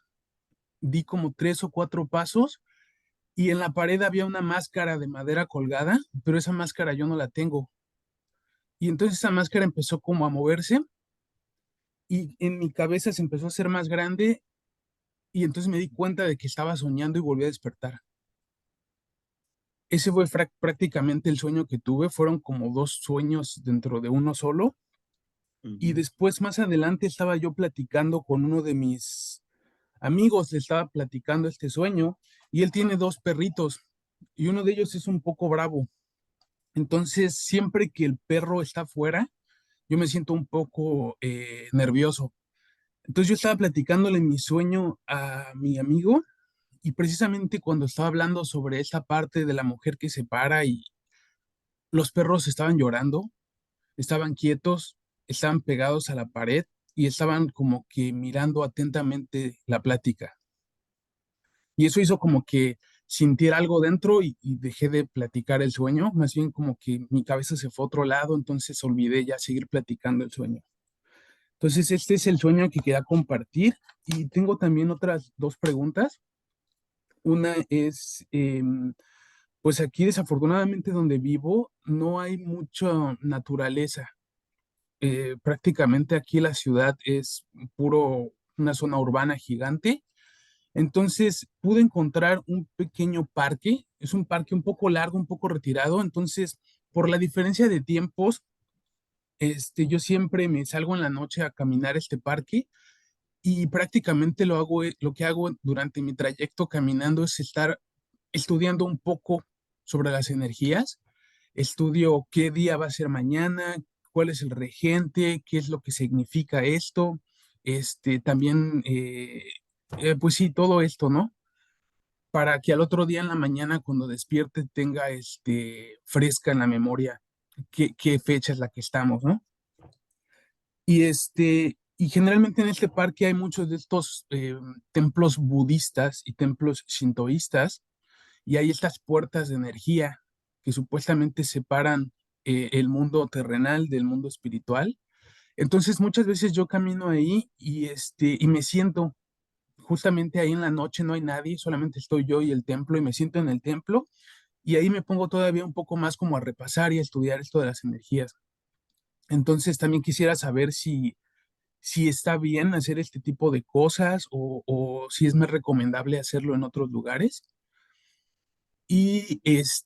di como 3 o 4 pasos, y en la pared había una máscara de madera colgada, pero esa máscara yo no la tengo. Y entonces esa máscara empezó como a moverse, y en mi cabeza se empezó a hacer más grande, y entonces me di cuenta de que estaba soñando y volví a despertar. ese fue prácticamente el sueño que tuve. Fueron como dos sueños dentro de uno solo. Y Ujú. después, más adelante, estaba yo platicando con uno de mis amigos, le estaba platicando este sueño, y él tiene dos perritos, y uno de ellos es un poco bravo. Entonces, siempre que el perro está afuera, yo me siento un poco nervioso. Entonces, yo estaba platicándole mi sueño a mi amigo, y precisamente cuando estaba hablando sobre esta parte de la mujer que se para y los perros estaban llorando, estaban quietos, estaban pegados a la pared y estaban como que mirando atentamente la plática. Y eso hizo como que sintiera algo dentro y dejé de platicar el sueño, más bien como que mi cabeza se fue a otro lado, entonces olvidé ya seguir platicando el sueño. Entonces, este es el sueño que quería compartir, y tengo también otras dos preguntas. Una es, pues aquí desafortunadamente donde vivo no hay mucha naturaleza. Prácticamente aquí la ciudad es puro una zona urbana gigante. Entonces pude encontrar un pequeño parque, es un parque un poco largo, un poco retirado. Entonces, por la diferencia de tiempos, yo siempre me salgo en la noche a caminar este parque, y prácticamente lo que hago durante mi trayecto caminando es estar estudiando un poco sobre las energías. Estudio qué día va a ser mañana, cuál es el regente, qué es lo que significa esto. También, pues sí, todo esto, ¿no? Para que al otro día en la mañana, cuando despierte, tenga fresca en la memoria qué fecha es la que estamos, ¿no? Y generalmente en este parque hay muchos de estos templos budistas y templos shintoístas, y hay estas puertas de energía que supuestamente separan el mundo terrenal del mundo espiritual. Entonces, muchas veces yo camino ahí y me siento justamente ahí en la noche, no hay nadie, solamente estoy yo y el templo, y me siento en el templo, y ahí me pongo todavía un poco más como a repasar y a estudiar esto de las energías. Entonces, también quisiera saber si está bien hacer este tipo de cosas, o si es más recomendable hacerlo en otros lugares. Y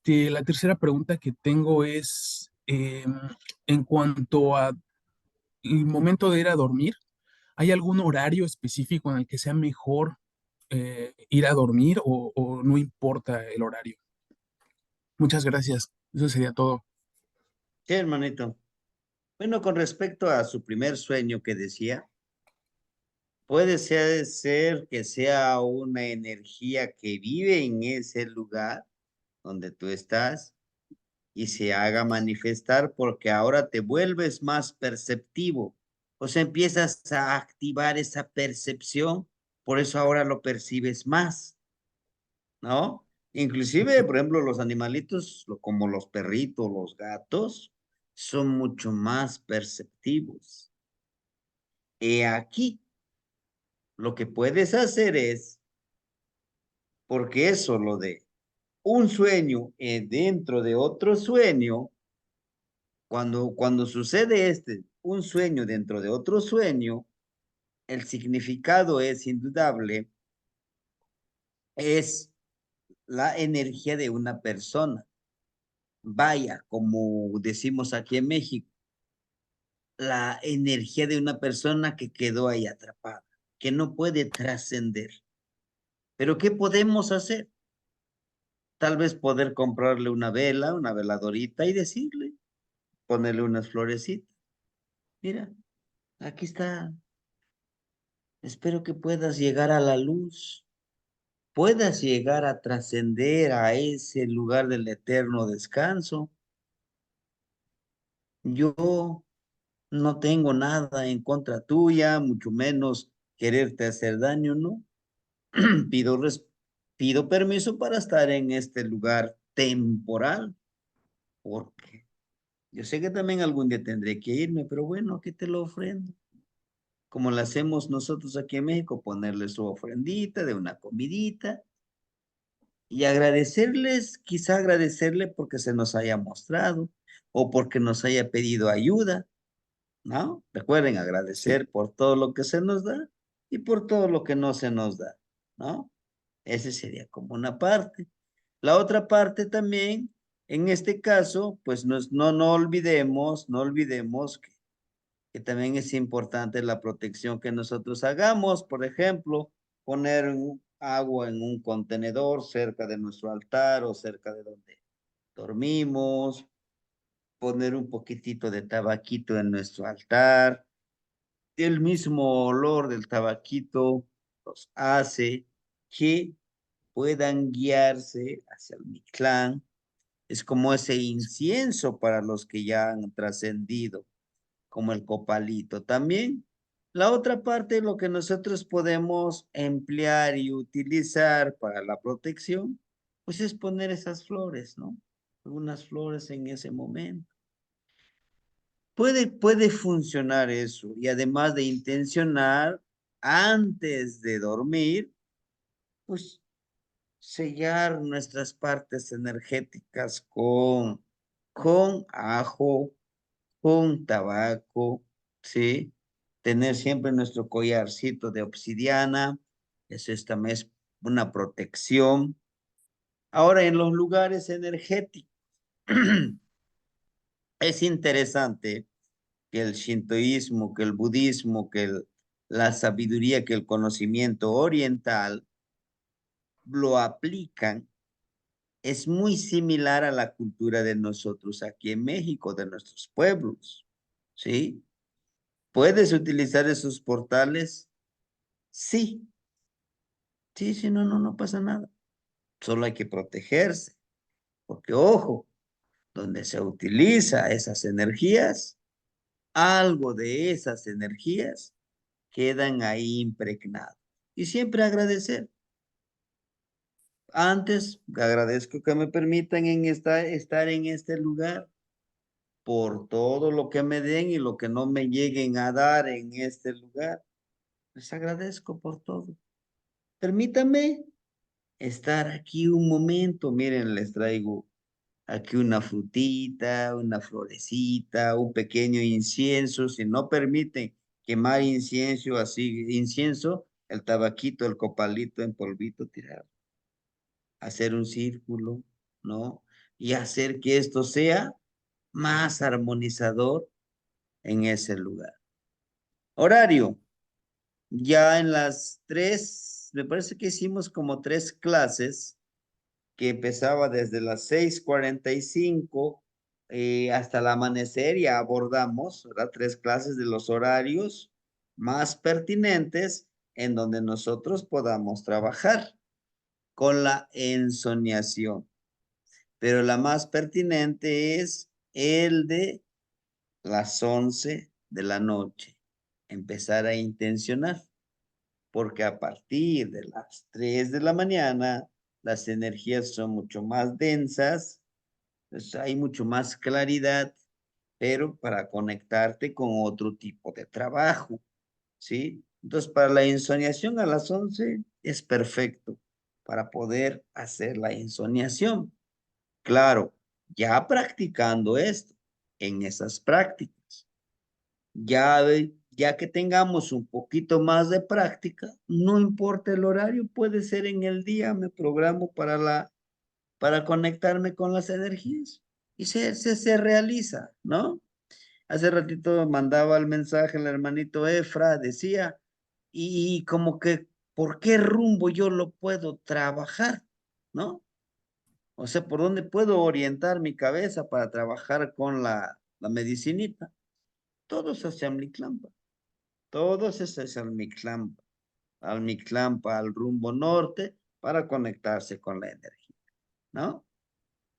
la tercera pregunta que tengo es en cuanto a el momento de ir a dormir. ¿Hay algún horario específico en el que sea mejor ir a dormir, o no importa el horario? Muchas gracias. Eso sería todo. Sí, hermanito. Bueno, con respecto a su primer sueño que decía, puede ser que sea una energía que vive en ese lugar donde tú estás y se haga manifestar porque ahora te vuelves más perceptivo. O sea, empiezas a activar esa percepción, por eso ahora lo percibes más, ¿no? Inclusive, por ejemplo, los animalitos, como los perritos, los gatos, son mucho más perceptivos. He aquí, lo que puedes hacer es, porque eso, lo de un sueño dentro de otro sueño, cuando sucede un sueño dentro de otro sueño, el significado es indudable, es la energía de una persona. Vaya, como decimos aquí en México, la energía de una persona que quedó ahí atrapada, que no puede trascender. Pero ¿qué podemos hacer? Tal vez poder comprarle una vela, una veladorita y decirle, ponerle unas florecitas. Mira, aquí está. Espero que puedas llegar a la luz, puedas llegar a trascender a ese lugar del eterno descanso. Yo no tengo nada en contra tuya, mucho menos quererte hacer daño, ¿no? Pido, pido permiso para estar en este lugar temporal, porque yo sé que también algún día tendré que irme, pero bueno, aquí te lo ofrendo. Como lo hacemos nosotros aquí en México, ponerle su ofrendita de una comidita y agradecerles, quizá agradecerle porque se nos haya mostrado o porque nos haya pedido ayuda, ¿no? Recuerden Sí. agradecer por todo lo que se nos da y por todo lo que no se nos da, ¿no? Ese sería como una parte. La otra parte también, en este caso, pues no olvidemos que también es importante la protección que nosotros hagamos. Por ejemplo, poner agua en un contenedor cerca de nuestro altar o cerca de donde dormimos, poner un poquitito de tabaquito en nuestro altar. El mismo olor del tabaquito los hace que puedan guiarse hacia el Mictlán. Es como ese incienso para los que ya han trascendido, como el copalito. También la otra parte, lo que nosotros podemos emplear y utilizar para la protección, pues es poner esas flores, ¿no? Algunas flores en ese momento. Puede funcionar eso y además de intencionar antes de dormir, pues sellar nuestras partes energéticas con ajo, con tabaco, ¿sí? Tener siempre nuestro collarcito de obsidiana, eso es también es una protección. Ahora, en los lugares energéticos, es interesante que el shintoísmo, que el budismo, la sabiduría, que el conocimiento oriental lo aplican, es muy similar a la cultura de nosotros aquí en México, de nuestros pueblos, ¿sí? ¿Puedes utilizar esos portales? Sí, sí, no pasa nada. Solo hay que protegerse, porque ojo, donde se utiliza esas energías, algo de esas energías quedan ahí impregnados. Y siempre agradecer. Antes, agradezco que me permitan estar en este lugar por todo lo que me den y lo que no me lleguen a dar en este lugar. Les agradezco por todo. Permítame estar aquí un momento. Miren, les traigo aquí una frutita, una florecita, un pequeño incienso. Si no permiten quemar incienso, el tabaquito, el copalito en polvito tirado. Hacer un círculo, ¿no? Y hacer que esto sea más armonizador en ese lugar. Horario. Ya en las 3, me parece que hicimos como 3 clases que empezaba desde las 6:45 hasta el amanecer. Ya abordamos, ¿verdad? 3 clases de los horarios más pertinentes en donde nosotros podamos trabajar con la ensoñación. Pero la más pertinente es el de las 11 de la noche. Empezar a intencionar, porque a partir de las 3 de la mañana las energías son mucho más densas, pues hay mucho más claridad, pero para conectarte con otro tipo de trabajo, ¿sí? Entonces, para la insoniación a las 11 es perfecto para poder hacer la insoniación. Claro, ya practicando esto, en esas prácticas, ya que tengamos un poquito más de práctica, no importa el horario, puede ser en el día, me programo para conectarme con las energías y se realiza, ¿no? Hace ratito mandaba el mensaje el hermanito Efra, decía, y como que, ¿por qué rumbo yo lo puedo trabajar? ¿No? O sea, ¿por dónde puedo orientar mi cabeza para trabajar con la medicinita? Todos hacia Mictlampa. Todos es hacia el Mictlampa, al rumbo norte, para conectarse con la energía, ¿no?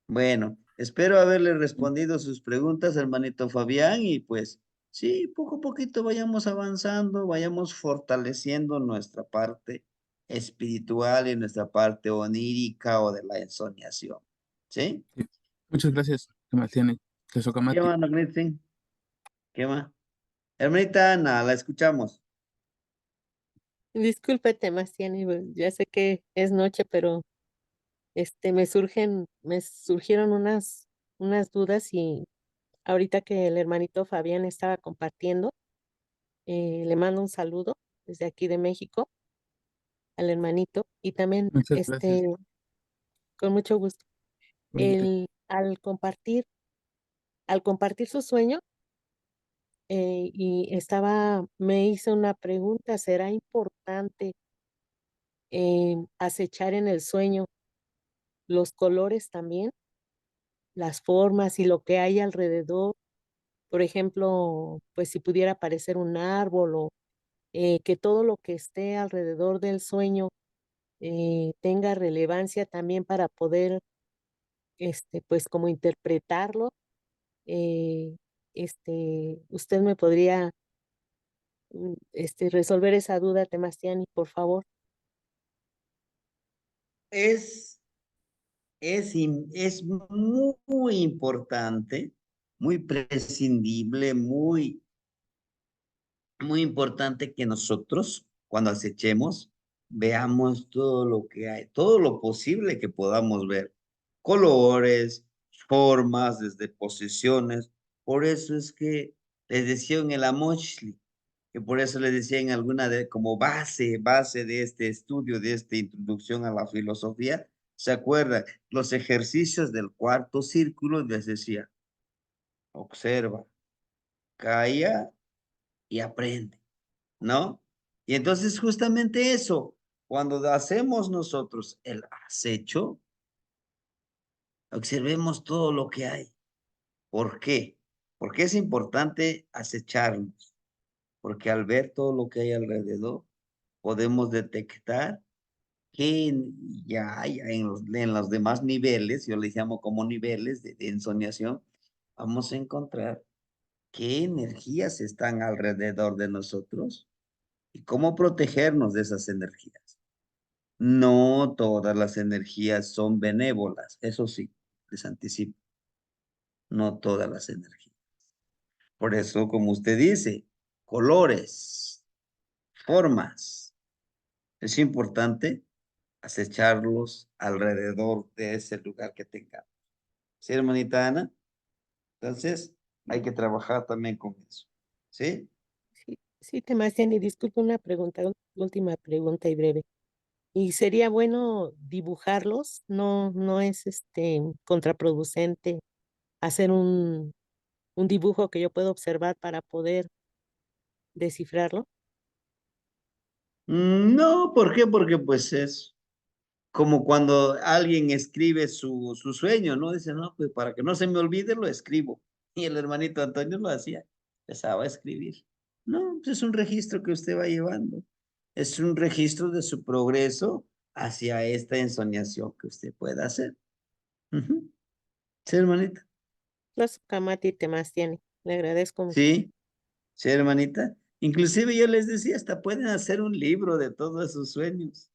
Bueno, espero haberle respondido sus preguntas, hermanito Fabián, y pues sí, poco a poquito vayamos avanzando, vayamos fortaleciendo nuestra parte espiritual y nuestra parte onírica o de la ensoñación, ¿sí? Sí. Muchas gracias, Sebastián. ¿Qué Tesokamati. más, Magnetsin? ¿Qué más? Hermanita Ana, la escuchamos. Disculpe, Temastiani, ya sé que es noche, pero me surgieron unas dudas y ahorita que el hermanito Fabián estaba compartiendo, le mando un saludo desde aquí de México al hermanito y también Muchas gracias. Con mucho gusto. Al compartir su sueño, y me hice una pregunta, ¿será importante acechar en el sueño los colores también, las formas y lo que hay alrededor? Por ejemplo, pues si pudiera aparecer un árbol o que todo lo que esté alrededor del sueño tenga relevancia también para poder, pues como interpretarlo. eh, ¿Usted me podría resolver esa duda, Temastiani, por favor? Es, es muy importante, muy prescindible, muy importante que nosotros, cuando acechemos, veamos todo lo que hay, todo lo posible que podamos ver. Colores, formas, desde posiciones. Por eso es que les decía en el Amoshli, que por eso les decía en alguna de, como base de este estudio, de esta introducción a la filosofía, ¿se acuerdan? Los ejercicios del cuarto círculo les decía, observa, calla y aprende. ¿No? Y entonces justamente eso, cuando hacemos nosotros el acecho, observemos todo lo que hay. ¿Por qué? Porque es importante acecharnos, porque al ver todo lo que hay alrededor, podemos detectar que ya hay en los demás niveles, yo les llamo como niveles de ensoñación, vamos a encontrar qué energías están alrededor de nosotros y cómo protegernos de esas energías. No todas las energías son benévolas, eso sí, les anticipo, no todas las energías. Por eso, como usted dice, colores, formas, es importante acecharlos alrededor de ese lugar que tengamos. ¿Sí, hermanita Ana? Entonces, hay que trabajar también con eso. ¿Sí? Sí, Temastiani, disculpe una pregunta, última pregunta y breve. ¿Y sería bueno dibujarlos? ¿No es contraproducente hacer un dibujo que yo pueda observar para poder descifrarlo? No, ¿por qué? Porque pues es como cuando alguien escribe su sueño, ¿no? Dice, no, pues para que no se me olvide, lo escribo. Y el hermanito Antonio lo hacía, empezaba a escribir. No, pues es un registro que usted va llevando. Es un registro de su progreso hacia esta ensoñación que usted pueda hacer. Ujú. Sí, hermanita. Los Kamati Temastiani, le agradezco mucho. Sí, sí, hermanita. Inclusive yo les decía, hasta pueden hacer un libro de todos sus sueños.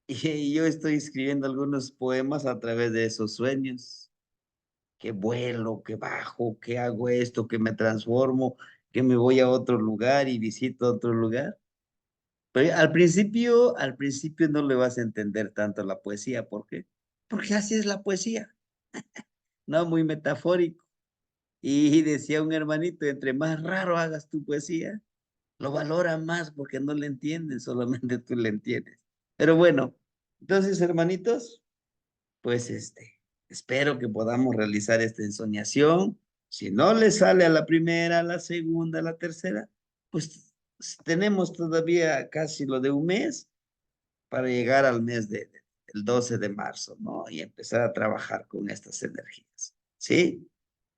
Y yo estoy escribiendo algunos poemas a través de esos sueños. Que vuelo, que bajo, que hago esto, que me transformo, que me voy a otro lugar y visito otro lugar. Pero al principio no le vas a entender tanto la poesía. ¿Por qué? Porque así es la poesía, ¿no? Muy metafórico. Y decía un hermanito, entre más raro hagas tu poesía, lo valora más porque no le entienden, solamente tú le entiendes. Pero bueno, entonces, hermanitos, pues espero que podamos realizar esta ensoñación. Si no le sale a la primera, a la segunda, a la tercera, pues tenemos todavía casi lo de un mes para llegar al mes del 12 de marzo, ¿no? Y empezar a trabajar con estas energías, ¿sí?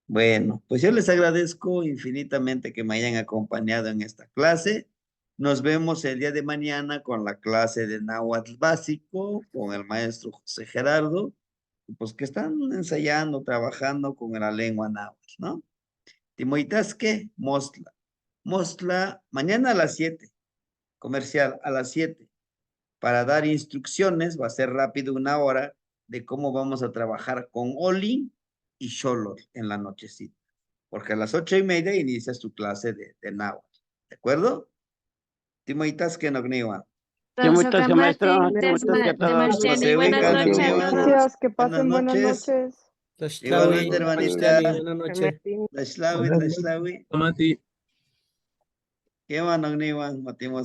Bueno, pues yo les agradezco infinitamente que me hayan acompañado en esta clase. Nos vemos el día de mañana con la clase de Náhuatl básico, con el maestro José Gerardo, pues que están ensayando, trabajando con la lengua náhuatl, ¿no? Timoitasque, Mostla. Mostla, mañana a las 7, comercial, a las 7, para dar instrucciones, va a ser rápido 1 hora, de cómo vamos a trabajar con Oli y Xolotl en la nochecita, porque a las 8:30 inicias tu clase de náhuatl, ¿de acuerdo? Timoitasque, Nogniwa. Muchas gracias, maestro. Gracias, Muchas gracias a todos. Que Temashtiani. se Buenas ubican, noches a Nogniwa. todos. Gracias, que Buenas pasen buenas noches. noches. Igualmente, hermanita. Buenas noches. Tlaxlawi. Amati. ¿Qué van, Nogniwa? Matimo